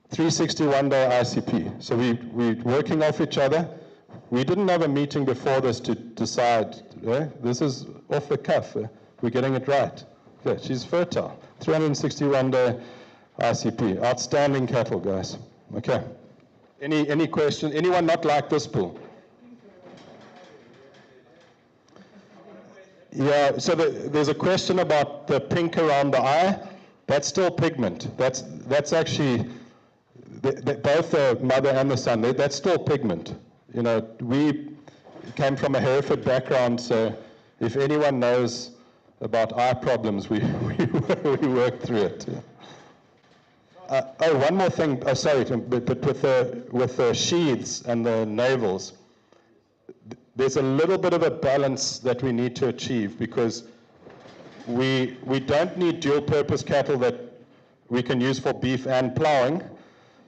361 day ICP. So we're working off each other. We didn't have a meeting before this to decide, this is off the cuff. We're getting it right. She's fertile. 361 day ICP. Outstanding cattle, guys. Okay. Any question? Anyone not like this bull? Yeah, so there's a question about the pink around the eye. That's still pigment. That's actually, both the mother and the son, that's still pigment. You know, we came from a Hereford background, so if anyone knows about eye problems, we worked through it. Yeah. Oh, one more thing. Oh, sorry, but with the sheaths and the navels, there's a little bit of a balance that we need to achieve, because we don't need dual purpose cattle that we can use for beef and plowing,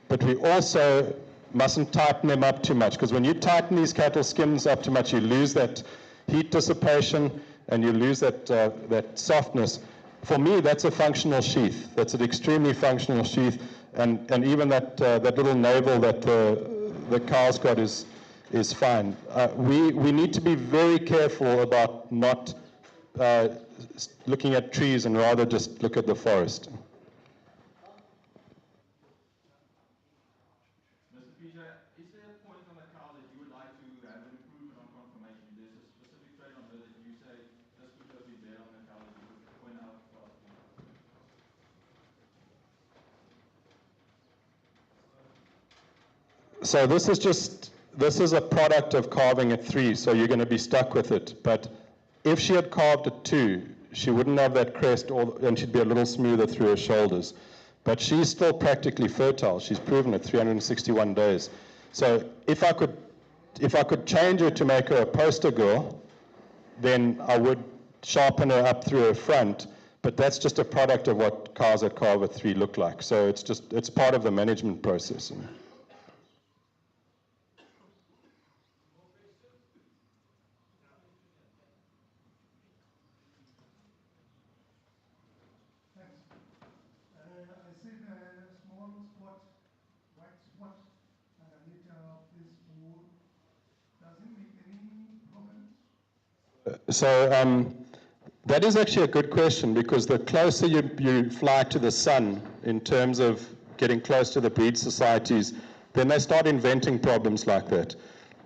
but we also mustn't tighten them up too much, because when you tighten these cattle skins up too much, you lose that heat dissipation and you lose that softness. For me, that's a functional sheath. That's an extremely functional sheath, and even that little navel that the cow's got is fine. We need to be very careful about not looking at trees and rather just look at the forest. Mr. Fisher, is there a point on the cow that you would like to have an improvement on conformation? There's a specific trait on her that you say this could have been better on the cow that you would point out to us? So this is a product of carving at 3, so you're going to be stuck with it. But if she had carved at 2, she wouldn't have that crest, and she'd be a little smoother through her shoulders. But she's still practically fertile. She's proven it 361 days. So if I could change her to make her a poster girl, then I would sharpen her up through her front. But that's just a product of what cows at carve at 3 look like. So it's part of the management process. I see the small spot, white spot underneath this wool. Does it make any problems? So that is actually a good question, because the closer you fly to the sun in terms of getting close to the breed societies, then they start inventing problems like that.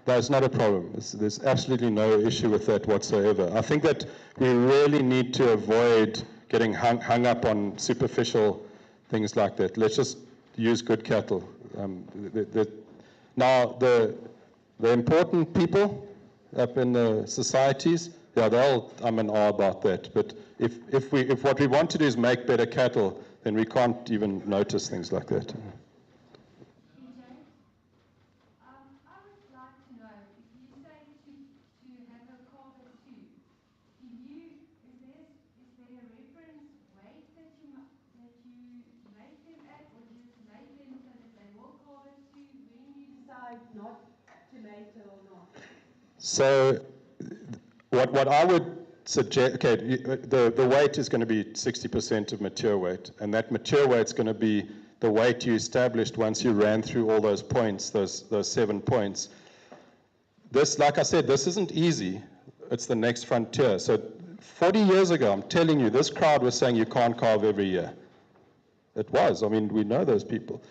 That's not a problem. There's absolutely no issue with that whatsoever. I think that we really need to avoid getting hung up on superficial things like that. Let's just use good cattle. Now, the important people up in the societies, yeah, they'll and ah about that. But if what we want to do is make better cattle, then we can't even notice things like that. I would like to know, if you say to have a carve at 2, is there a reference weight that you make them at, or you just make them so that they will carve at 2 when you decide not to mate or not? So what I would suggest, okay, the weight is going to be 60% of mature weight, and that mature weight is going to be the weight you established once you ran through all those points, those 7 points. This, like I said, this isn't easy. It's the next frontier. So 40 years ago, I'm telling you, this crowd was saying you can't carve every year. It was. I mean, we know those people.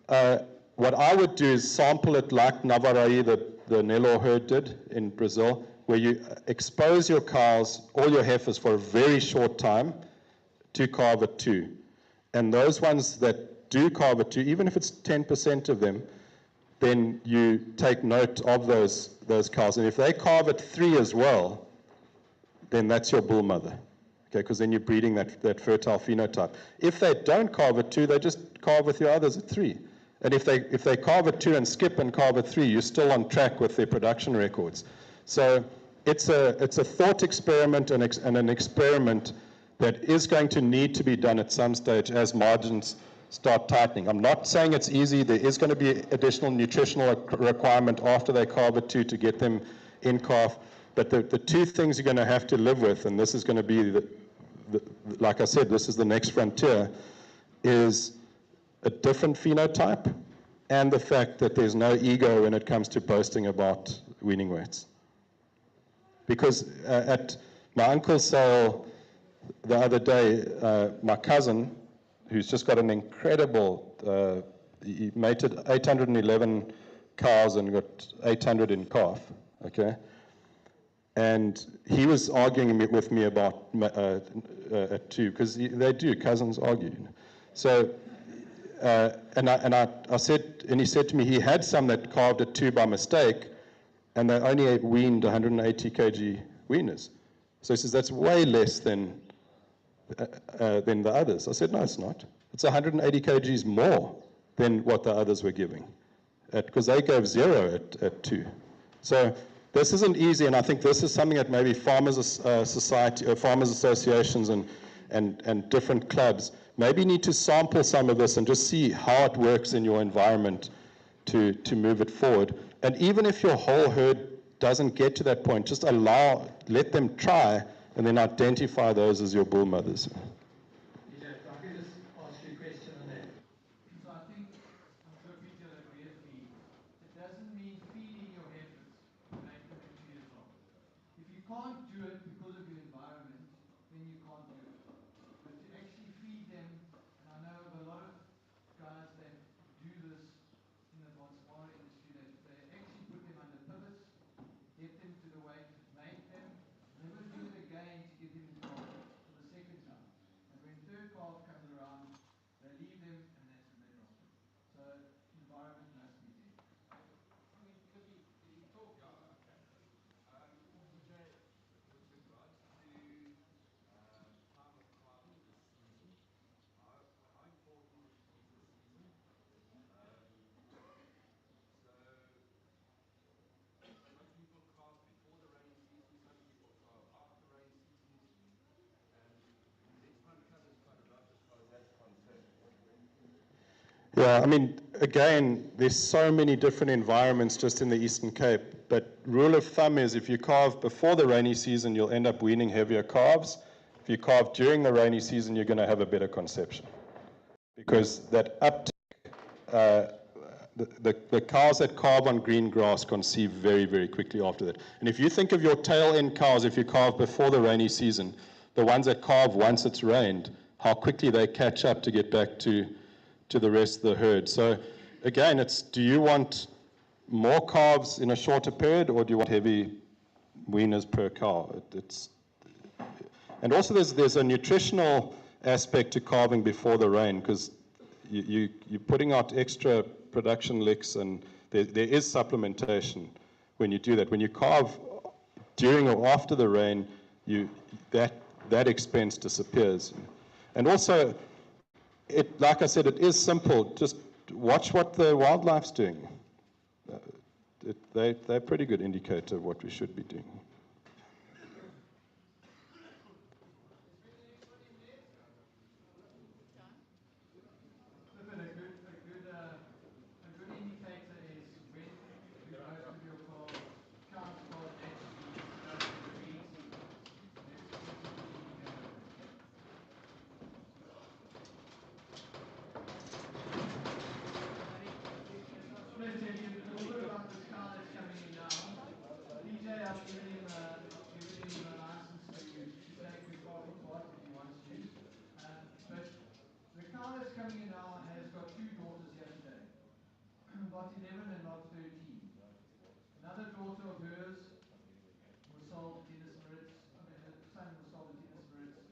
What I would do is sample it like Navarai, the Nelore herd did in Brazil, where you expose your cows, all your heifers, for a very short time to carve at 2. And those ones that do carve at 2, even if it's 10% of them, then you take note of those cows. And if they carve at 3 as well, then that's your bull mother. Okay, because then you're breeding that fertile phenotype. If they don't carve at 2, they just carve with your others at 3. And if they carve at 2 and skip and carve at 3, you're still on track with their production records. So it's a thought experiment and an experiment that is going to need to be done at some stage as margins start tightening. I'm not saying it's easy. There is going to be additional nutritional requirement after they carve at 2 to get them in calf. But the 2 things you're going to have to live with, and this is going to be, like I said, this is the next frontier, is a different phenotype and the fact that there's no ego when it comes to boasting about weaning weights. Because at my uncle's sale the other day, my cousin, who's just got an incredible he mated 811 cows and got 800 in calf, okay? And he was arguing with me about at 2, because they do, cousins argue. So, and I said, and he said to me he had some that calved at 2 by mistake, and they only weaned 180 kg weaners. So he says that's way less than the others. I said, no, it's not. It's 180 kgs more than what the others were giving, because they gave 0 at 2. So this isn't easy, and I think this is something that maybe farmers society, or farmers associations and different clubs maybe need to sample some of this and just see how it works in your environment to move it forward. And even if your whole herd doesn't get to that point, just let them try, and then identify those as your bull mothers. If I could just ask you a question on that. So I think, I'm sure Peter will agree with me, it doesn't mean feeding your heifers to make them at 2 years old. If you can't do it because of your environment, then you can't do it. But to actually feed them, and I know of a lot of guys that do this in the Bonsmara industry, that they actually put them under pivots, get them to the weight, make them, never do it again to get them in calf for the second time. And when third calf comes around, they leave them, and that's when they drop them. So environment must be there. I mean, if you talk, DJ, with regards to time of calving this season, how important is the season? So some people calve before the rainy season, some people calve after rainy seasons. Let's uncover this quite a lot as far as that's concerned. Yeah, I mean, again, there's so many different environments just in the Eastern Cape, but rule of thumb is if you calve before the rainy season, you'll end up weaning heavier calves. If you calve during the rainy season, you're going to have a better conception. Because that uptick, the cows that calve on green grass conceive very, very quickly after that. And if you think of your tail end cows, if you calve before the rainy season, the ones that calve once it's rained, how quickly they catch up to get back to the rest of the herd. So again, it's, do you want more calves in a shorter period, or do you want heavy weaners per cow? And also there's a nutritional aspect to calving before the rain, because you're putting out extra production licks, and there is supplementation when you do that. When you calve during or after the rain, that expense disappears. And also, like I said, it is simple. Just watch what the wildlife's doing. They're a pretty good indicator of what we should be doing. Stefan, a good indicator is when do most of your cows start actually starting the breeding season. That's a good indicator. I want to tell you a little bit about this cow that's coming in now. DJ, I've given him a license to take the calf apart if he wants to. But the cow that's coming in now has got 2 daughters here today, lot 11 and lot 13. Another daughter of hers was sold at Dennis Maritz. I mean, her son was sold at Dennis Maritz,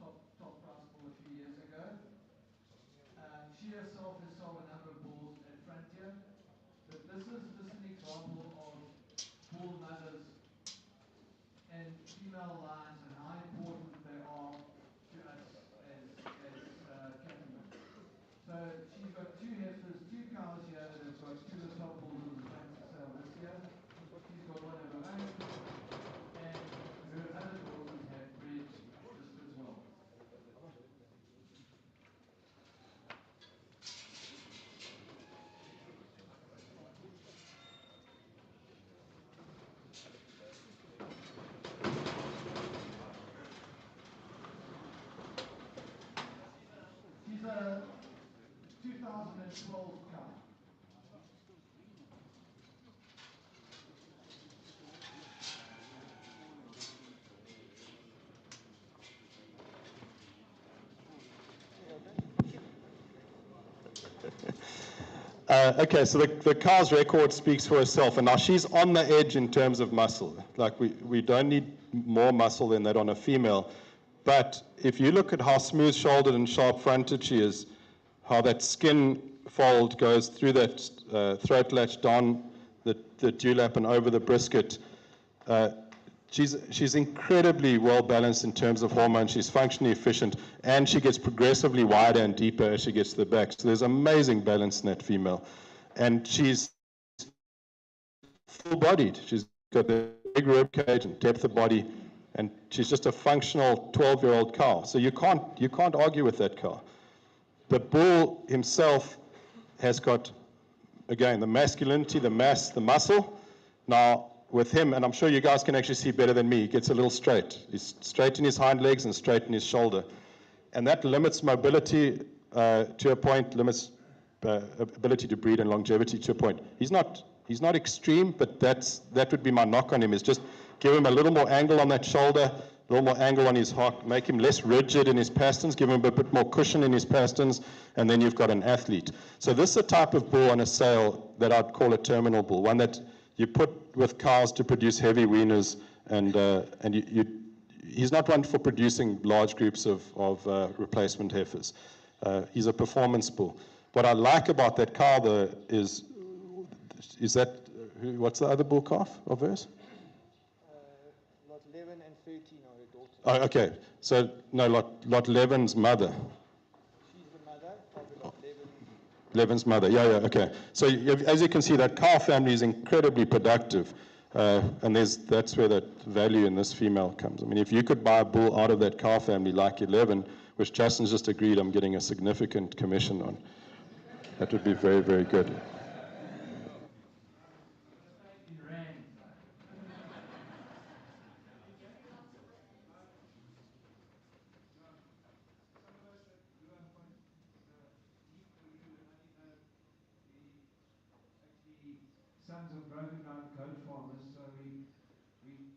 top price bull a few years ago. She herself has sold a number of bulls at Frontier, but this is just an example of bull mothers and female lines and how important they are to us as cattlemen. So she's got 2 heifers, 2 cows here that have got 2 of the top bulls on the front for sale this year. She's got one of her own, and her other daughters have bred just as well. She's a 2012 cow. Okay, so the cow's record speaks for herself, and now she's on the edge in terms of muscle. Like we don't need more muscle than that on a female, but if you look at how smooth-shouldered and sharp-fronted she is, how that skin fold goes through that throat latch down the dewlap and over the brisket, she's incredibly well balanced in terms of hormones. She's functionally efficient, and she gets progressively wider and deeper as she gets to the back. So there's amazing balance in that female, and she's full-bodied. She's got the big rib cage and depth of body, and she's just a functional 12-year-old cow. So you can't argue with that cow. The bull himself has got, again, the masculinity, the mass, the muscle. Now, with him, and I'm sure you guys can actually see better than me, he gets a little straight. He's straight in his hind legs and straight in his shoulder. And that limits mobility to a point, limits ability to breed and longevity to a point. He's not extreme, but that would be my knock on him, is just give him a little more angle on that shoulder, a little more angle on his hock, make him less rigid in his pasterns, give him a bit more cushion in his pasterns, and then you've got an athlete. So this is a type of bull on a sale that I'd call a terminal bull, one that you put with cows to produce heavy weaners, and he's not one for producing large groups of replacement heifers. He's a performance bull. What I like about that cow, though, is that, what's the other bull calf of hers? Lot 11 and 13 are her daughters. Oh, okay. So, no, lot 11's mother. She's the mother of lot 11. 11's mother, yeah, okay. So as you can see, that cow family is incredibly productive, and that's where that value in this female comes. I mean, if you could buy a bull out of that cow family like 11, which Justin's just agreed I'm getting a significant commission on, that would be very, very good. Sons of broken down goat farmers, so we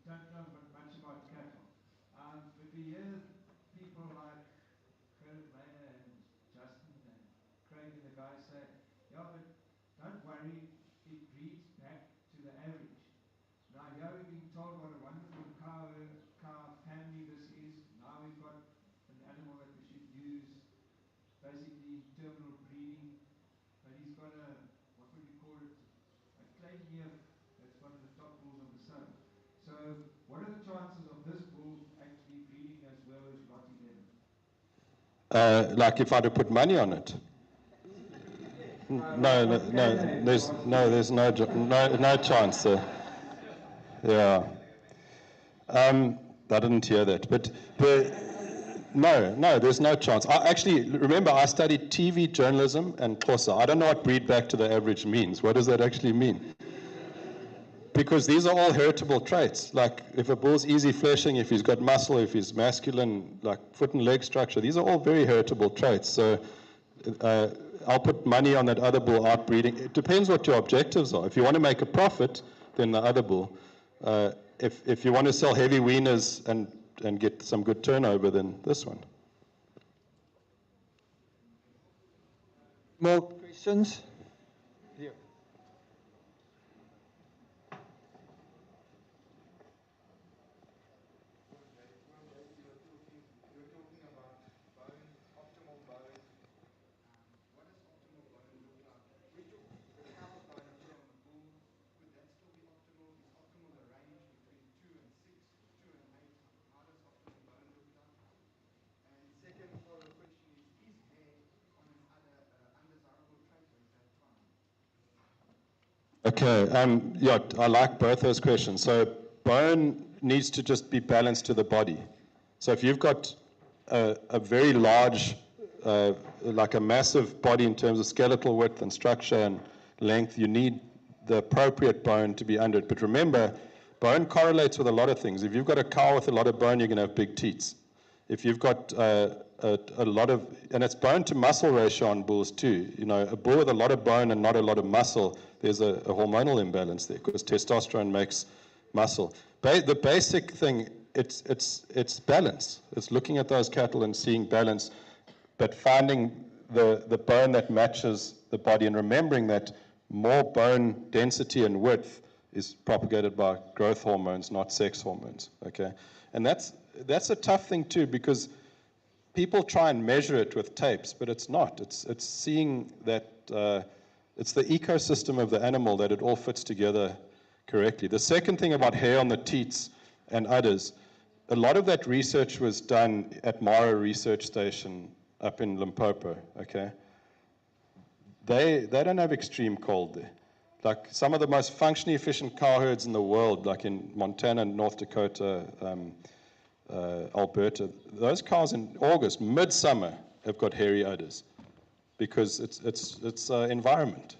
don't know much about cattle. But we hear people like Kurt Mayer and Justin and Craig and the guys say, yeah, but don't worry, it breeds back to the average. Now here we've been told what a wonderful cow family this is. Now we've got an animal that we should use basically in terminal breeding, but he's got a, what would you call it, a clay near, that's one of the top bulls on the sale. So what are the chances of this bull actually breeding as well as lot 11? Like if I had to put money on it? No, there's no chance. Yeah. I didn't hear that, but no, there's no chance. Remember, I studied TV journalism and Xhosa. I don't know what breed back to the average means. What does that actually mean? Because these are all heritable traits. Like if a bull's easy fleshing, if he's got muscle, if he's masculine, like foot and leg structure, these are all very heritable traits. So I'll put money on that other bull outbreeding. It depends what your objectives are. If you want to make a profit, then the other bull. If you want to sell heavy weaners and get some good turnover, then this one. More questions? Here. You're talking about bone, optimal bone. What does optimal bone look like? We took the cow bone here on the bull. Could that still be optimal? Is optimal the range between 2 and 6, 2 and 8? How does optimal bone look like? And second follow-up question is hair on an undesirable trait or is that fine? Okay, yeah, I like both those questions. So bone needs to just be balanced to the body. So if you've got a very large, like a massive body in terms of skeletal width and structure and length, you need the appropriate bone to be under it. But remember, bone correlates with a lot of things. If you've got a cow with a lot of bone, you're going to have big teats. If you've got a lot of, and it's bone to muscle ratio on bulls too. You know, a bull with a lot of bone and not a lot of muscle, there's a hormonal imbalance there because testosterone makes muscle. The basic thing, it's balance. It's looking at those cattle and seeing balance, but finding the bone that matches the body, and remembering that more bone density and width is propagated by growth hormones, not sex hormones, okay? And that's a tough thing too, because people try and measure it with tapes, but it's not. It's seeing that it's the ecosystem of the animal, that it all fits together correctly. The second thing about hair on the teats and udders, a lot of that research was done at Mara Research Station up in Limpopo, okay? They don't have extreme cold there. Like some of the most functionally efficient cow herds in the world, like in Montana and North Dakota, Alberta, those cows in August, midsummer, have got hairy udders because it's environment.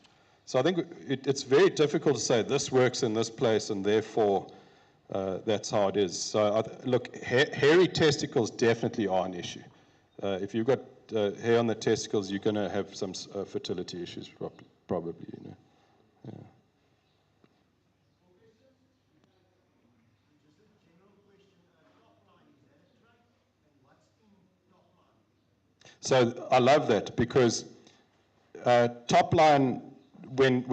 So I think it's very difficult to say this works in this place and therefore that's how it is. So look, hairy testicles definitely are an issue. If you've got hair on the testicles, you're going to have some fertility issues probably, you know. Yeah. So I love that because top line, when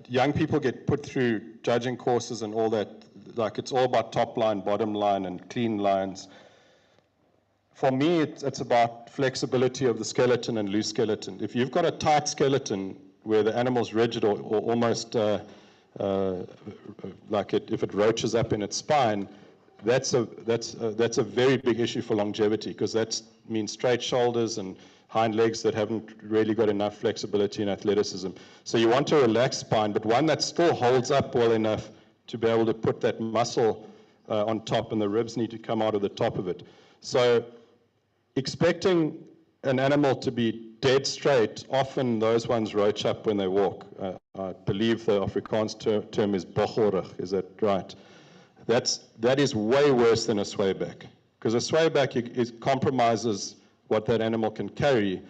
young people get put through judging courses and all that, like it's all about top line, bottom line, and clean lines. For me, it's about flexibility of the skeleton and loose skeleton. If you've got a tight skeleton where the animal's rigid or almost like if it roaches up in its spine, that's a very big issue for longevity, because that means straight shoulders and hind legs that haven't really got enough flexibility and athleticism. So you want a relaxed spine, but one that still holds up well enough to be able to put that muscle on top, and the ribs need to come out of the top of it. So expecting an animal to be dead straight, often those ones roach up when they walk. I believe the Afrikaans term is bochorig, is that right? That is way worse than a swayback, because a swayback it compromises what that animal can carry,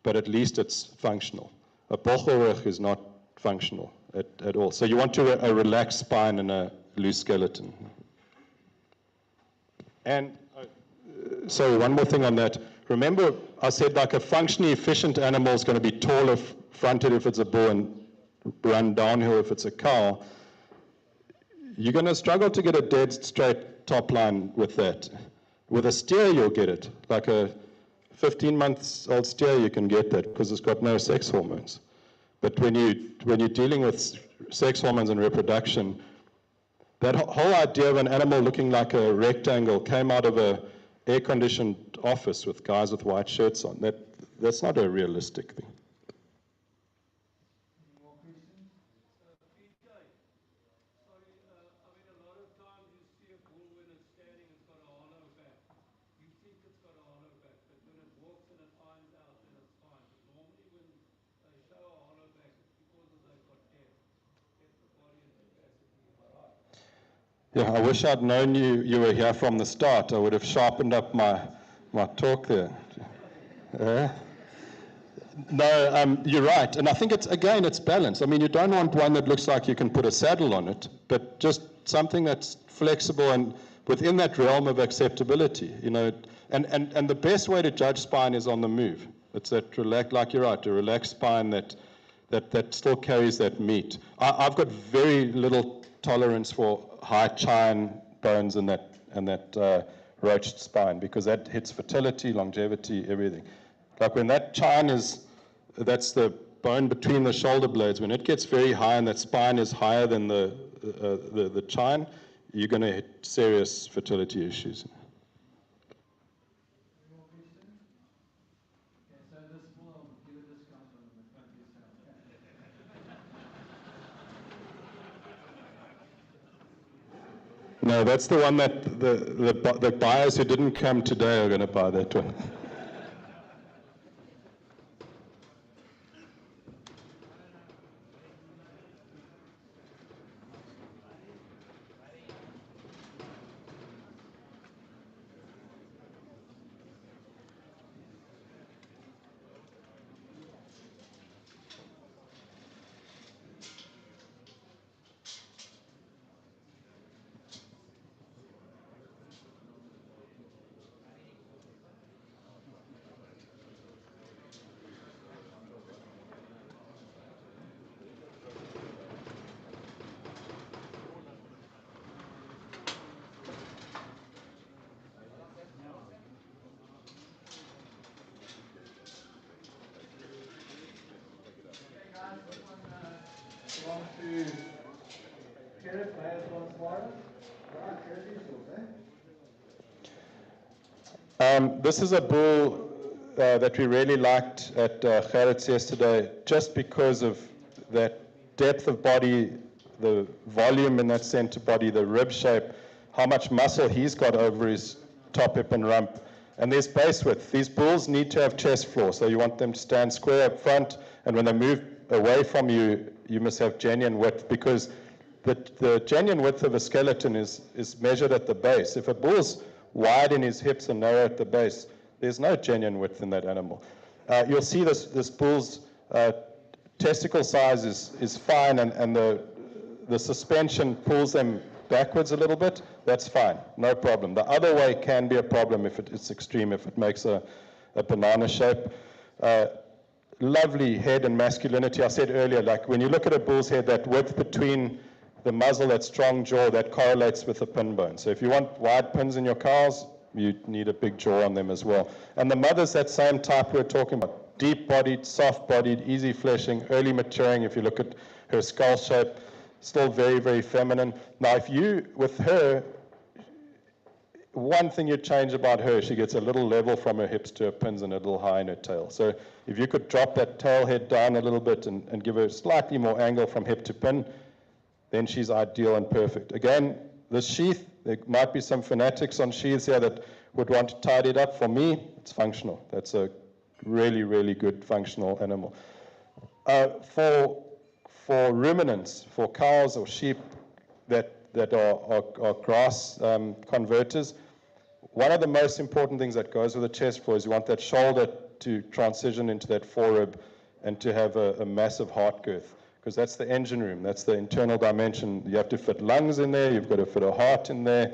but at least it's functional. A bochorig is not functional at all. So you want a relaxed spine and a loose skeleton. And sorry, one more thing on that. Remember, I said like a functionally efficient animal is going to be taller fronted if it's a bull and run downhill if it's a cow. You're going to struggle to get a dead straight top line with that. With a steer, you'll get it. Like a 15-month-old steer, you can get that because it's got no sex hormones. But when you're dealing with sex hormones and reproduction, that whole idea of an animal looking like a rectangle came out of a air-conditioned office with guys with white shirts on. That's not a realistic thing. Any more questions? PJ, sorry, I mean, a lot of times you see a bull when it's standing, it's got a hollow back. You think it's got a hollow back, but when it walks and it irons out, then it's fine. But normally when they show a hollow back, it's because they've got depth of body and capacity. Am I right? Yeah, I wish I'd known you were here from the start. I would have sharpened up my talk there. No, you're right. And I think it's balance. I mean, you don't want one that looks like you can put a saddle on it, but just something that's flexible and within that realm of acceptability, you know. And the best way to judge spine is on the move. It's that like you're right, a relaxed spine that still carries that meat. I've got very little tolerance for high chine bones and that roached spine, because that hits fertility, longevity, everything. Like when that chine that's the bone between the shoulder blades, when it gets very high and that spine is higher than the chine, you're going to hit serious fertility issues. Any more questions? Okay, so this will give a discount on the front yourself. No, that's the one that the buyers who didn't come today are going to buy that one. to Gerrit by Bonsmara. Right, Gerrit is yours, eh? This is a bull that we really liked at Gerrit's yesterday, just because of that depth of body, the volume in that center body, the rib shape, how much muscle he's got over his top hip and rump. And there's base width. These bulls need to have chest floor, so you want them to stand square up front, and when they move away from you, you must have genuine width, because the genuine width of a skeleton is measured at the base. If a bull's wide in his hips and narrow at the base, there's no genuine width in that animal. You'll see this bull's testicle size is fine, and the suspension pulls them backwards a little bit. That's fine, no problem. The other way can be a problem if it's extreme, if it makes a banana shape. Lovely head and masculinity. I said earlier, like when you look at a bull's head, that width between the muzzle, that strong jaw, that correlates with the pin bone. So if you want wide pins in your cows, you need a big jaw on them as well. And the mother's that same type we're talking about. Deep-bodied, soft-bodied, easy fleshing, early maturing. If you look at her skull shape, still very, very feminine. Now, if you, with her, one thing you'd change about her, she gets a little level from her hips to her pins and a little high in her tail. So if you could drop that tail head down a little bit and give her slightly more angle from hip to pin, then she's ideal and perfect. Again, this sheath, there might be some fanatics on sheaths here that would want to tidy it up. For me, it's functional. That's a really, really good functional animal. For ruminants, for cows or sheep that are grass converters, one of the most important things that goes with the chest floor is you want that shoulder to transition into that forerib and to have a massive heart girth, because that's the engine room, that's the internal dimension. You have to fit lungs in there, you've got to fit a heart in there,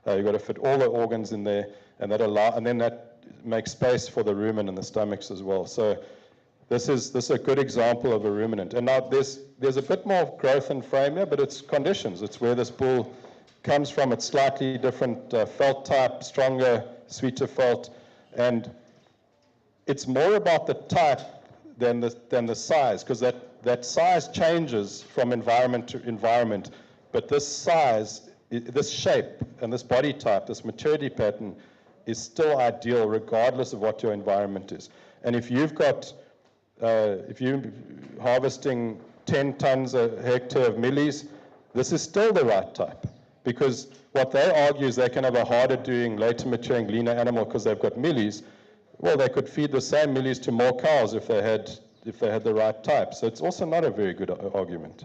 you've got to fit all the organs in there, and then that makes space for the rumen and the stomachs as well. So this is a good example of a ruminant. And now there's a bit more growth in frame here, but it's conditions. It's where this bull comes from. It's slightly different felt type, stronger, sweeter felt, and it's more about the type than the size, because that size changes from environment to environment. But this size, this shape, and this body type, this maturity pattern, is still ideal regardless of what your environment is. And if you've got, if you're harvesting 10 tons a hectare of millies, this is still the right type. Because what they argue is they can have a harder doing, later maturing, leaner animal because they've got millies. Well, they could feed the same millies to more cows if they had the right type. So it's also not a very good argument.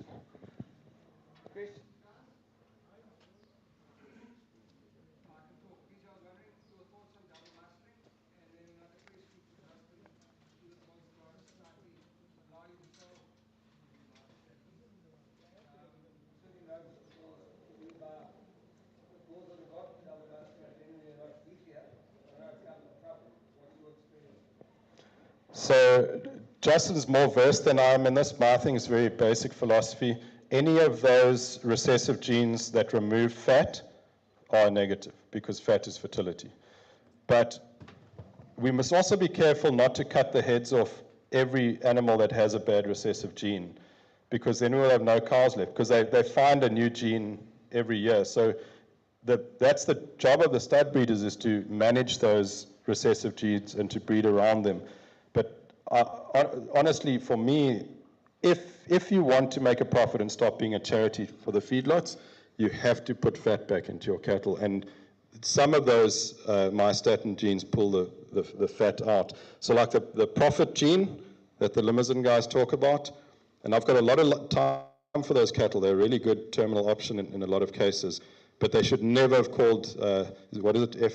So Justin's more versed than I am in this, but I think it's very basic philosophy. Any of those recessive genes that remove fat are negative, because fat is fertility. But we must also be careful not to cut the heads off every animal that has a bad recessive gene, because then we'll have no cows left, because they find a new gene every year. So that's the job of the stud breeders, is to manage those recessive genes and to breed around them. But honestly, for me, if you want to make a profit and stop being a charity for the feedlots, you have to put fat back into your cattle. And some of those myostatin genes pull the fat out. So like the profit gene that the Limousin guys talk about, and I've got a lot of time for those cattle. They're a really good terminal option in a lot of cases. But they should never have called, what is it,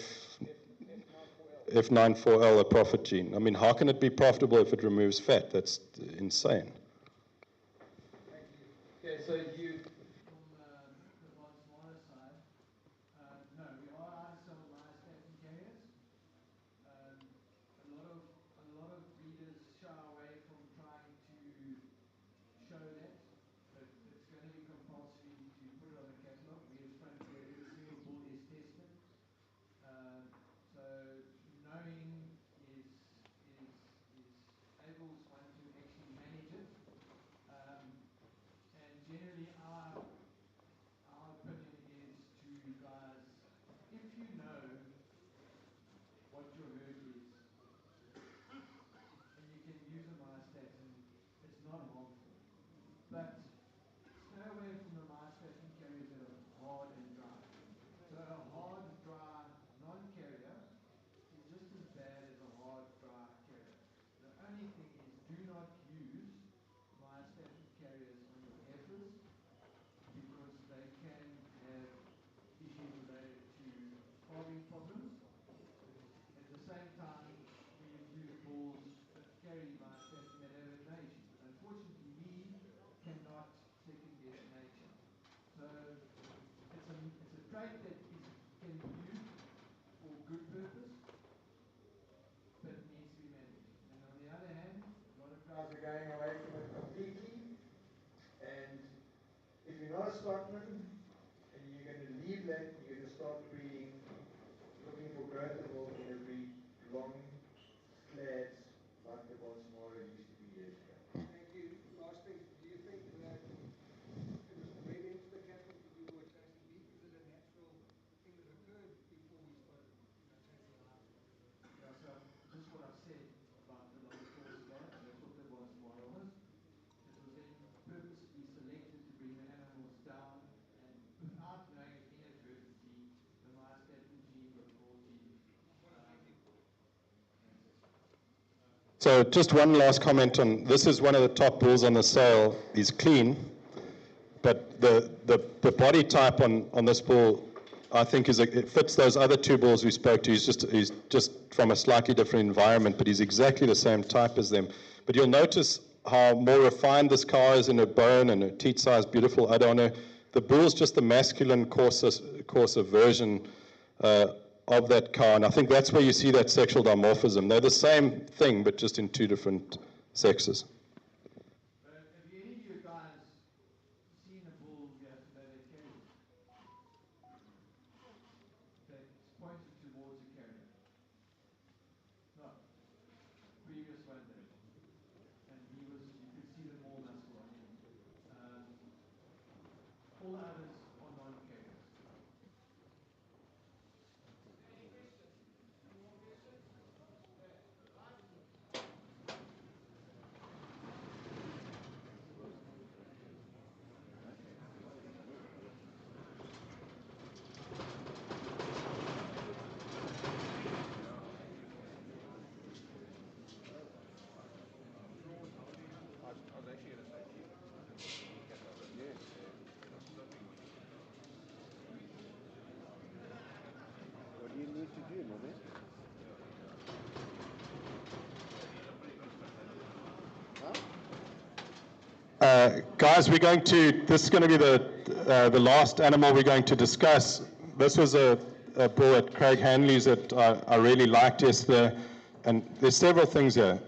F94L a profit gene. I mean, how can it be profitable if it removes fat? That's insane. Okay, so you, from the Bonsmara side, no, we are out of some myostatin carriers. A lot of breeders shy away from trying to show that, but it's going to be compulsory to put it on the catalog. We as front where every single bull is tested. So knowing is enables one to actually manage it going away from it completely. And if you're not a stockman and you're going to leave that, you're going to start breeding, looking for growth and wool, you're going to breed long clads like the Bonsmara used to be years ago. Thank you. Last thing, do you think that it was bred into the cattle to do what chasing beef? Is it a natural thing that occurred before we started, chasing lions or whatever? Yeah, so just what I've said about the long tall slab, that's what the Bonsmara was. It was then purposely selected to bring the animals down, and without knowing inadvertently, the myostatin gene got brought in. So just one last comment on, this is one of the top bulls on the sale. He's clean, but the body type on this bull, I think it fits those other two bulls we spoke to. He's just from a slightly different environment, but he's exactly the same type as them. But you'll notice how more refined this cow is in her bone and her teat size, beautiful udder on her. The bull's just the masculine coarser version of that cow, and I think that's where you see that sexual dimorphism. They're the same thing, but just in two different sexes. Have any of you guys seen a bull here today that carries? That's pointed towards a carrier? No. Previous one did. And you could see the more muscle on him. All the others are non-carriers. Any questions? Any more questions? What do you need to do, Nobby? Guys, this is going to be the last animal we're going to discuss. This was a bull at Craig Hanley's that I really liked yesterday, and there's several things here.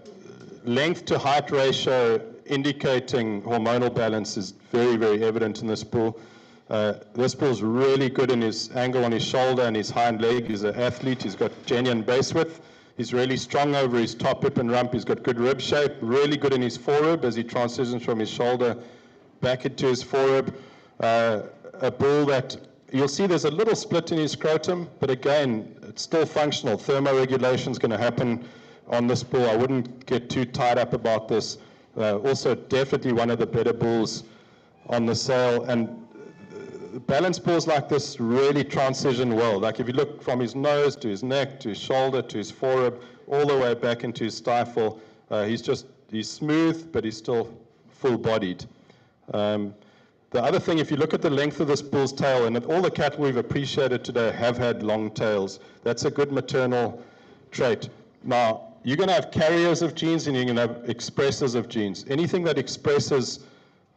Length to height ratio indicating hormonal balance is very, very evident in this bull. This bull's really good in his angle on his shoulder and his hind leg. He's an athlete. He's got genuine base width. He's really strong over his top hip and rump. He's got good rib shape, really good in his forerib as he transitions from his shoulder back into his forerib. A bull that, you'll see there's a little split in his scrotum, but again, it's still functional. Thermoregulation is going to happen on this bull. I wouldn't get too tied up about this. Also, definitely one of the better bulls on the sale. And balanced bulls like this really transition well. Like if you look from his nose to his neck to his shoulder to his forerib, all the way back into his stifle, he's smooth, but he's still full-bodied. The other thing, if you look at the length of this bull's tail, and all the cattle we've appreciated today have had long tails, that's a good maternal trait. Now, you're going to have carriers of genes and you're going to have expressors of genes. Anything that expresses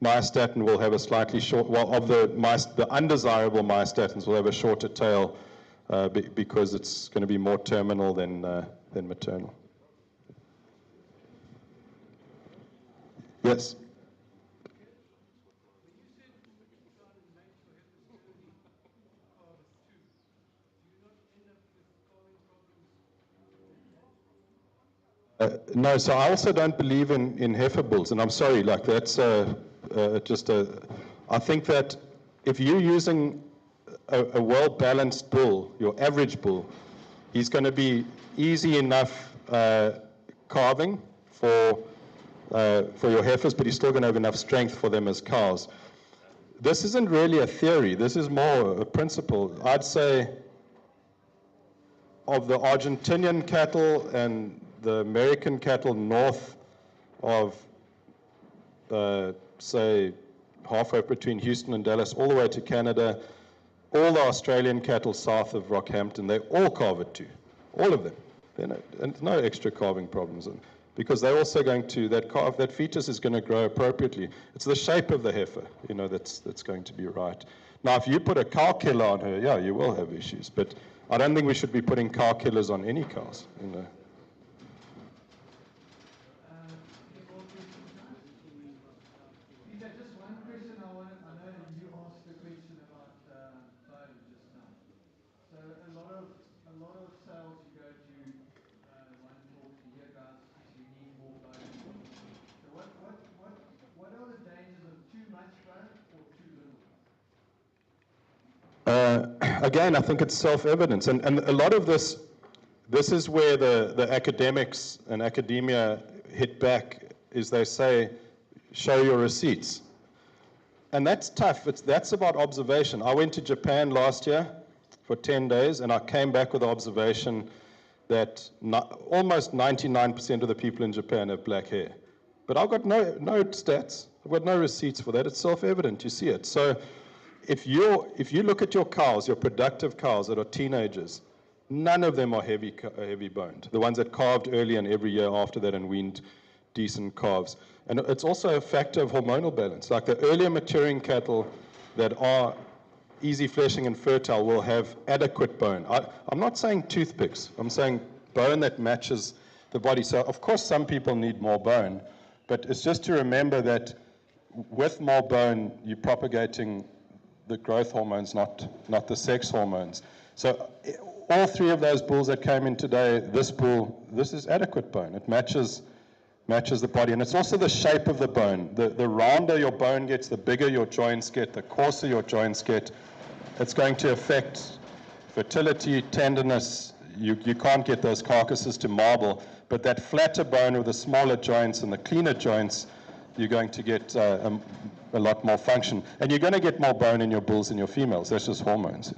myostatin will have a slightly short, well, of the undesirable myostatins will have a shorter tail because it's going to be more terminal than maternal. Yes? No, so I also don't believe in heifer bulls, and I'm sorry, like that's I think that if you're using a well-balanced bull, your average bull, he's going to be easy enough calving for your heifers, but he's still going to have enough strength for them as cows. This isn't really a theory, this is more a principle. I'd say of the Argentinian cattle and the American cattle north of, say, halfway between Houston and Dallas, all the way to Canada, all the Australian cattle south of Rockhampton, they all calve at 2, all of them. And no extra calving problems, because they're also going to, that fetus is going to grow appropriately. It's the shape of the heifer, that's going to be right. Now, if you put a cow killer on her, yeah, you will have issues, but I don't think we should be putting cow killers on any cows. Any more questions DJ, just one question I know you asked the question about bone just now. So a lot of sales you go to one talks, you hear guys you need more bone. So what are the dangers of too much bone or too little? Again, I think it's self-evident, and a lot of this is where the academics and academia hit back, is they say, show your receipts. And that's tough. That's about observation. I went to Japan last year for 10 days, and I came back with the observation that almost 99% of the people in Japan have black hair. But I've got no stats. I've got no receipts for that. It's self-evident. You see it. So if you look at your cows, your productive cows that are teenagers, none of them are heavy boned. The ones that calved early and every year after that and weaned decent calves. And it's also a factor of hormonal balance. Like the earlier maturing cattle that are easy fleshing and fertile will have adequate bone. I'm not saying toothpicks. I'm saying bone that matches the body. So of course some people need more bone, but it's just to remember that with more bone, you're propagating the growth hormones, not the sex hormones. So all three of those bulls that came in today, this bull, this is adequate bone. It matches the body. And it's also the shape of the bone. The rounder your bone gets, the bigger your joints get, the coarser your joints get. It's going to affect fertility, tenderness. You can't get those carcasses to marble, but that flatter bone with the smaller joints and the cleaner joints, you're going to get a lot more function. And you're going to get more bone in your bulls than your females. That's just hormones.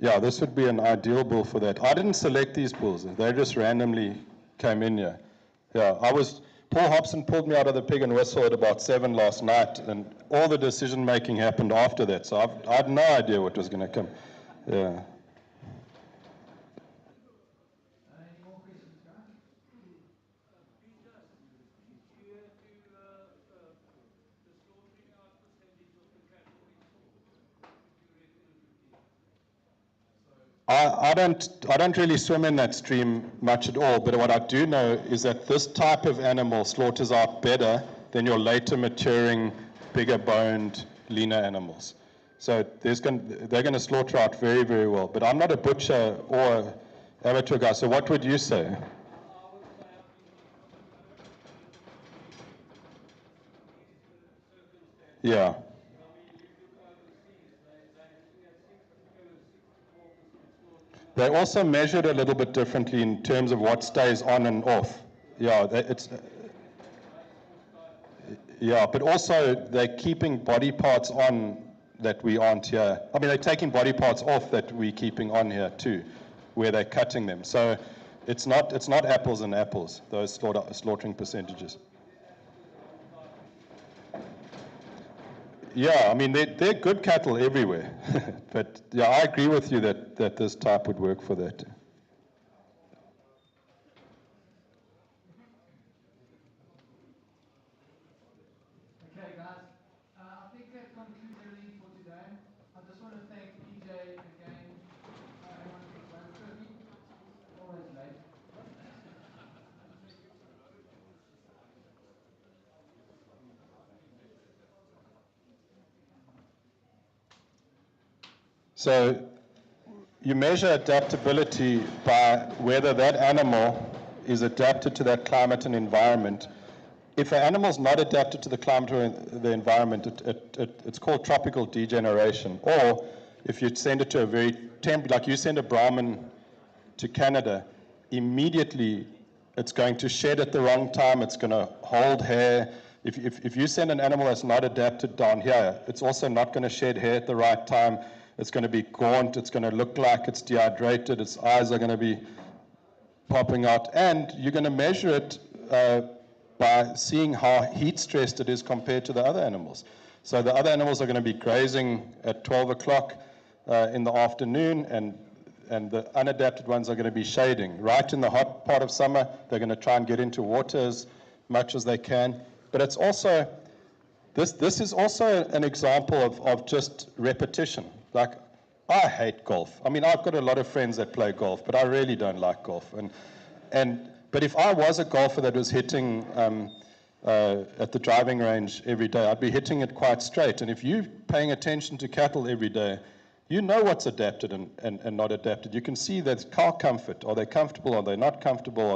Yeah, this would be an ideal bull for that. I didn't select these bulls. They just randomly came in here. Yeah, Paul Hobson pulled me out of the Pig and Whistle at about 7 last night, and all the decision making happened after that. So I had no idea what was going to come. Yeah. I don't really swim in that stream much at all, but what I do know is that this type of animal slaughters out better than your later maturing, bigger boned, leaner animals. So they're going to slaughter out very, very well. But I'm not a butcher or amateur guy, so what would you say? Yeah. They also measured a little bit differently in terms of what stays on and off. Yeah, yeah, but also they're keeping body parts on that we aren't here. I mean, they're taking body parts off that we're keeping on here too, where they're cutting them. So it's not apples and apples, those slaughtering percentages. Yeah, I mean, they're good cattle everywhere. But yeah, I agree with you that this type would work for that. Okay, guys, I think that concludes everything for today. I just want to thank PJ again. Everyone for 1:30. Always late. So you measure adaptability by whether that animal is adapted to that climate and environment. If an animal's not adapted to the climate or the environment, it's called tropical degeneration. Or if you send it to a very like you send a Brahmin to Canada, immediately it's going to shed at the wrong time, it's going to hold hair. If you send an animal that's not adapted down here, it's also not going to shed hair at the right time. It's going to be gaunt, it's going to look like it's dehydrated, its eyes are going to be popping out, and you're going to measure it by seeing how heat stressed it is compared to the other animals. So the other animals are going to be grazing at 12 o'clock in the afternoon, and the unadapted ones are going to be shading. Right in the hot part of summer, they're going to try and get into water as much as they can. But it's also, this is also an example of just repetition. Like, I hate golf. I mean, I've got a lot of friends that play golf, but I really don't like golf. But if I was a golfer that was hitting at the driving range every day, I'd be hitting it quite straight. And if you're paying attention to cattle every day, you know what's adapted and not adapted. You can see that cow comfort. Are they comfortable? Are they not comfortable?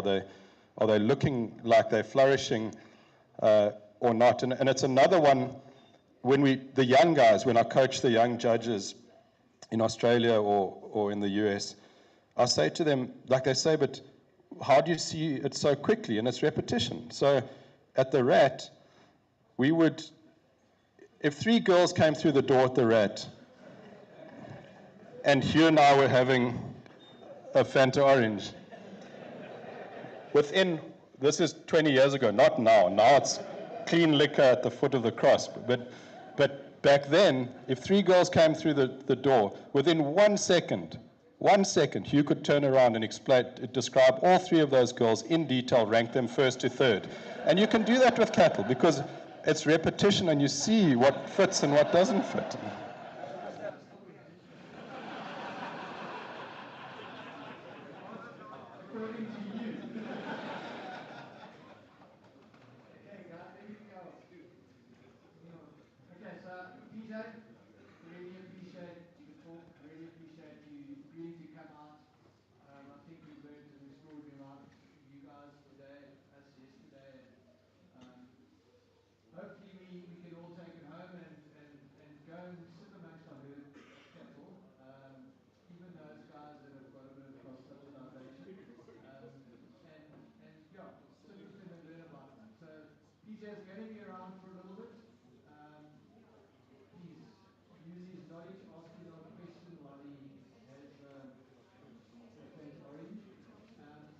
Are they looking like they're flourishing or not? And it's another one when the young guys, when I coach the young judges in Australia or in the US, I say to them, like they say, but how do you see it so quickly? And it's repetition. So at the Rat, we would, if 3 girls came through the door at the Rat, and Hugh and I were having a Fanta Orange, this is 20 years ago, not now. Now it's clean liquor at the foot of the cross. But back then, if 3 girls came through the door, within 1 second, Hugh could turn around and describe all 3 of those girls in detail, rank them first to third. And you can do that with cattle because it's repetition and you see what fits and what doesn't fit. According to you. Okay, guys, there you go. Okay, so PJ, really appreciate the talk, really appreciate you agreeing to come out. I think we've learned an extraordinary amount. You guys today, us yesterday. Hopefully we can all take it home and go and sit amongst our herd of cattle. Even those guys that have got a bit of cross-subsidization. And yeah, sit with them and learn about them. So PJ is going to be around for a little bit. Please use his knowledge, ask him a question while he has the Fanta Orange.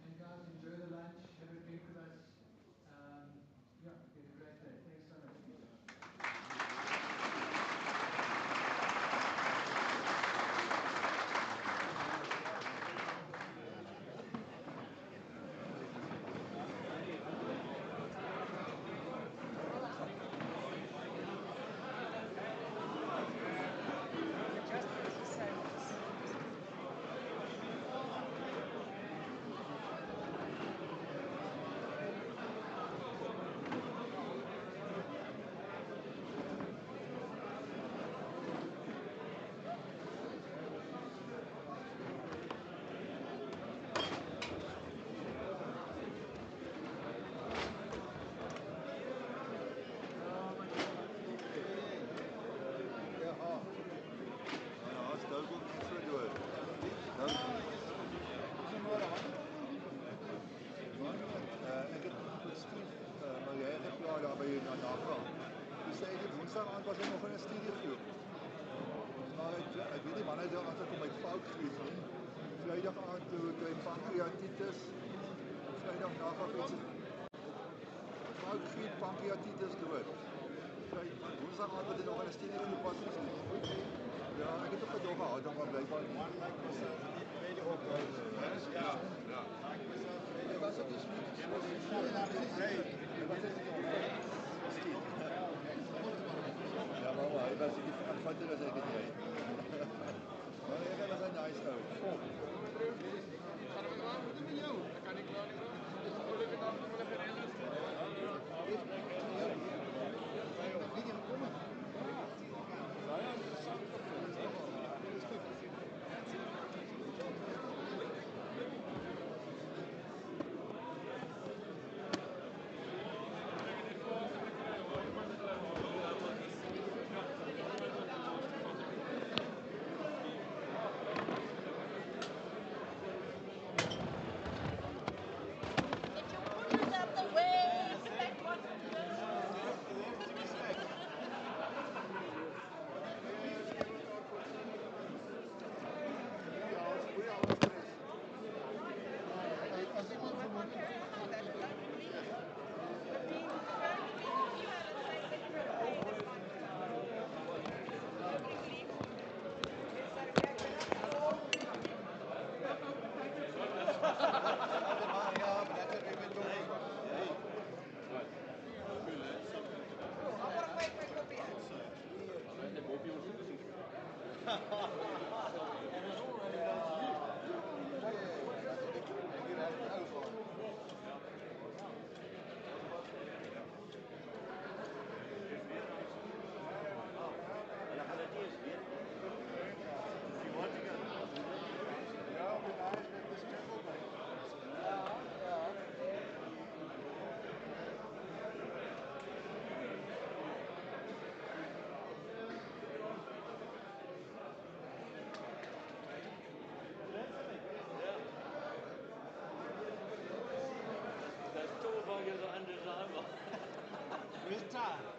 And guys, enjoy the lunch, have a drink with us. Yeah, get a great day. Thanks so much, PJ. Woensdag was hy nog in 'n studiegroep. Maar ek weet nie wanneer hy as ek kom uit fout gewees nie. Vrydag aand toe kry pancreatitis. Vrydag nag af iets. Fout gewees pancreatitis dood. Woensdag aand het hy nog in 'n studiegroep was. Ja, ek het op gedog gehad om maar blykbaar baie op. Ja. Ja, was dit is ja, maar hy was nie aanvanklik as ek dit jy. Maar hy was 'n nice ou. Kan ek klaar nie. Dis ek dan nog wel gereël. Ja.